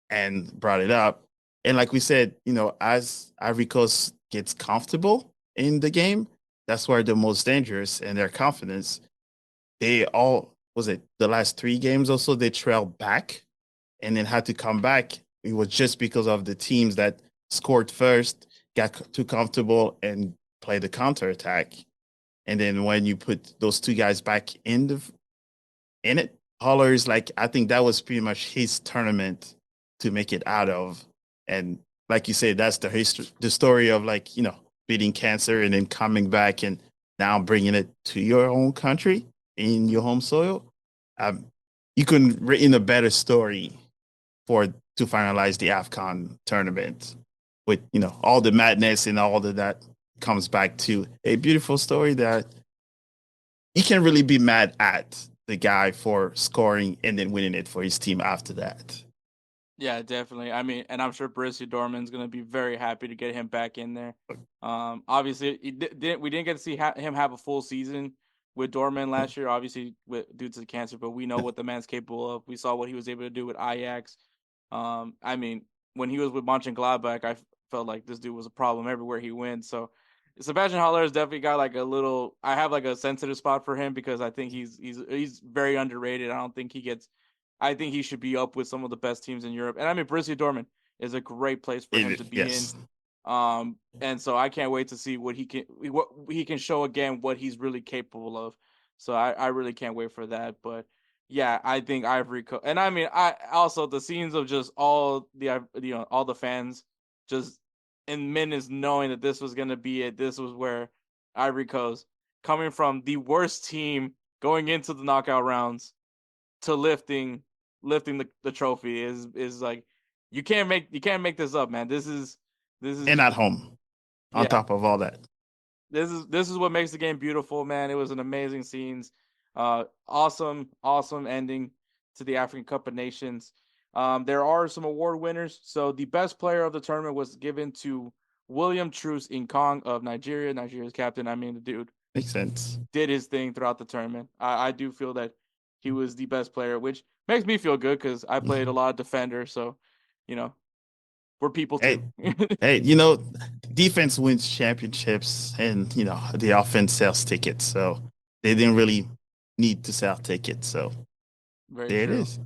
and brought it up. And like we said, as Ivory Coast gets comfortable in the game, that's where they're most dangerous, and their confidence. They the last 3 games also, they trailed back and then had to come back. It was just because of the teams that scored first, got too comfortable, and played the counterattack. And then when you put those 2 guys back in it, Haller is like, I think that was pretty much his tournament to make it out of. And like you said, that's the story of like, beating cancer and then coming back and now bringing it to your own country in your home soil. You couldn't written a better story to finalize the AFCON tournament with, all the madness and all of that comes back to a beautiful story that you can't really be mad at the guy for scoring and then winning it for his team after that. Yeah, definitely. I mean, and I'm sure Borussia Dortmund's going to be very happy to get him back in there. Obviously, we didn't get to see him have a full season with Dortmund last year, obviously due to the cancer, but we know what the man's capable of. We saw what he was able to do with Ajax. I mean, when he was with Mönchengladbach, I felt like this dude was a problem everywhere he went. So Sebastian Haller has definitely got like I have like a sensitive spot for him because I think he's very underrated. I think he should be up with some of the best teams in Europe. And I mean, Borussia Dortmund is a great place for him to be in. And so I can't wait to see what he can show again, what he's really capable of. So I really can't wait for that. But yeah, I think Ivory Coast, and I mean, I also the scenes of just all the fans just in minutes knowing that this was going to be it. This was where Ivory Coast, coming from the worst team going into the knockout rounds to lifting the trophy is like, You can't make this up, man. This is And at home, on yeah. top of all that. This is what makes the game beautiful, man. It was an amazing scenes. Awesome ending to the African Cup of Nations. There are some award winners. So the best player of the tournament was given to William Truce Nkong of Nigeria. Nigeria's captain. I mean, the dude Makes sense. did his thing throughout the tournament. I do feel that he was the best player, which makes me feel good because I played a lot of defender. So, we're people too. Hey, defense wins championships, and the offense sells tickets. So they didn't really need to sell tickets. So Very there true. it is.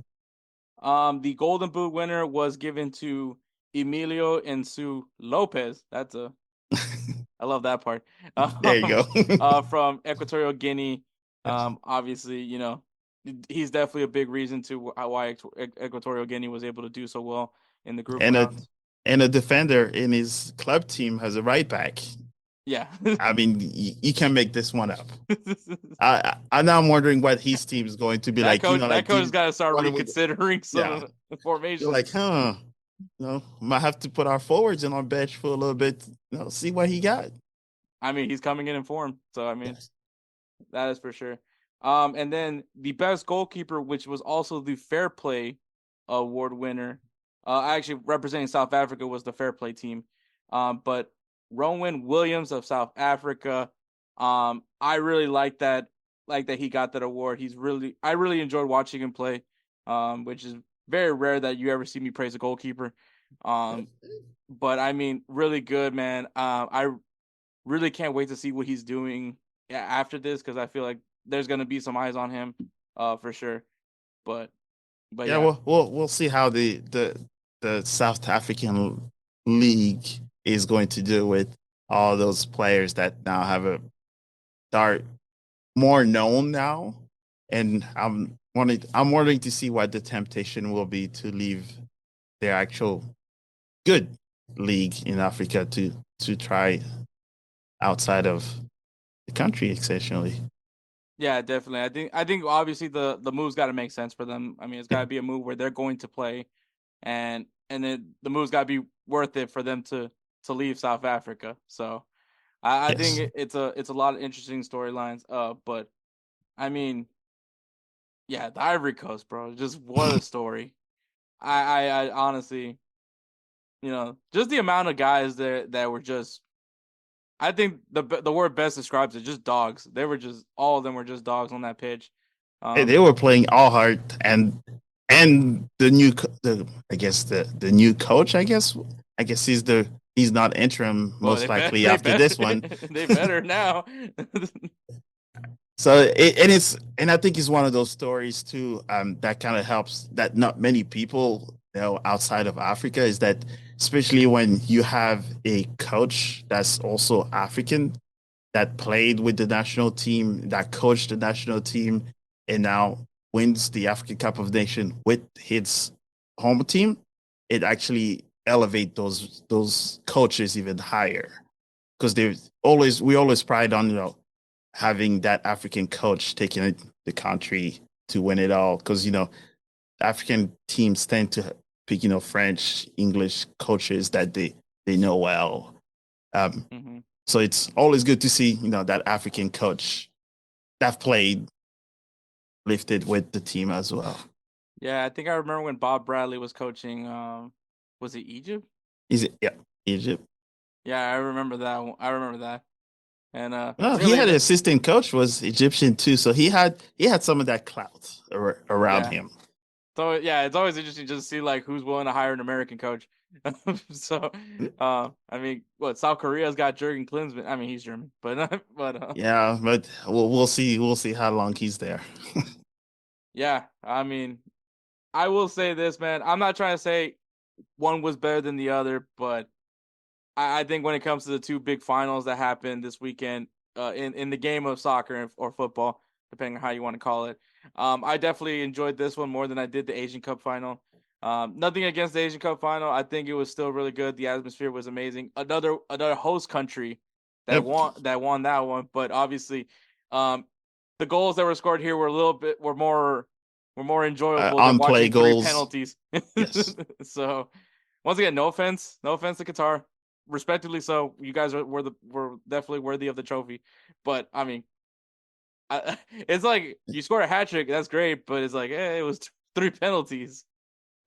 The Golden Boot winner was given to Emilio Ensu Lopez. I love that part. There you go. From Equatorial Guinea. Obviously, he's definitely a big reason to why Equatorial Guinea was able to do so well in the group rounds. And a defender in his club team has a right back. Yeah. I mean, you can make this one up. I'm now wondering what his team is going to be like. Coach has got to start reconsidering some formation. You're like, might have to put our forwards in our bench for a little bit. See what he got. I mean, he's coming in form, so I mean, that is for sure. And then the best goalkeeper, which was also the Fair Play Award winner. Actually, representing South Africa was the Fair Play team. But Rowan Williams of South Africa, I really like that he got that award. I really enjoyed watching him play, which is very rare that you ever see me praise a goalkeeper. But I mean, really good, man. I really can't wait to see what he's doing after this because I feel like there's gonna be some eyes on him, for sure. But yeah, we'll see how the South African League is going to do with all those players that now are more known now, and I'm wanting to see what the temptation will be to leave their actual good league in Africa to try outside of the country, essentially. Yeah, definitely. I think obviously the move's got to make sense for them. I mean, it's got to be a move where they're going to play, and then the move's got to be worth it for them to leave South Africa. So I think it's a lot of interesting storylines. But I mean, yeah, the Ivory Coast, bro, just what a story. I honestly, just the amount of guys there that were just. I think the word best describes it. Just dogs. They were just all of them were just dogs on that pitch. They were playing all hard, and the new new coach. I guess he's not interim most likely after this one. They better now. So I think it's one of those stories too. That kind of helps that not many people outside of Africa is that. Especially when you have a coach that's also African, that played with the national team, that coached the national team, and now wins the African Cup of Nations with his home team, it actually elevates those coaches even higher. Because we always pride on having that African coach taking the country to win it all. Because African teams tend to pick, French, English coaches that they know well. So it's always good to see, that African coach that played lifted with the team as well. Yeah, I think I remember when Bob Bradley was coaching. Was it Egypt? Yeah, Egypt. Yeah, I remember that. And he had an assistant coach was Egyptian too, so he had some of that clout around him. So yeah, it's always interesting just to see like who's willing to hire an American coach. So, I mean, South Korea's got Jurgen Klinsmann. I mean, he's German, but yeah, but we'll see how long he's there. Yeah, I mean, I will say this, man. I'm not trying to say one was better than the other, but I think when it comes to the two big finals that happened this weekend, in the game of soccer or football, depending on how you want to call it. I definitely enjoyed this one more than I did the Asian Cup final. Nothing against the Asian Cup final. I think it was still really good. The atmosphere was amazing. Another host country that won that one, but obviously, the goals that were scored here were more enjoyable than watching goals. penalties. Yes. So once again, no offense to Qatar, respectively so. You guys were definitely worthy of the trophy, but I mean, it's like you score a hat trick, that's great, but it's like it was 3 penalties.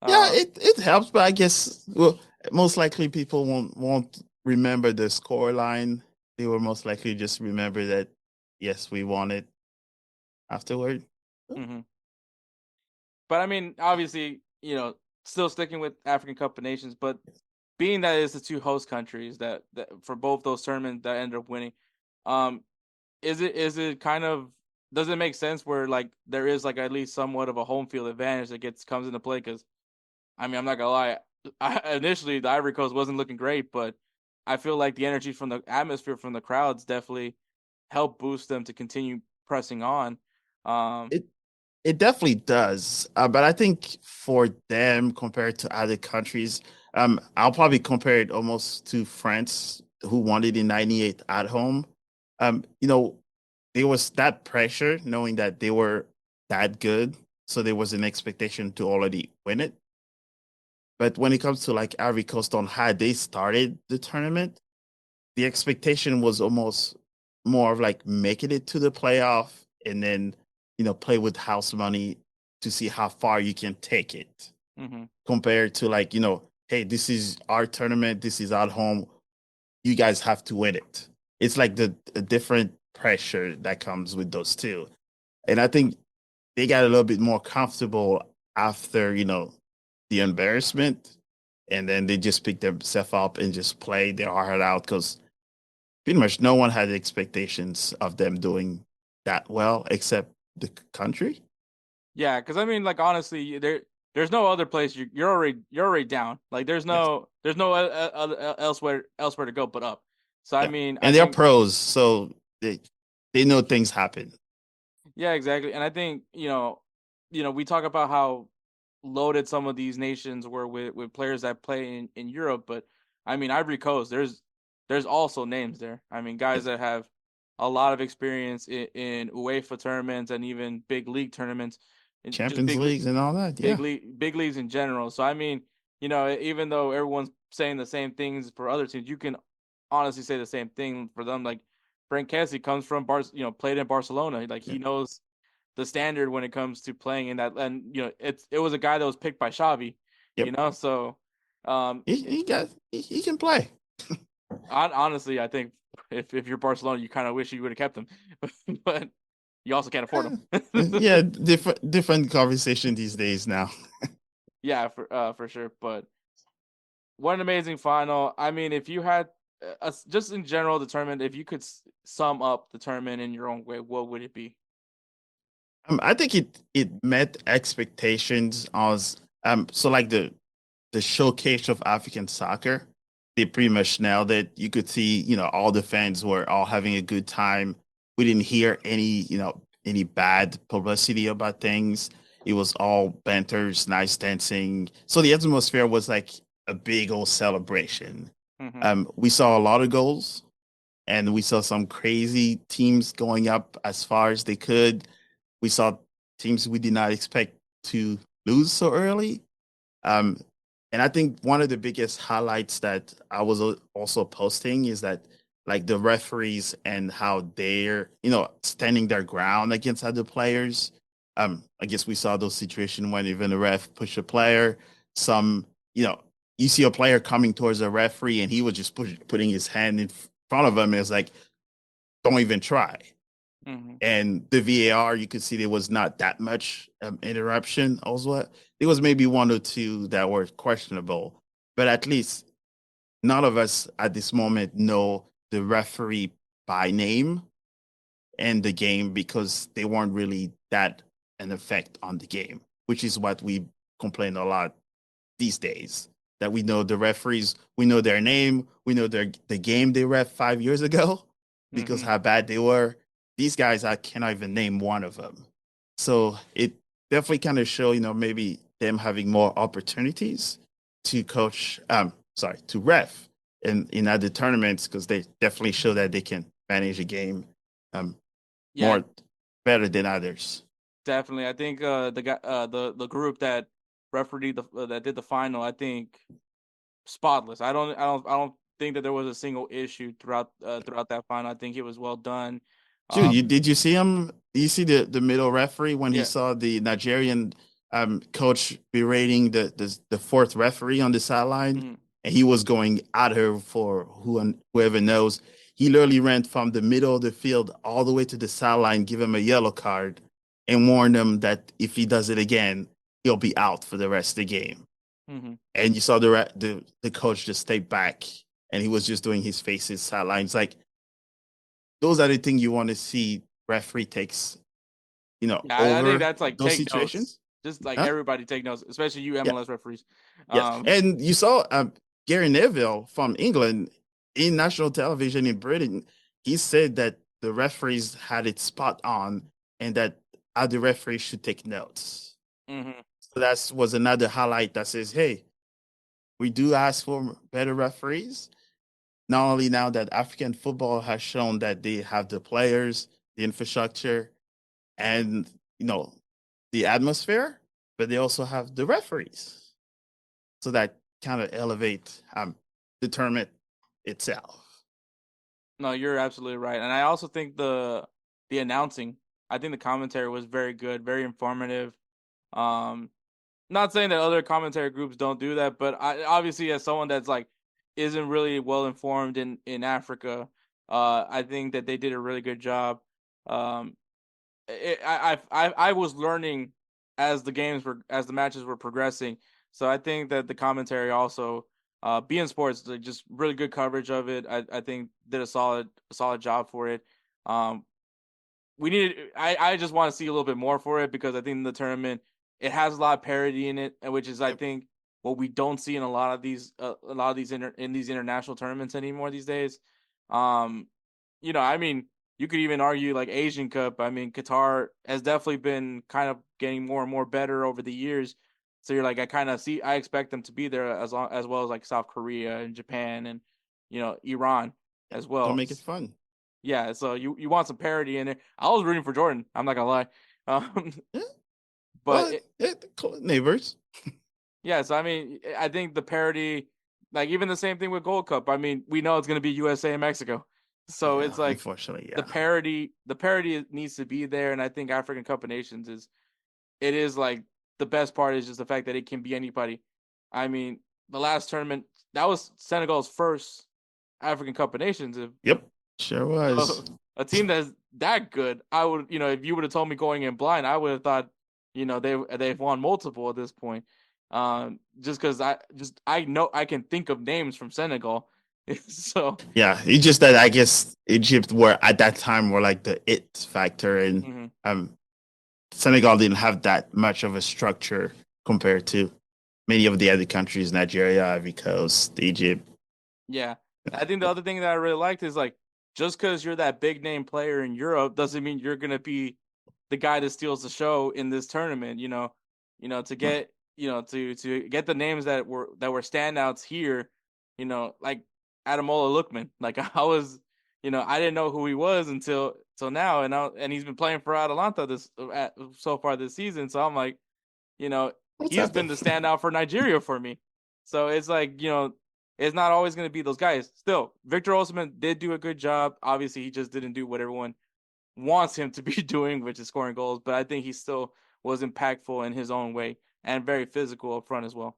Yeah, Uh, it helps, but I guess well, most likely people won't remember the score line. They will most likely just remember that yes, we won it afterward. mm-hmm. But I mean, obviously, still sticking with African Cup of Nations, but being that it's the two host countries that for both those tournaments that ended up winning, um, is it kind of, does it make sense where like there is like at least somewhat of a home field advantage that comes into play? Because I mean, I'm not gonna lie, initially the Ivory Coast wasn't looking great, but I feel like the energy from the atmosphere from the crowds definitely helped boost them to continue pressing on. Um, It it definitely does, but I think for them compared to other countries, I'll probably compare it almost to France, who won it in '98 at home. You know, there was that pressure knowing that they were that good, so there was an expectation to already win it. But when it comes to like Ivory Coast on how they started the tournament, the expectation was almost more of like making it to the playoff and then play with house money to see how far you can take it mm-hmm. compared to like hey, this is our tournament, this is at home, you guys have to win it. It's like the a different pressure that comes with those two, and I think they got a little bit more comfortable after the embarrassment, and then they just picked themselves up and just played their heart out because pretty much no one had expectations of them doing that well except the country. Yeah, because I mean, like honestly, there's no other place you're already down. Like Yes. there's no elsewhere to go but up. So I Yeah. mean, I And they're think pros, so they know things happen. yeah, exactly. And I think we talk about how loaded some of these nations were with players that play in Europe, but I mean Ivory Coast, there's also names there. I mean guys Yes. that have a lot of experience in UEFA tournaments and even big league tournaments, and just Champions Leagues and all that. Yeah. big leagues in general. So I mean, even though everyone's saying the same things for other teams, you can honestly say the same thing for them. Like Frank Cassie comes from played in Barcelona. Like Yeah. he knows the standard when it comes to playing in that, and it was a guy that was picked by Xavi. Yep. So he can play. honestly, I think if you're Barcelona, you kind of wish you would have kept him, but you also can't afford him. Yeah, different conversation these days now. Yeah, for sure. But what an amazing final. I mean, if you had just in general the tournament, if you could sum up the tournament in your own way, what would it be? I think it met expectations as so like the showcase of African soccer. They pretty much nailed it. You could see, all the fans were all having a good time. We didn't hear any bad publicity about things. It was all banters, nice dancing. So the atmosphere was like a big old celebration. Mm-hmm. We saw a lot of goals, and we saw some crazy teams going up as far as they could. We saw teams we did not expect to lose so early. Um, and I think one of the biggest highlights that I was also posting is that like the referees and how they're, standing their ground against other players. I guess we saw those situations when even the ref pushed a player. Some, you see a player coming towards a referee and he was just putting his hand in front of him. And it's like, don't even try. Mm-hmm. And the VAR, you could see there was not that much interruption. Also, there was maybe one or two that were questionable, but at least none of us at this moment know the referee by name and the game because they weren't really that an effect on the game, which is what we complain a lot these days. That we know the referees, we know their name, we know the game they ref 5 years ago because Mm-hmm. how bad they were. These guys, I cannot even name one of them. So it definitely kind of show, maybe them having more opportunities to coach, to ref in other tournaments because they definitely show that they can manage a game Yeah, more better than others. definitely. I think the guy the group that refereed that did the final, I think spotless. I don't think that there was a single issue throughout that final. I think it was well done. Dude, did you see him? You see the middle referee when he Yeah. saw the Nigerian coach berating the fourth referee on the sideline, Mhm. and he was going at her for whoever knows. He literally ran from the middle of the field all the way to the sideline, give him a yellow card, and warned him that if he does it again, he'll be out for the rest of the game. Mhm. And you saw the coach just stay back, and he was just doing his faces sidelines. Like, those are the things you want to see referee takes, Yeah, I over think that's like those take situations. notes. Just like Huh? everybody take notes, especially you Yeah. MLS referees. Yes. And you saw Gary Neville from England in national television in Britain. He said that the referees had it spot on, and that other referees should take notes. Mhm. So that was another highlight that says, hey, we do ask for better referees. Not only now that African football has shown that they have the players, the infrastructure, and the atmosphere, but they also have the referees. So that kind of elevate the tournament itself. No, you're absolutely right. And I also think the announcing, I think the commentary was very good, very informative. Not saying that other commentary groups don't do that, but I obviously, as someone that's like isn't really well informed in Africa, I think that they did a really good job. Um, I was learning as the matches were progressing, so I think that the commentary also, being sports, like, just really good coverage of it. I think did a solid job for it. Um, we needed. I just want to see a little bit more for it, because I think the tournament, it has a lot of parity in it, and which is, I think, what we don't see in a lot of these in these international tournaments anymore these days. I mean, you could even argue like Asian Cup. I mean, Qatar has definitely been kind of getting more and more better over the years. So you're like, I expect them to be there as well as like South Korea and Japan and Iran as well. Don't make it fun. Yeah, so you want some parity in there. I was rooting for Jordan. I'm not gonna lie, Yeah. but Neighbors. yeah. So I mean, I think the parity, like even the same thing with Gold Cup. I mean, we know it's gonna be USA and Mexico, so Yeah, it's like unfortunately, the parity needs to be there, and I think African Cup of Nations is like the best part is just the fact that it can be anybody. I mean, the last tournament, that was Senegal's first African Cup of Nations. Yep, sure was. A team that's that good, I would, if you would have told me going in blind, I would have thought, they've won multiple at this point. Just because I know I can think of names from Senegal, so Yeah, it's just that I guess Egypt were at that time were like the it factor, and Senegal didn't have that much of a structure compared to many of the other countries, Nigeria, Ivory Coast, Egypt. Yeah. I think the other thing that I really liked is like, just because you're that big name player in Europe doesn't mean you're gonna be the guy that steals the show in this tournament. To get to get the names that were standouts here, like Ademola Lookman. Like I was, I didn't know who he was until now, and he's been playing for Atalanta so far this season. So I'm like, he's been the standout for Nigeria for me. So it's like, it's not always going to be those guys. Still, Victor Osimhen did do a good job. Obviously, he just didn't do what everyone wants him to be doing, which is scoring goals. But I think he still was impactful in his own way and very physical up front as well.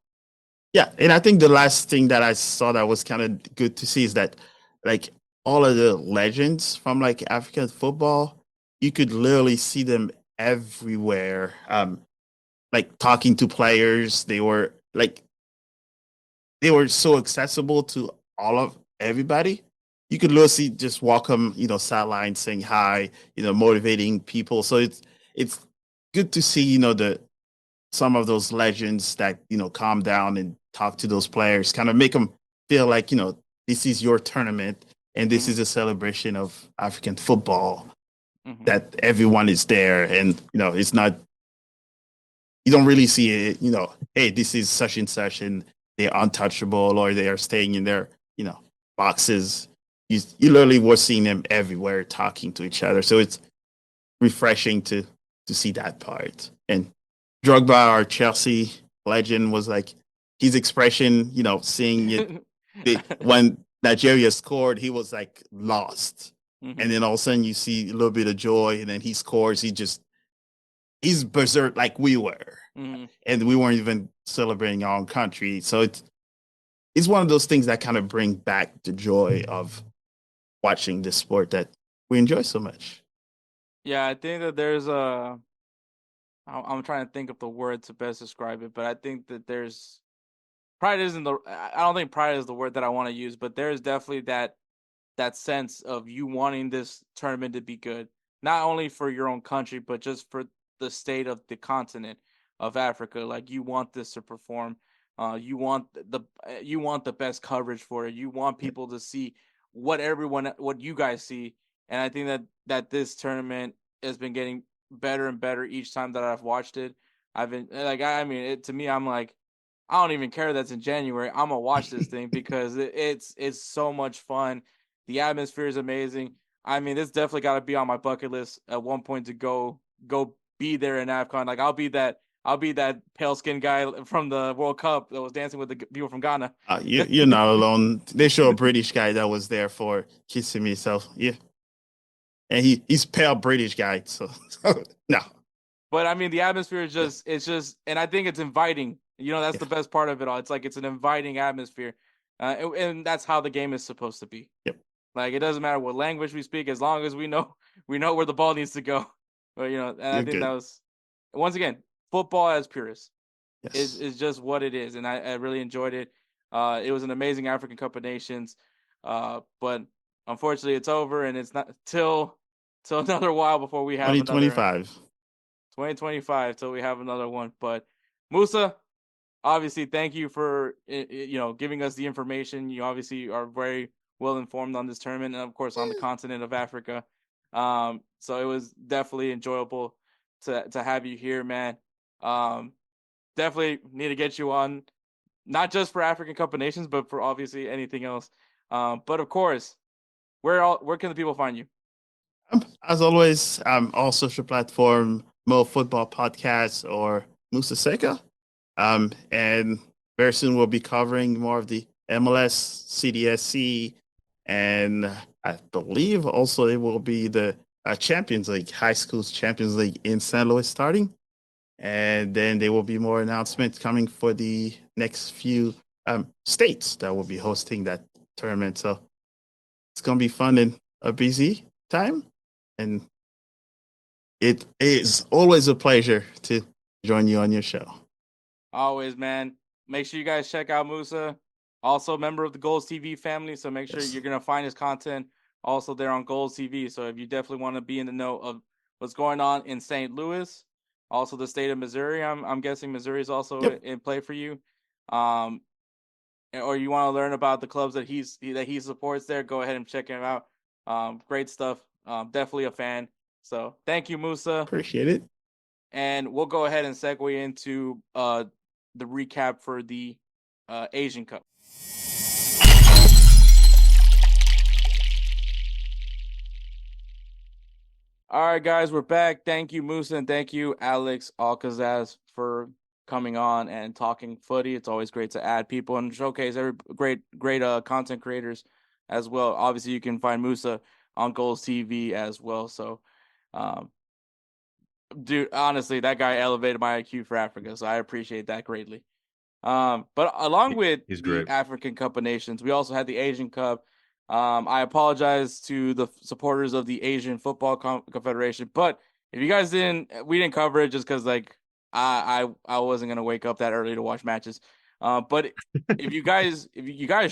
Yeah, and I think the last thing that I saw that was kind of good to see is that, like, all of the legends from like African football, you could literally see them everywhere. Like talking to players, they were so accessible to everybody. You could literally just walk them, sidelines, saying hi, motivating people. So it's good to see, some of those legends that, calm down and talk to those players, kind of make them feel like, this is your tournament and this is a celebration of African football, that everyone is there. And, it's not, you don't really see it, hey, this is such and such and they're untouchable or they are staying in their, boxes. You literally were seeing them everywhere talking to each other. So it's refreshing to see that part. And Drogba, our Chelsea legend, was like his expression, seeing it when Nigeria scored, he was like lost. Mm-hmm. And then all of a sudden you see a little bit of joy, and then he scores. He's berserk like we were. Mm-hmm. And we weren't even celebrating our own country. So it's one of those things that kind of bring back the joy of watching this sport that we enjoy so much. Yeah, I think that there's I'm trying to think of the word to best describe it, but I think that there's pride isn't the I don't think pride is the word that I want to use, but there's definitely that sense of you wanting this tournament to be good, not only for your own country, but just for the state of the continent of Africa. Like, you want this to perform. You want the best coverage for it. You want people to see what you guys see. And I think that this tournament has been getting better and better each time that I've watched it. I've been like, to me, I'm like, I don't even care that's in January. I'm gonna watch this thing because it's so much fun. The atmosphere is amazing. I mean, this definitely got to be on my bucket list at one point to go be there in AFCON. Like, I'll be that pale skinned guy from the World Cup that was dancing with the people from Ghana. You're not alone. They show a British guy that was there for kissing me. So yeah, and he's pale British guy. So no. But I mean, the atmosphere is just, and I think it's inviting. That's the best part of it all. It's like it's an inviting atmosphere, and that's how the game is supposed to be. Yep. Like, it doesn't matter what language we speak, as long as we know where the ball needs to go. But and I think that was, once again, football as purists is just what it is, and I really enjoyed it. It was an amazing African Cup of Nations, but unfortunately, it's over, and it's not till another while before we have 2025. 2025 till we have another one. But Moussa, obviously, thank you for giving us the information. You obviously are very well informed on this tournament, and of course on the continent of Africa. So it was definitely enjoyable to have you here, man. Definitely need to get you on, not just for African Cup of Nations, but for obviously anything else. But of course, where can the people find you? As always, all social platform, Mo Football Podcast or Moussa Seka. And very soon we'll be covering more of the MLS, CDSC, and I believe also it will be the Champions League, High Schools Champions League in St. Louis starting. And then there will be more announcements coming for the next few states that will be hosting that tournament. So it's going to be fun and a busy time. And it is always a pleasure to join you on your show. Always, man. Make sure you guys check out Moussa. Also a member of the Golz TV family, so make sure you're going to find his content also there on Golz TV. So if you definitely want to be in the know of what's going on in St. Louis, also the state of Missouri, I'm guessing Missouri is also in play for you. Or you want to learn about the clubs that he supports there, go ahead and check him out. Great stuff. Definitely a fan. So thank you, Moussa. Appreciate it. And we'll go ahead and segue into the recap for the Asian Cup. All right, guys, we're back. Thank you, Moussa, and thank you, Alex Al-Kazzazz, for coming on and talking footy. It's always great to add people and showcase every great content creators as well. Obviously, you can find Moussa on Golz TV as well. So, dude, honestly, that guy elevated my IQ for Africa, so I appreciate that greatly. But along with the African Cup of Nations, we also had the Asian Cup. I apologize to the supporters of the Asian Football Confederation, but if you guys we didn't cover it just because I wasn't gonna wake up that early to watch matches. But if you guys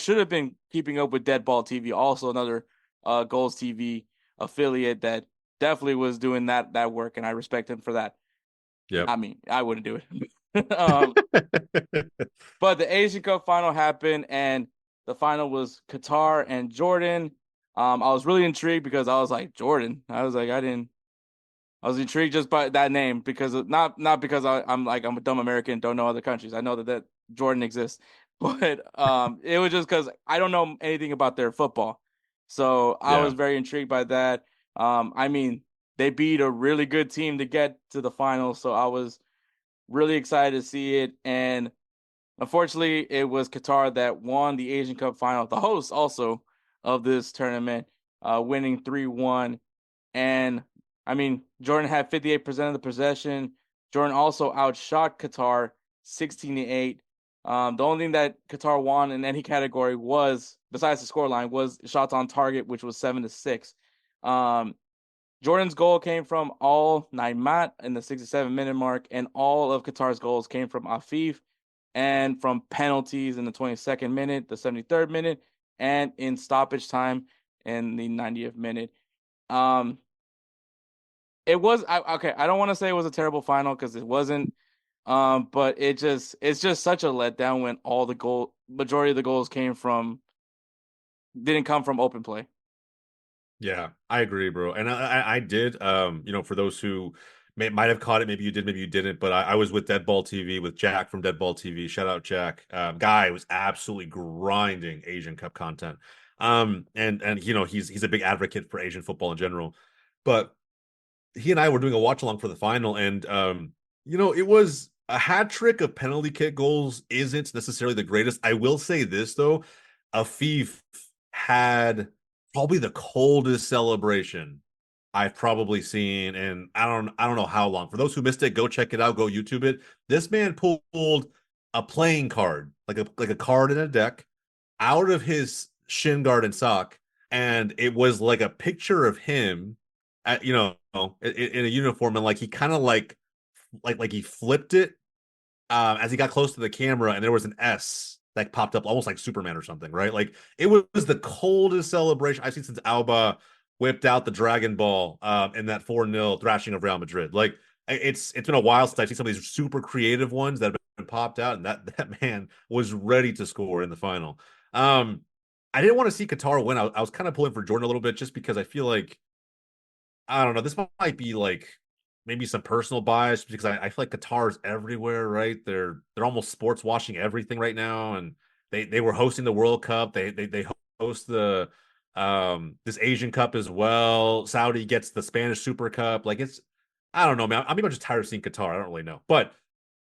should have been keeping up with Dead Ball TV, also another Golz TV affiliate that definitely was doing that work, and I respect him for that. Yeah, I mean, I wouldn't do it. But the Asian Cup final happened, and the final was Qatar and Jordan. I was really intrigued because I was like, Jordan. I was was intrigued just by that name because not because I'm a dumb American, don't know other countries. I know that Jordan exists, but it was just because I don't know anything about their football. So I was very intrigued by that. I mean, they beat a really good team to get to the final, so I was really excited to see it. And Unfortunately, it was Qatar that won the Asian Cup final, the host also of this tournament, winning 3-1. And I mean, Jordan had 58% of the possession. Jordan also outshot Qatar 16-8. The only thing that Qatar won in any category was, besides the scoreline, was shots on target, which was 7-6. Jordan's goal came from all Naimat in the 67-minute mark, and all of Qatar's goals came from Afif and from penalties in the 22nd minute, the 73rd minute, and in stoppage time in the 90th minute. It was okay. I don't want to say it was a terrible final because it wasn't. But it's just such a letdown when all the majority of the goals didn't come from open play. Yeah, I agree, bro. And I did, for those who might have caught it, maybe you did, maybe you didn't, but I was with Deadball TV with Jack from Deadball TV. Shout out Jack. Guy was absolutely grinding Asian Cup content. And he's a big advocate for Asian football in general. But he and I were doing a watch along for the final, and it was a hat trick of penalty kick goals isn't necessarily the greatest. I will say this though, Afif had probably the coldest celebration I've probably seen, and I don't know how long. For those who missed it, go check it out, go YouTube it. This man pulled a playing card, like a card in a deck, out of his shin guard and sock, and it was like a picture of him in a uniform, and like he kind of like he flipped it as he got close to the camera, and there was an S that popped up almost like Superman or something, right? Like it was the coldest celebration I've seen since Alba whipped out the Dragon Ball in that 4-0 thrashing of Real Madrid. Like it's been a while since I've seen some of these super creative ones that have been popped out, and that man was ready to score in the final. I didn't want to see Qatar win. I was kind of pulling for Jordan a little bit just because I feel like, I don't know, this might be like maybe some personal bias because I feel like Qatar's everywhere, right? They're almost sports washing everything right now, and they were hosting the World Cup. They host the this Asian Cup as well. Saudi gets the Spanish Super Cup. Like I don't know, man. I'm just tired of seeing Qatar. I don't really know, but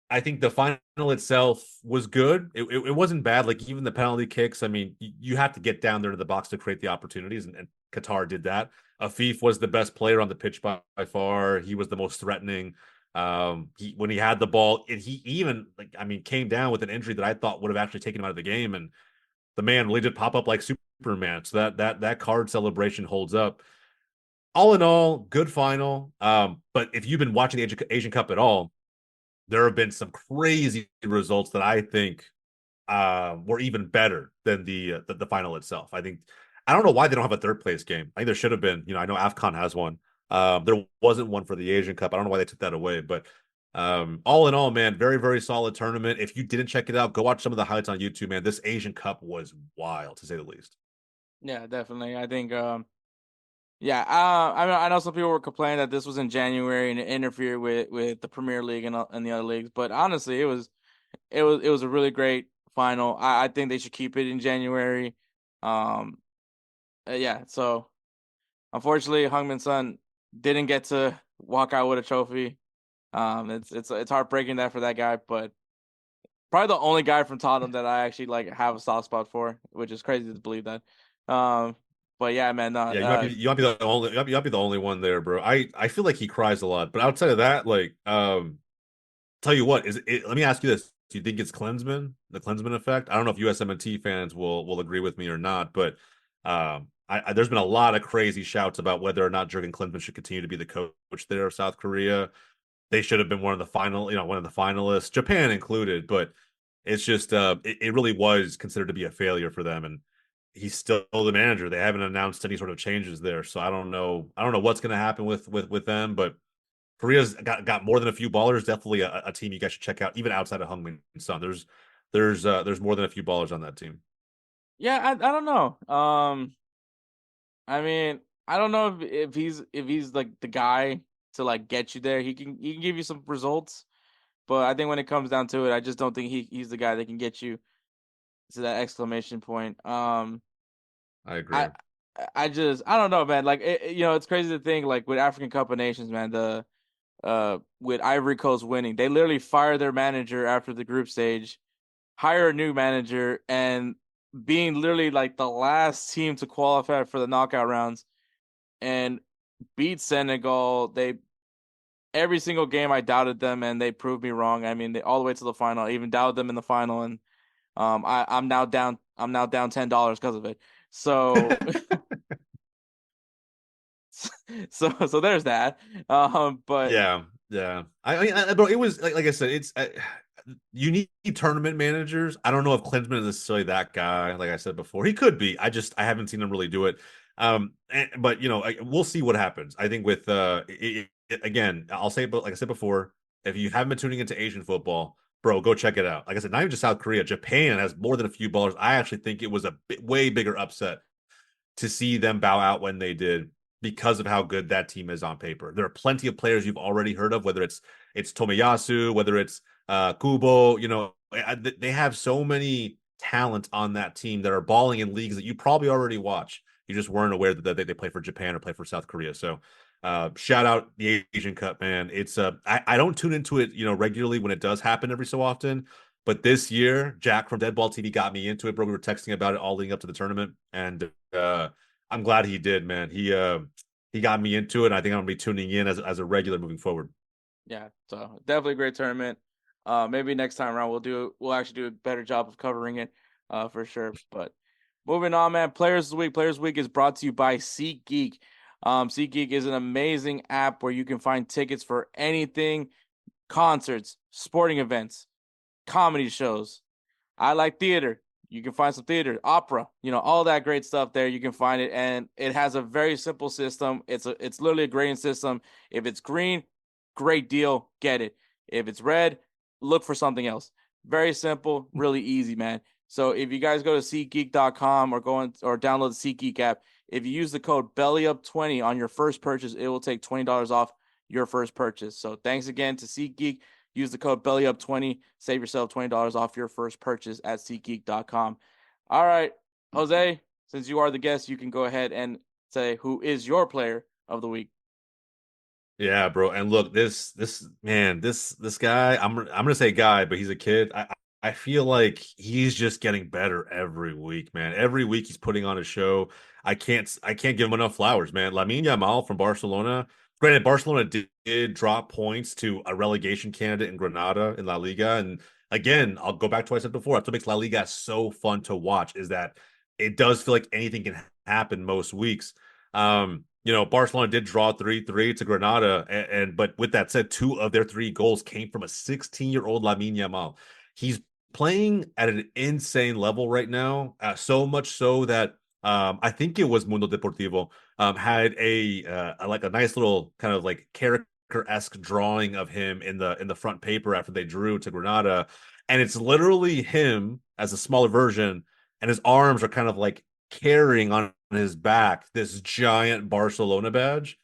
I think the final itself was good. It wasn't bad. Like even the penalty kicks. I mean, you have to get down there to the box to create the opportunities, and Qatar did that. Afif was the best player on the pitch by far. He was the most threatening. When he had the ball, and he even came down with an injury that I thought would have actually taken him out of the game, and the man really did pop up like Superman. So that card celebration holds up. All in all, good final. But if you've been watching the Asian Cup at all, there have been some crazy results that I think were even better than the final itself. I don't know why they don't have a third place game. I think there should have been. I know AFCON has one. There wasn't one for the Asian Cup. I don't know why they took that away. But all in all, man, very, very solid tournament. If you didn't check it out, go watch some of the highlights on YouTube, man. This Asian Cup was wild, to say the least. Yeah, definitely. I think I know some people were complaining that this was in January and it interfered with the Premier League and the other leagues, but honestly, it was a really great final. I think they should keep it in January. So unfortunately, Heung-min Son didn't get to walk out with a trophy. It's heartbreaking for that guy, but probably the only guy from Tottenham that I actually have a soft spot for, which is crazy to believe that. But yeah, man. You might be the only one there, bro. I feel like he cries a lot, but outside of that, tell you what, let me ask you this: do you think it's the Klinsmann effect? I don't know if USMNT fans will agree with me or not, but there's been a lot of crazy shouts about whether or not Jurgen Klinsmann should continue to be the coach there of South Korea. They should have been one of the finalists, Japan included, but it's just it really was considered to be a failure for them, and he's still the manager. They haven't announced any sort of changes there, so I don't know what's going to happen with them, but Korea's got more than a few ballers. Definitely a team you guys should check out, even outside of Heung-min Son. There's more than a few ballers on that team. Yeah, I don't know. I don't know if he's like the guy to get you there. He can give you some results, but I think when it comes down to it, I just don't think he's the guy that can get you to that exclamation point. I agree. I don't know, man. It's crazy to think with African Cup of Nations, man. With Ivory Coast winning, they literally fired their manager after the group stage, hire a new manager, and being literally like the last team to qualify for the knockout rounds and beat Senegal. They every single game I doubted them and they proved me wrong. I mean, they all the way to the final. I even doubted them in the final, and I'm now down $10 because of it. So so there's that. But yeah. Bro, it was like I said, it's you need tournament managers. I don't know if Klinsmann is necessarily that guy. Like I said before, he could be. I haven't seen him really do it. But we'll see what happens. I think with again, I'll say, but like I said before, if you haven't been tuning into Asian football, bro, go check it out. Like I said, not even just South Korea, Japan has more than a few ballers. I actually think it was a way bigger upset to see them bow out when they did, because of how good that team is on paper. There are plenty of players you've already heard of, whether it's Tomiyasu, whether it's Kubo. They have so many talent on that team that are balling in leagues that you probably already watch. You just weren't aware that they play for Japan or play for South Korea. So shout out the Asian Cup, man. It's I don't tune into it, regularly when it does happen every so often. But this year, Jack from Deadball TV got me into it, bro. We were texting about it all leading up to the tournament, and I'm glad he did, man. He got me into it, and I think I'm gonna be tuning in as a regular moving forward. yeah, so definitely a great tournament. Maybe next time around we'll actually do a better job of covering it, for sure. But moving on, man. Players of the Week. Players of the Week is brought to you by SeatGeek. SeatGeek is an amazing app where you can find tickets for anything, concerts, sporting events, comedy shows. I like theater. You can find some theater, opera, all that great stuff there. You can find it, and it has a very simple system. It's literally a grading system. If it's green, great deal, get it. If it's red, look for something else. Very simple, really easy, man. So if you guys go to SeatGeek.com or download the SeatGeek app, if you use the code BellyUp20 on your first purchase, it will take $20 off your first purchase. So thanks again to SeatGeek. Use the code BellyUp20. Save yourself $20 off your first purchase at SeatGeek.com. All right, Jose, since you are the guest, you can go ahead and say who is your player of the week. Yeah, bro. And look, this guy, I'm gonna say guy, but he's a kid. I feel like he's just getting better every week, man. Every week he's putting on a show. I can't give him enough flowers, man. Lamine Yamal from Barcelona. Granted, Barcelona did drop points to a relegation candidate in Granada in La Liga. And again, I'll go back to what I said before. That's what makes La Liga so fun to watch, is that it does feel like anything can happen most weeks. Barcelona did draw 3-3 to Granada, but with that said, 2 of their 3 goals came from a 16-year-old Lamine Yamal. He's playing at an insane level right now, so much so that I think it was Mundo Deportivo had a nice little kind of like character-esque drawing of him in the front paper after they drew to Granada, and it's literally him as a smaller version, and his arms are kind of like carrying on his back this giant Barcelona badge,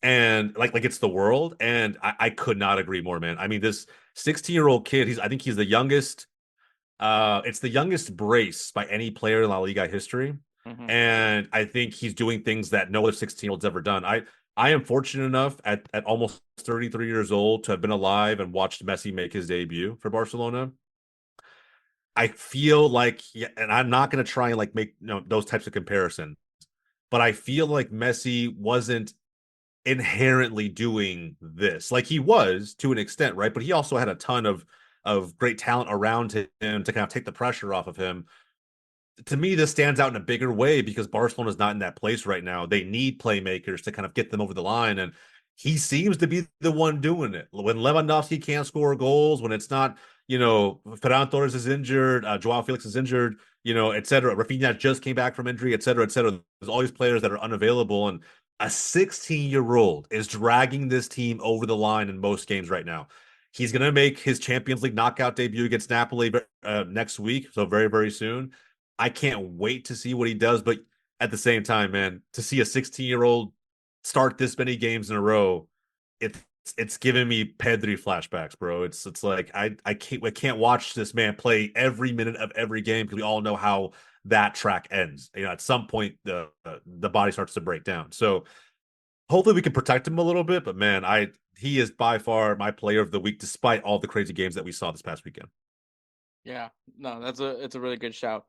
and like it's the world. And I could not agree more, man. I mean, this 16-year-old kid, I think he's the youngest. It's the youngest brace by any player in La Liga history. Mm-hmm. And I think he's doing things that no other 16-year-old's ever done. I am fortunate enough at almost 33 years old to have been alive and watched Messi make his debut for Barcelona. I feel like, and I'm not going to try and make those types of comparisons, but I feel like Messi wasn't inherently doing this. Like, he was to an extent, right? But he also had a ton of great talent around him to kind of take the pressure off of him. To me, this stands out in a bigger way because Barcelona is not in that place right now. They need playmakers to kind of get them over the line, and he seems to be the one doing it. When Lewandowski can't score goals, when it's not, Ferran Torres is injured, Joao Felix is injured, et cetera. Rafinha just came back from injury, et cetera, et cetera. There's all these players that are unavailable, and a 16-year-old is dragging this team over the line in most games right now. He's going to make his Champions League knockout debut against Napoli next week, so very, very soon. I can't wait to see what he does, but at the same time, man, to see a 16-year-old start this many games in a row, it's giving me Pedri flashbacks, bro. It's like I can't watch this man play every minute of every game because we all know how that track ends. At some point the body starts to break down. So hopefully we can protect him a little bit, but man, he is by far my player of the week despite all the crazy games that we saw this past weekend. Yeah, no, it's a really good shout.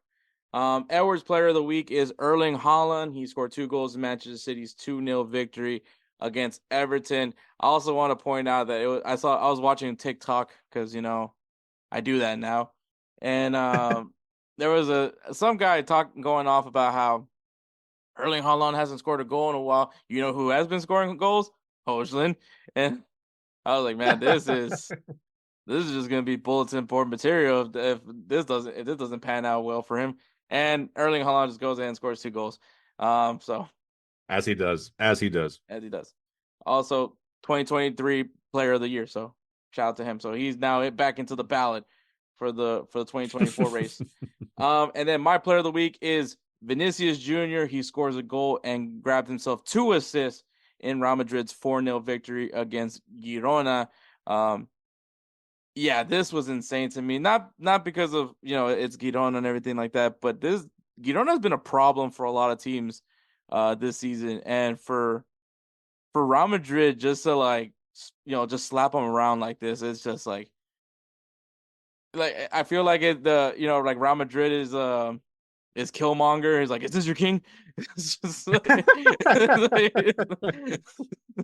Edwards Player of the Week is Erling Haaland. He scored 2 goals in Manchester City's 2-0 victory against Everton. I also want to point out that I was watching TikTok because I do that now, and there was some guy going off about how Erling Haaland hasn't scored a goal in a while. You know who has been scoring goals? Hojlund. And I was like, man, this is just gonna be bulletin board material if this doesn't pan out well for him. And Erling Haaland just goes in and scores 2 goals. So As he does. As he does. as he does. Also, 2023 Player of the Year. So shout out to him. So he's now back into the ballot for the 2024 race. And then my Player of the Week is Vinicius Jr. He scores a goal and grabbed himself 2 assists in Real Madrid's 4-0 victory against Girona. Yeah, this was insane to me. Not because of, it's Girona and everything like that, but Girona has been a problem for a lot of teams this season. And for Real Madrid just to just slap them around like this, it's just like I feel like like Real Madrid is Killmonger. He's like, "Is this your king?" It's just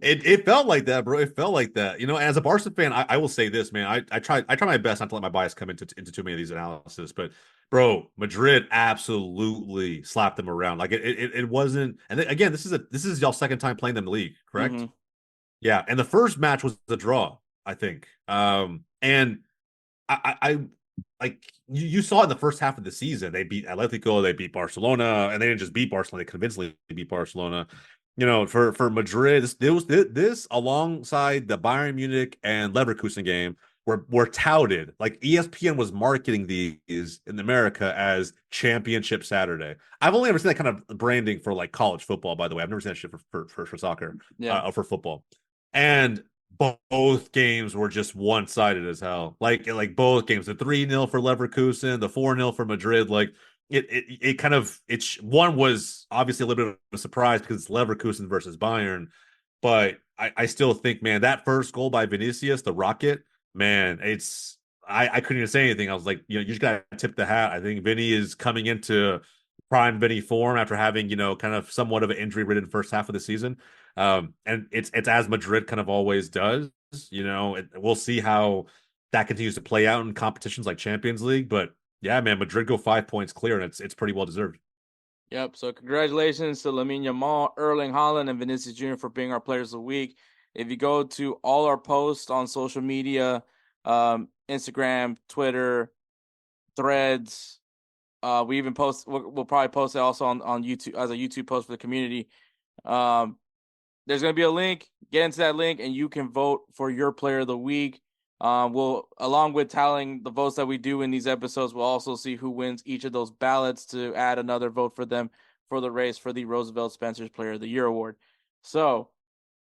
It felt like that, bro. It felt like that. As a Barca fan, I will say this, man. I try my best not to let my bias come into too many of these analysis, but bro, Madrid absolutely slapped them around. Like it wasn't. And again, this is y'all's second time playing them in the league, correct? Mm-hmm. Yeah, and the first match was the draw, I think. And I like you saw in the first half of the season, they beat Atletico, they beat Barcelona, and they didn't just beat Barcelona; they convincingly beat Barcelona. For Madrid, this alongside the Bayern Munich and Leverkusen game were touted. Like ESPN was marketing these in America as Championship Saturday. I've only ever seen that kind of branding for like college football, by the way. I've never seen that shit for soccer, for football. And both games were just one-sided as hell. Like both games, the 3-0 for Leverkusen, the 4-0 for Madrid. Like one was obviously a little bit of a surprise because it's Leverkusen versus Bayern, but I still think, man, that first goal by Vinicius, the rocket, man, I couldn't even say anything. I was like, you just gotta tip the hat. I think Vinny is coming into prime Vinny form after having, kind of somewhat of an injury-ridden first half of the season. And it's as Madrid kind of always does. We'll see how that continues to play out in competitions like Champions League. But yeah, man, Madrid go 5 points clear, and it's pretty well deserved. Yep. So congratulations to Lamine Yamal, Erling Haaland, and Vinicius Jr. for being our players of the week. If you go to all our posts on social media, Instagram, Twitter, Threads, we even post. We'll probably post it also on YouTube as a YouTube post for the community. There's going to be a link. Get into that link, and you can vote for your player of the week. We'll, along with tallying the votes that we do in these episodes, we'll also see who wins each of those ballots to add another vote for them for the race for the Roosevelt Spencer's Player of the Year award. So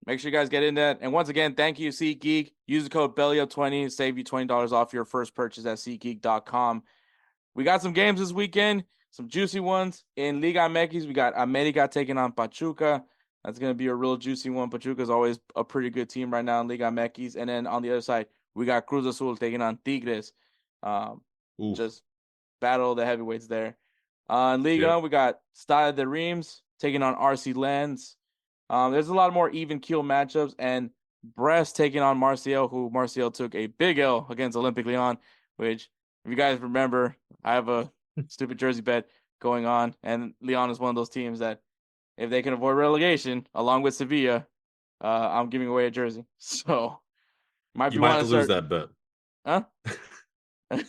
make sure you guys get in that. And once again, thank you, SeatGeek. Use the code BellyUp20 to save you $20 off your first purchase at SeatGeek.com. We got some games this weekend, some juicy ones. In Liga MX, we got America taking on Pachuca. That's going to be a real juicy one. Pachuca is always a pretty good team right now in Liga MX. And then on the other side, we got Cruz Azul taking on Tigres. Just battle the heavyweights there. In Liga, we got Stade de Reims taking on RC Lens. There's a lot more even keel matchups. And Brest taking on Marseille, who Marseille took a big L against Olympique Lyon, which, if you guys remember, I have a stupid jersey bet going on. And Lyon is one of those teams that, if they can avoid relegation, along with Sevilla, I'm giving away a jersey. So you might lose that bet. Huh?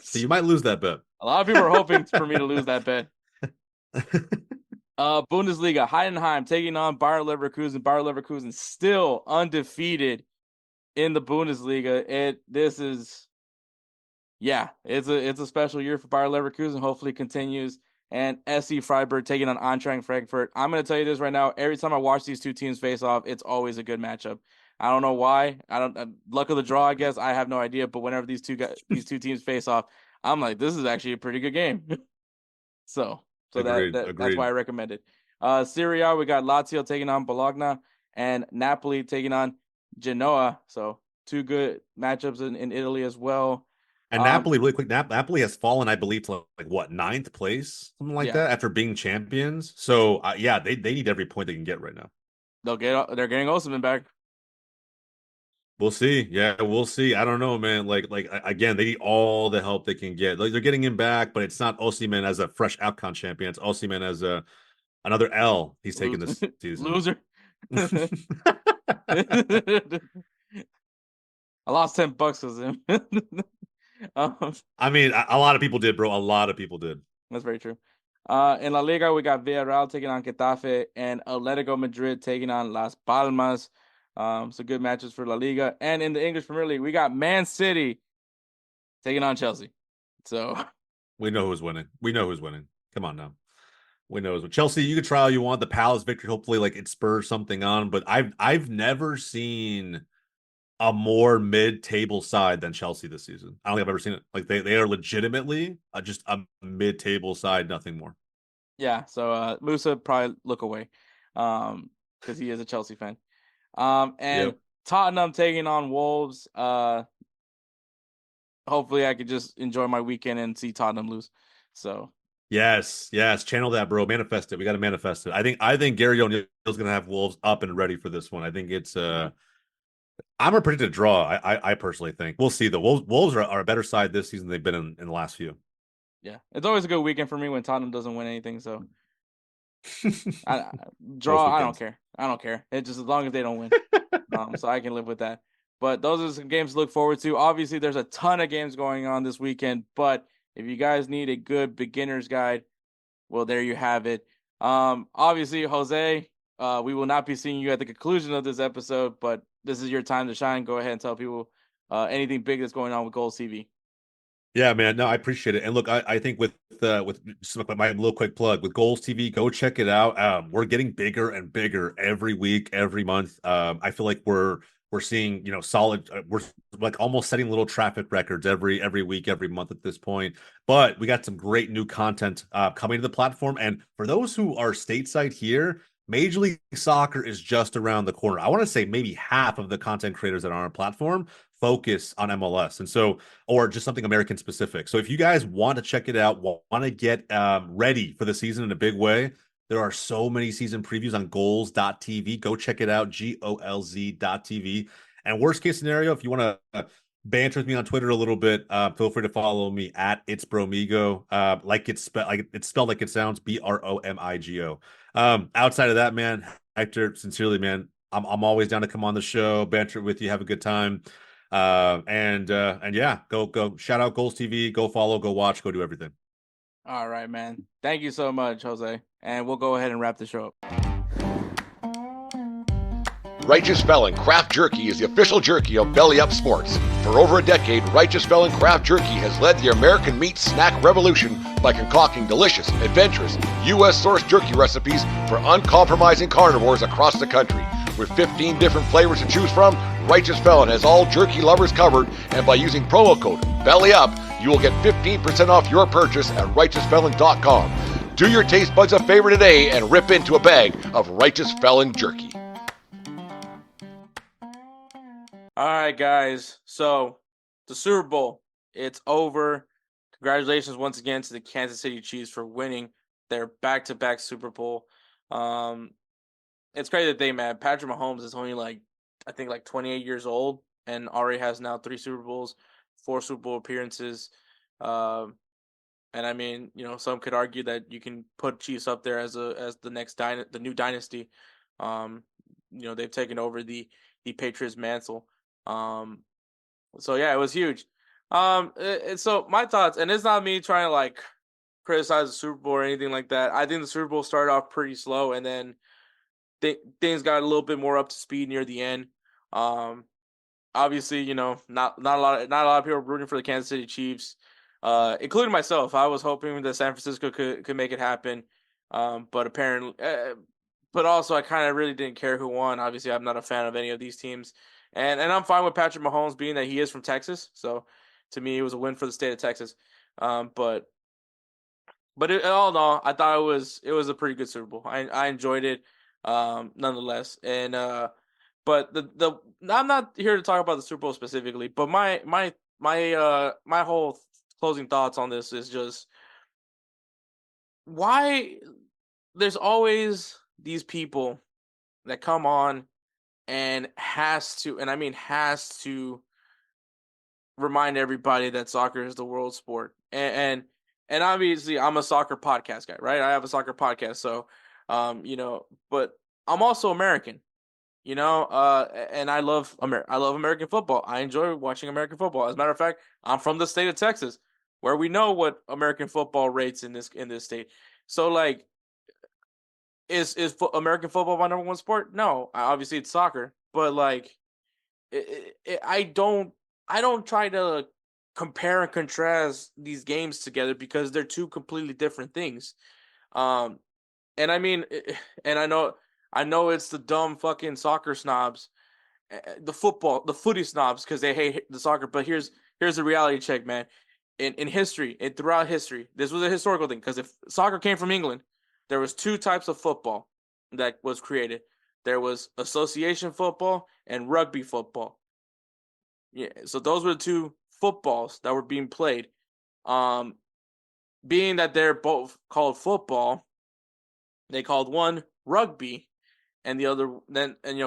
So you might lose that bet. A lot of people are hoping for me to lose that bet. Bundesliga, Heidenheim taking on Bayer Leverkusen. Bayer Leverkusen still undefeated in the Bundesliga. It's a special year for Bayer Leverkusen. Hopefully it continues. And SC Freiburg taking on Eintracht Frankfurt. I'm going to tell you this right now. Every time I watch these two teams face off, it's always a good matchup. I don't know why. Luck of the draw, I guess. I have no idea. But whenever these two teams face off, I'm like, this is actually a pretty good game. so Agreed. That's why I recommend it. Serie A, we got Lazio taking on Bologna and Napoli taking on Genoa. So two good matchups in Italy as well. And Napoli, really quick, Napoli has fallen, I believe, to like what, 9th place, something like that, after being champions. So yeah, they need every point they can get right now. They're getting Osimhen back. We'll see. Yeah, we'll see. I don't know, man. Like again, they need all the help they can get. Like they're getting him back, but it's not Osimhen as a fresh AFCON champion. It's Osimhen as another L he's taking this season. Loser. I lost $10 because of him. I mean, a lot of people did, bro. A lot of people did. That's very true. In La Liga, we got Villarreal taking on Getafe and Atletico Madrid taking on Las Palmas. So good matches for La Liga. And in the English Premier League, we got Man City taking on Chelsea. So we know who's winning. Come on now. We know Chelsea. You could try all you want. The Palace victory, hopefully, like it spurs something on. But I've never seen a more mid-table side than Chelsea this season. I don't think I've ever seen it. Like they are legitimately just a mid-table side, nothing more. Yeah. So Moussa probably look away, because he is a Chelsea fan. And Tottenham taking on Wolves. Hopefully, I could just enjoy my weekend and see Tottenham lose. So. Yes, channel that, bro. Manifest it. We got to manifest it. I think Gary O'Neill's going to have Wolves up and ready for this one. I think it's I'm a predicted draw. I personally think we'll see. The Wolves are a better side this season than they've been in the last few. Yeah, it's always a good weekend for me when Tottenham doesn't win anything. So draw. I don't care. It's just as long as they don't win, so I can live with that. But those are some games to look forward to. Obviously, there's a ton of games going on this weekend, but if you guys need a good beginner's guide, well, there you have it. Obviously, Jose, we will not be seeing you at the conclusion of this episode, but this is your time to shine. Go ahead and tell people anything big that's going on with Golz TV. Yeah, man. No, I appreciate it. And look, I think with my little quick plug with Golz TV, go check it out. We're getting bigger and bigger every week, every month. I feel like we're seeing, solid. We're like almost setting little traffic records every week, every month at this point. But we got some great new content coming to the platform. And for those who are stateside here, Major League Soccer is just around the corner. I want to say maybe half of the content creators that are on our platform focus on MLS, and so, or just something American specific. So if you guys want to check it out, want to get ready for the season in a big way, there are so many season previews on Golz.tv. Go check it out, GOLZ.tv. And worst case scenario, if you want to banter with me on Twitter a little bit, feel free to follow me at It's Bromigo. It's spelled like it sounds, BROMIGO. Outside of that, man, Hector, sincerely, man, I'm always down to come on the show, banter with you, have a good time. And yeah, go shout out Golz TV, go follow, go watch, go do everything. All right, man. Thank you so much, Jose. And we'll go ahead and wrap the show up. Righteous Felon Craft Jerky is the official jerky of BellyUpSports. For over a decade, Righteous Felon Craft Jerky has led the American meat snack revolution by concocting delicious, adventurous, U.S.-sourced jerky recipes for uncompromising carnivores across the country. With 15 different flavors to choose from, Righteous Felon has all jerky lovers covered, and by using promo code BELLYUP, you will get 15% off your purchase at RighteousFelon.com. Do your taste buds a favor today and rip into a bag of Righteous Felon jerky. All right, guys. So the Super Bowl, it's over. Congratulations once again to the Kansas City Chiefs for winning their back-to-back Super Bowl. It's crazy to think, man. Patrick Mahomes is only I think 28 years old and already has now 3 Super Bowls, 4 Super Bowl appearances. And I mean, some could argue that you can put Chiefs up there as the new dynasty. They've taken over the Patriots mantle. So yeah, it was huge. So my thoughts, and it's not me trying to criticize the Super Bowl or anything like that. I think the Super Bowl started off pretty slow, and then things got a little bit more up to speed near the end. Obviously, not a lot of people rooting for the Kansas City Chiefs, including myself. I was hoping that San Francisco could make it happen, but apparently, but also I kind of really didn't care who won. Obviously, I'm not a fan of any of these teams. And I'm fine with Patrick Mahomes being that he is from Texas. So to me, it was a win for the state of Texas. But all in all, I thought it was a pretty good Super Bowl. I enjoyed it nonetheless. And but I'm not here to talk about the Super Bowl specifically. But my my whole closing thoughts on this is just why there's always these people that come on and and I mean has to remind everybody that soccer is the world sport. And obviously I'm a soccer podcast guy, right? I have a soccer podcast, so but I'm also American, and I love American football. I enjoy watching American football. As a matter of fact, I'm from the state of Texas, where we know what American football rates in this state. So like, is American football my number one sport? No, obviously it's soccer, but like, I don't try to compare and contrast these games together because they're two completely different things. And I mean, and I know it's the dumb fucking soccer snobs, the footy snobs, because they hate the soccer. But here's the reality check, man. In history, and throughout history, this was a historical thing. Because if soccer came from England, there was two types of football that was created. There was association football and rugby football. Yeah, so those were the two footballs that were being played. Being that they're both called football, they called one rugby, and the other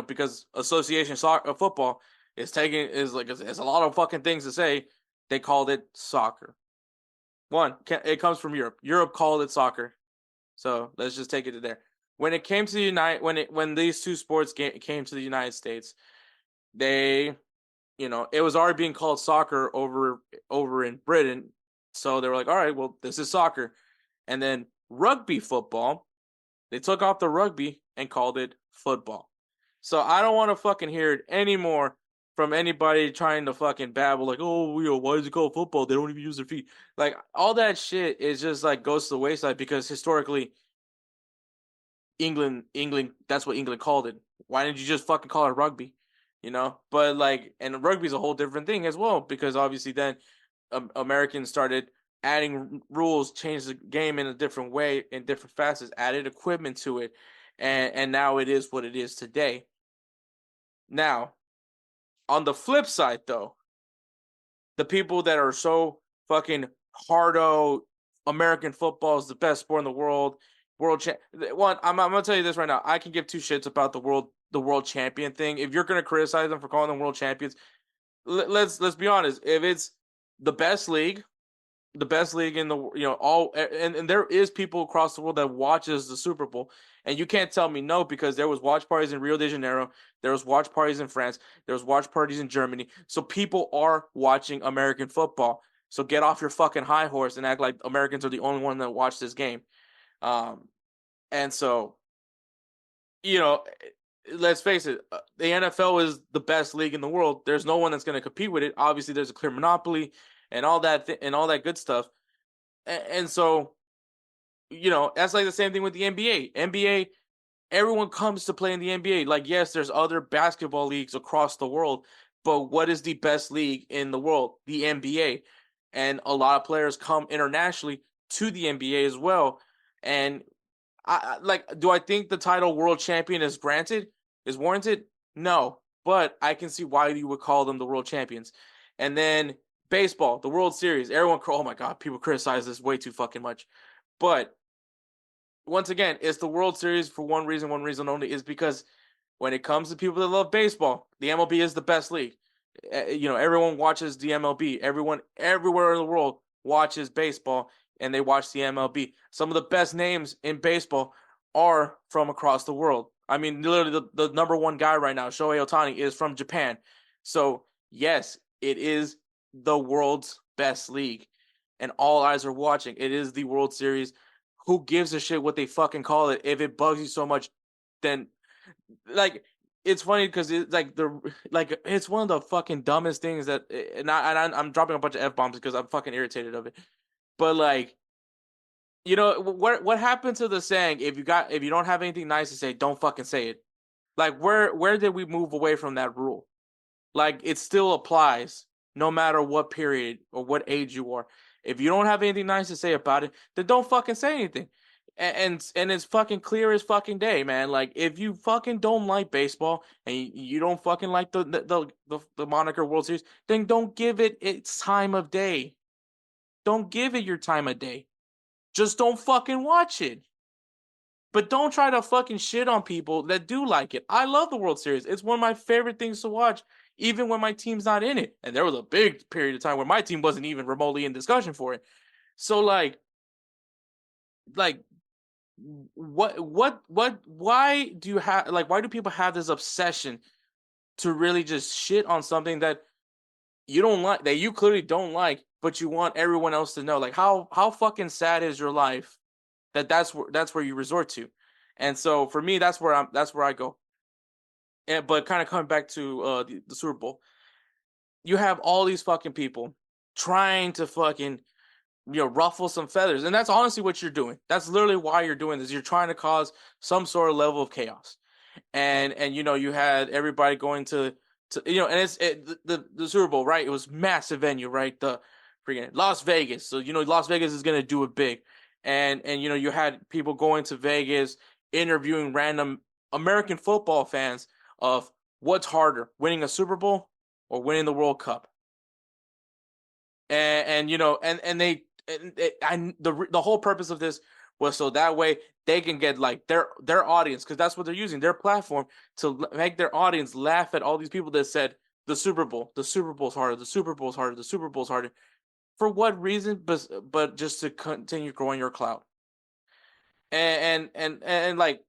because association soccer football is a lot of fucking things to say. They called it soccer. It comes from Europe. Europe called it soccer, so let's just take it to there. When it came to when these two sports came to the United States, they, it was already being called soccer over in Britain, so they were like, all right, well, this is soccer, and then rugby football, they took off the rugby and called it football. So I don't want to fucking hear it anymore from anybody trying to fucking babble like, oh, why is it called football? They don't even use their feet. Like, all that shit is just like goes to the wayside because historically, England, that's what England called it. Why didn't you just fucking call it rugby? But like, and rugby's a whole different thing as well because obviously then Americans started adding rules, changed the game in a different way, in different facets, added equipment to it, and now it is what it is today. Now, on the flip side, though, the people that are so fucking hardo, American football is the best sport in the world, I'm gonna tell you this right now. I can give two shits about the world champion thing. If you're gonna criticize them for calling them world champions, let's be honest. If it's the best league in the and there is people across the world that watches the Super Bowl, and you can't tell me no because there was watch parties in Rio de Janeiro, there was watch parties in France, there was watch parties in Germany. So people are watching American football. So get off your fucking high horse and act like Americans are the only one that watch this game. And so, let's face it, the NFL is the best league in the world. There's no one that's going to compete with it. Obviously, there's a clear monopoly and all that and all that good stuff. And so, that's like the same thing with the NBA. NBA, everyone comes to play in the NBA. Like, yes, there's other basketball leagues across the world, but what is the best league in the world? The NBA. And a lot of players come internationally to the NBA as well. And do I think the title world champion is warranted? No, but I can see why you would call them the world champions. And then baseball, the World Series, oh my God, people criticize this way too fucking much. But once again, it's the World Series for one reason only, is because when it comes to people that love baseball, the MLB is the best league. Everyone watches the MLB. Everyone everywhere in the world watches baseball, and they watch the MLB. Some of the best names in baseball are from across the world. I mean, literally the number one guy right now, Shohei Ohtani, is from Japan. So, yes, it is the world's best league, and all eyes are watching. It is the World Series. Who gives a shit what they fucking call it? If it bugs you so much, then, like, it's funny because it's one of the fucking dumbest things that, and I'm dropping a bunch of F-bombs because I'm fucking irritated of it. But like, what happened to the saying, if you don't have anything nice to say, don't fucking say it? Like, where did we move away from that rule? Like, it still applies no matter what period or what age you are. If you don't have anything nice to say about it, then don't fucking say anything. and it's fucking clear as fucking day, man. Like, if you fucking don't like baseball and you don't fucking like the moniker World Series, then don't give it its time of day. Don't give it your time of day. Just don't fucking watch it. But don't try to fucking shit on people that do like it. I love the World Series. It's one of my favorite things to watch, even when my team's not in it. And there was a big period of time where my team wasn't even remotely in discussion for it. So like why do people have this obsession to really just shit on something that you don't like, that you clearly don't like, but you want everyone else to know? Like, how fucking sad is your life that's where you resort to? And so for me, that's where I go. But kind of coming back to the Super Bowl, you have all these fucking people trying to fucking ruffle some feathers. And that's honestly what you're doing. That's literally why you're doing this. You're trying to cause some sort of level of chaos. And you had everybody going to and it's the Super Bowl, right? It was massive venue, right? The freaking Las Vegas. So, Las Vegas is going to do it big. And you had people going to Vegas, interviewing random American football fans of what's harder, winning a Super Bowl or winning the World Cup. The whole purpose of this was so that way they can get like their audience, because that's what they're using, their platform, to make their audience laugh at all these people that said the Super Bowl's harder, the Super Bowl's harder, the Super Bowl's harder. For what reason? But just to continue growing your clout. And like,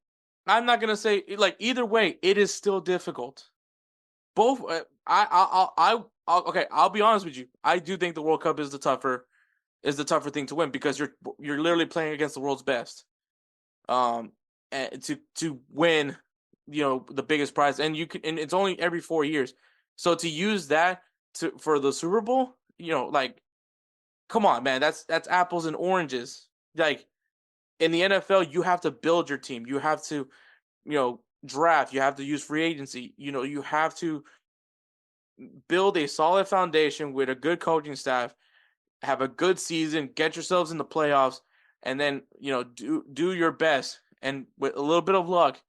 I'm not gonna say, like, either way, it is still difficult. Both, I'll be honest with you. I do think the World Cup is the tougher thing to win, because you're literally playing against the world's best. And to win, the biggest prize, and it's only every 4 years. So to use that for the Super Bowl, like, come on, man, that's apples and oranges. Like, in the NFL, you have to build your team. You have to, draft. You have to use free agency. You have to build a solid foundation with a good coaching staff, have a good season, get yourselves in the playoffs, and then, do your best. And with a little bit of luck,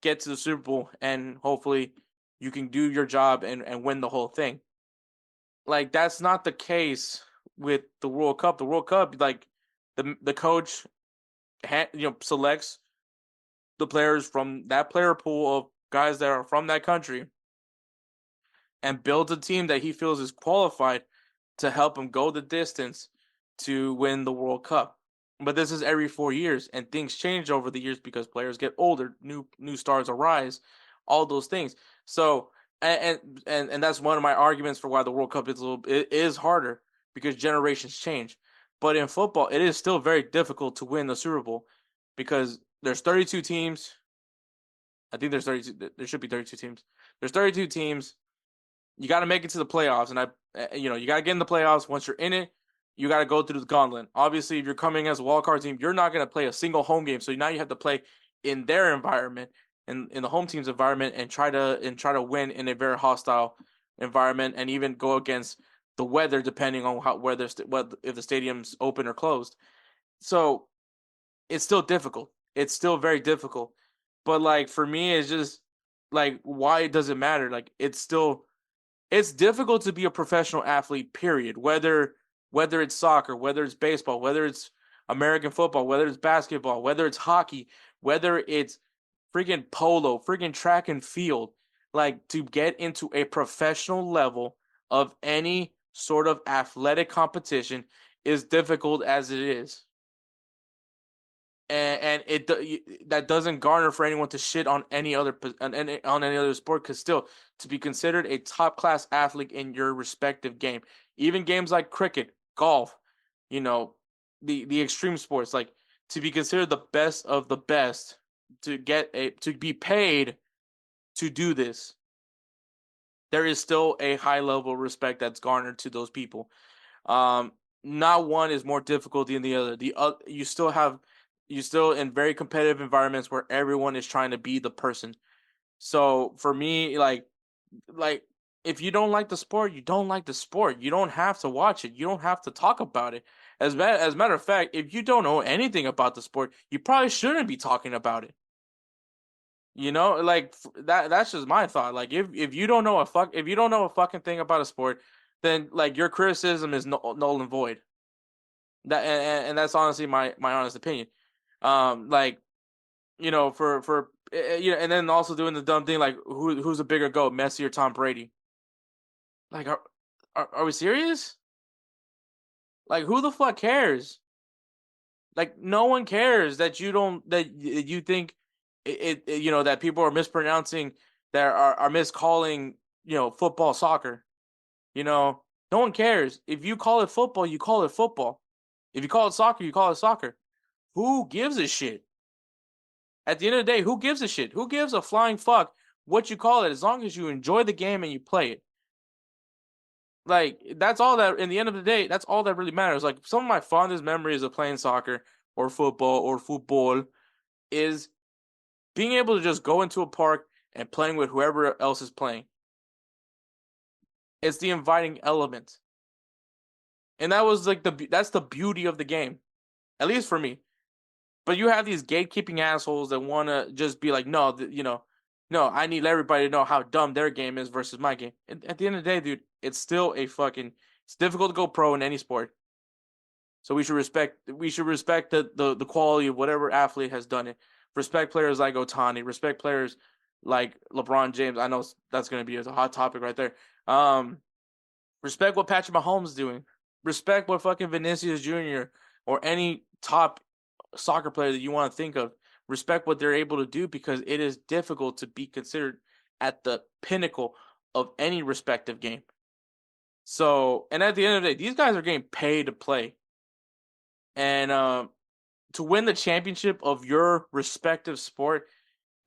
get to the Super Bowl, and hopefully you can do your job and win the whole thing. Like, that's not the case with the World Cup. The World Cup, like, the coach, selects the players from that player pool of guys that are from that country and builds a team that he feels is qualified to help him go the distance to win the World Cup. But this is every 4 years, and things change over the years because players get older, new stars arise, all those things. So, and that's one of my arguments for why the World Cup is harder, because generations change. But in football, it is still very difficult to win the Super Bowl, because there's 32 teams. I think there's 32. There should be 32 teams. There's 32 teams. You got to make it to the playoffs, and you got to get in the playoffs. Once you're in it, you got to go through the gauntlet. Obviously, if you're coming as a wildcard team, you're not going to play a single home game. So now you have to play in their environment, in the home team's environment, and try to win in a very hostile environment, and even go against the weather, depending on if the stadium's open or closed. So it's still difficult. It's still very difficult. But like, for me, it's just like, why does it matter? Like, it's difficult to be a professional athlete, period. Whether it's soccer, whether it's baseball, whether it's American football, whether it's basketball, whether it's hockey, whether it's freaking polo, freaking track and field. Like, to get into a professional level of any sort of athletic competition is difficult as it is. And that doesn't garner for anyone to shit on any other sport, because still, to be considered a top class athlete in your respective game, even games like cricket, golf, the extreme sports, like, to be considered the best of the best, to be paid to do this, there is still a high level of respect that's garnered to those people. Not one is more difficult than the other. You still in very competitive environments where everyone is trying to be the person. So for me, like if you don't like the sport, you don't like the sport. You don't have to watch it. You don't have to talk about it. As a matter of fact, if you don't know anything about the sport, you probably shouldn't be talking about it. You know, like that's just my thought. Like if you don't know a fucking thing about a sport, then like your criticism is null and void. That and that's honestly my honest opinion. Like for and then also doing the dumb thing like who's a bigger GOAT, Messi or Tom Brady? Like are we serious? Like who the fuck cares? Like no one cares that you think it that people are mispronouncing, that are miscalling football soccer. No one cares. If you call it football, you call it football. If you call it soccer, you call it soccer. Who gives a shit? At the end of the day, who gives a shit? Who gives a flying fuck what you call it, as long as you enjoy the game and you play it? Like, that's all that, in the end of the day, that's all that really matters. Like, some of my fondest memories of playing soccer or football is being able to just go into a park and playing with whoever else is playing. It's the inviting element. And that was like that's the beauty of the game, at least for me. But you have these gatekeeping assholes that want to just be like, no, no, I need everybody to know how dumb their game is versus my game. And at the end of the day, dude, it's still it's difficult to go pro in any sport. So we should respect the quality of whatever athlete has done it. Respect players like Ohtani. Respect players like LeBron James. I know that's going to be a hot topic right there. Respect what Patrick Mahomes is doing. Respect what fucking Vinicius Jr. or any top soccer player that you want to think of. Respect what they're able to do, because it is difficult to be considered at the pinnacle of any respective game. So, and at the end of the day, these guys are getting paid to play. And to win the championship of your respective sport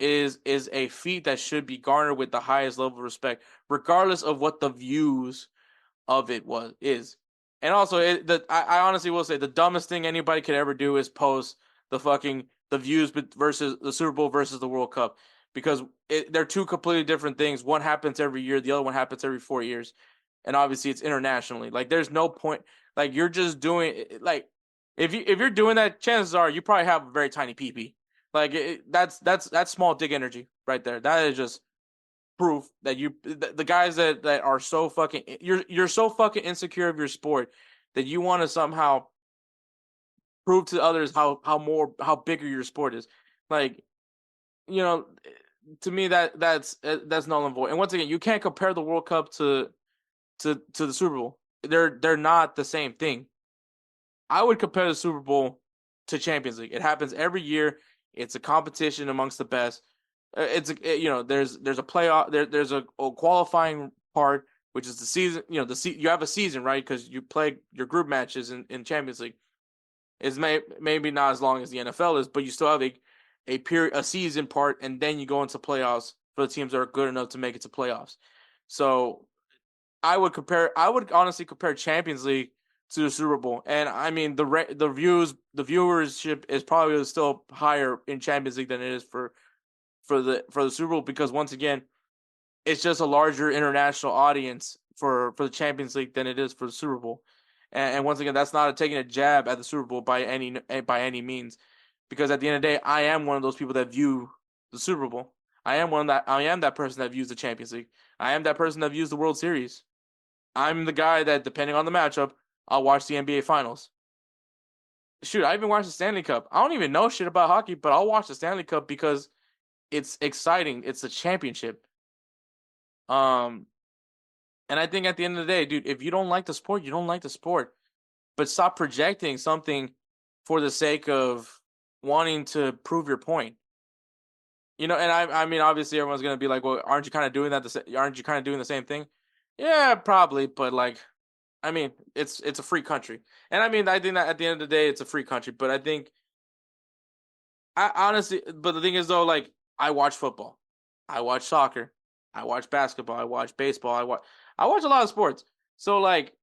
is a feat that should be garnered with the highest level of respect, regardless of what the views of it is. And also, I honestly will say the dumbest thing anybody could ever do is post the views versus the Super Bowl versus the World Cup, because they're two completely different things. One happens every year, the other one happens every 4 years, and obviously it's internationally. Like, there's no point. Like, you're just doing like if you're doing that, chances are you probably have a very tiny PP. Like, that's small dick energy right there. That is just proof that the guys that are so fucking you're so fucking insecure of your sport that you want to somehow prove to others how bigger your sport is. Like, to me that's null and void. And once again, you can't compare the World Cup to the Super Bowl. They're not the same thing. I would compare the Super Bowl to Champions League. It happens every year. It's a competition amongst the best. There's a playoff. There's a qualifying part, which is the season. You have a season, right? Because you play your group matches in Champions League. It's maybe not as long as the NFL is, but you still have a season part, and then you go into playoffs for the teams that are good enough to make it to playoffs. So I would honestly compare Champions League to the Super Bowl, and I mean the viewership is probably still higher in Champions League than it is for the Super Bowl, because once again, it's just a larger international audience for the Champions League than it is for the Super Bowl. And once again, that's not taking a jab at the Super Bowl by any means, because at the end of the day, I am one of those people that view the Super Bowl. I am that person that views the Champions League. I am that person that views the World Series. I'm the guy that, depending on the matchup, I'll watch the NBA Finals. Shoot, I even watched the Stanley Cup. I don't even know shit about hockey, but I'll watch the Stanley Cup because it's exciting. It's a championship. And I think at the end of the day, dude, if you don't like the sport, you don't like the sport. But stop projecting something for the sake of wanting to prove your point. And I mean, obviously, everyone's gonna be like, "Well, aren't you kind of doing that? Aren't you kind of doing the same thing?" Yeah, probably, but like, I mean, it's a free country, and I mean, I think that at the end of the day, it's a free country. But I think, but the thing is though, like, I watch football, I watch soccer, I watch basketball, I watch baseball, I watch a lot of sports. So like,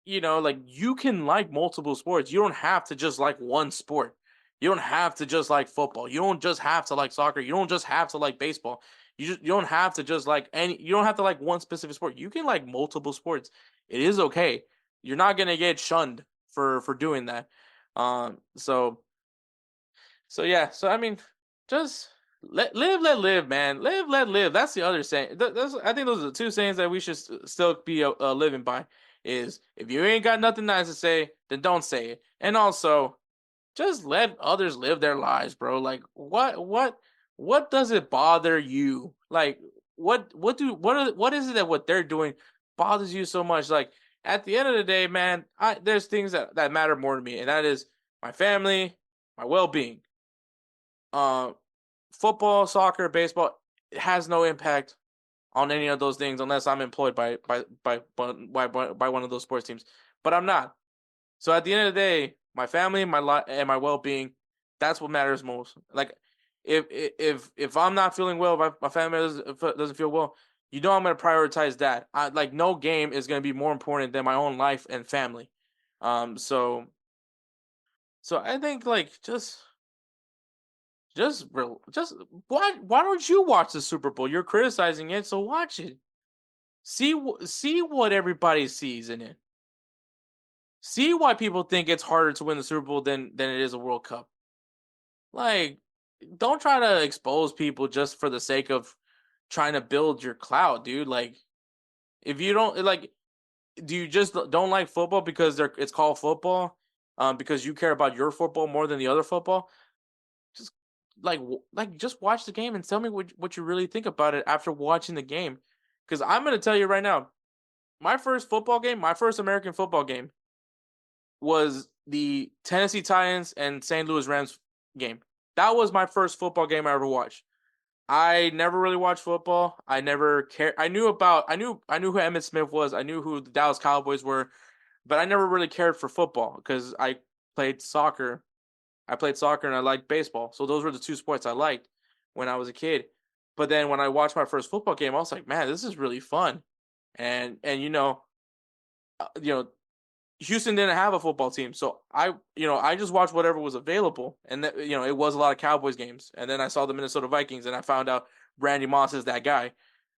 like, you can like multiple sports. You don't have to just like one sport. You don't have to just like football. You don't just have to like soccer. You don't just have to like baseball. You don't have to just like you don't have to like one specific sport. You can like multiple sports. It is okay. You're not going to get shunned for doing that. So yeah. So I mean, just let live, man. Live, let live. That's the other saying. I think those are the two sayings that we should still be living by. Is if you ain't got nothing nice to say, then don't say it. And also, just let others live their lives, bro. Like what does it bother you? Like what is it that what they're doing bothers you so much? Like at the end of the day, man, there's things that matter more to me, and that is my family, my well-being. Football, soccer, baseball, it has no impact on any of those things unless I'm employed by one of those sports teams. But I'm not. So at the end of the day, my family, my life, and my well-being, that's what matters most. Like if I'm not feeling well, if my family doesn't feel well, I'm going to prioritize that. Like no game is going to be more important than my own life and family. So I think like just why don't you watch the Super Bowl? You're criticizing it, so watch it. See what everybody sees in it. See why people think it's harder to win the Super Bowl than it is a World Cup. Like, don't try to expose people just for the sake of trying to build your clout, dude. Like, if you don't like, do you just don't like football because it's called football? Because you care about your football more than the other football? Just just watch the game and tell me what you really think about it after watching the game. Because I'm gonna tell you right now, my first American football game was the Tennessee Titans and St. Louis Rams game. That was my first football game I ever watched. I never really watched football. I never cared. I knew who Emmitt Smith was. I knew who the Dallas Cowboys were, but I never really cared for football because I played soccer. And I liked baseball. So those were the two sports I liked when I was a kid. But then when I watched my first football game, I was like, man, this is really fun. And Houston didn't have a football team, so I just watched whatever was available, and it was a lot of Cowboys games. And then I saw the Minnesota Vikings, and I found out Randy Moss is that guy.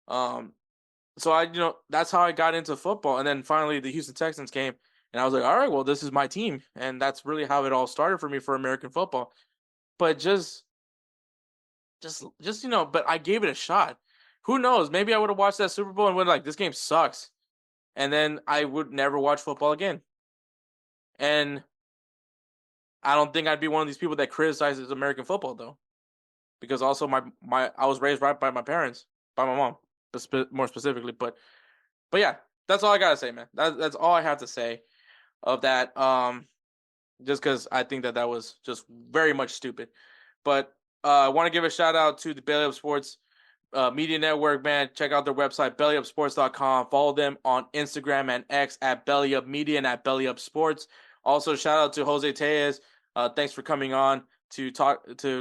So that's how I got into football. And then finally the Houston Texans came, and I was like, all right, well, this is my team, and that's really how it all started for me for American football. But just but I gave it a shot. Who knows? Maybe I would have watched that Super Bowl and would like, this game sucks. And then I would never watch football again. And I don't think I'd be one of these people that criticizes American football, though. Because also I was raised right by my parents, by my mom, more specifically. But yeah, that's all I got to say, man. That's all I have to say of that. Just because I think that was just very much stupid. But I want to give a shout out to the BellyUpSports Media Network, man. Check out their website, BellyUpSports.com. Follow them on Instagram and X at BellyUpMedia and at BellyUpSports. Also, shout out to Jose Tellez. Thanks for coming on to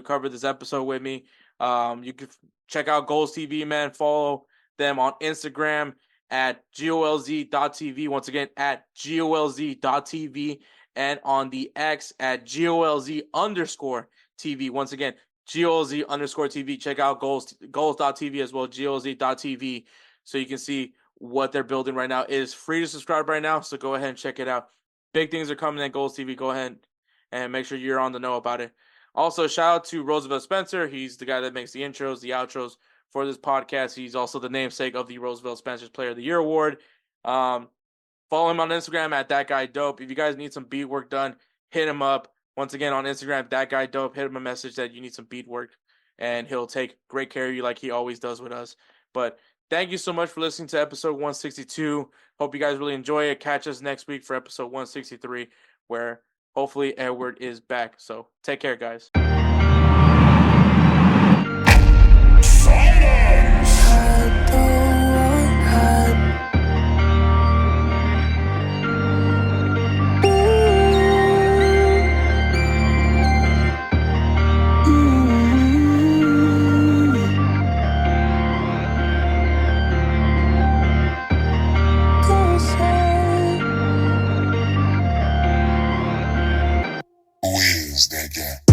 cover this episode with me. You can check out Golz TV, man. Follow them on Instagram at GolzTV. Once again, at GolzTV. And on the X at GolZ_TV. Once again, GolZ_TV. Check out Golz.TV as well, GolZ.TV, so you can see what they're building right now. It is free to subscribe right now, so go ahead and check it out. Big things are coming at Golz TV. Go ahead and make sure you're on the know about it. Also, shout out to Roosevelt Spencer. He's the guy that makes the intros, the outros for this podcast. He's also the namesake of the Roosevelt Spencer's Player of the Year Award. Follow him on Instagram at ThatGuyDope. If you guys need some beat work done, hit him up. Once again, on Instagram, ThatGuyDope. Hit him a message that you need some beat work, and he'll take great care of you like he always does with us. But thank you so much for listening to episode 162. Hope you guys really enjoy it. Catch us next week for episode 163, where hopefully Edward is back. So take care, guys. Where's that guy?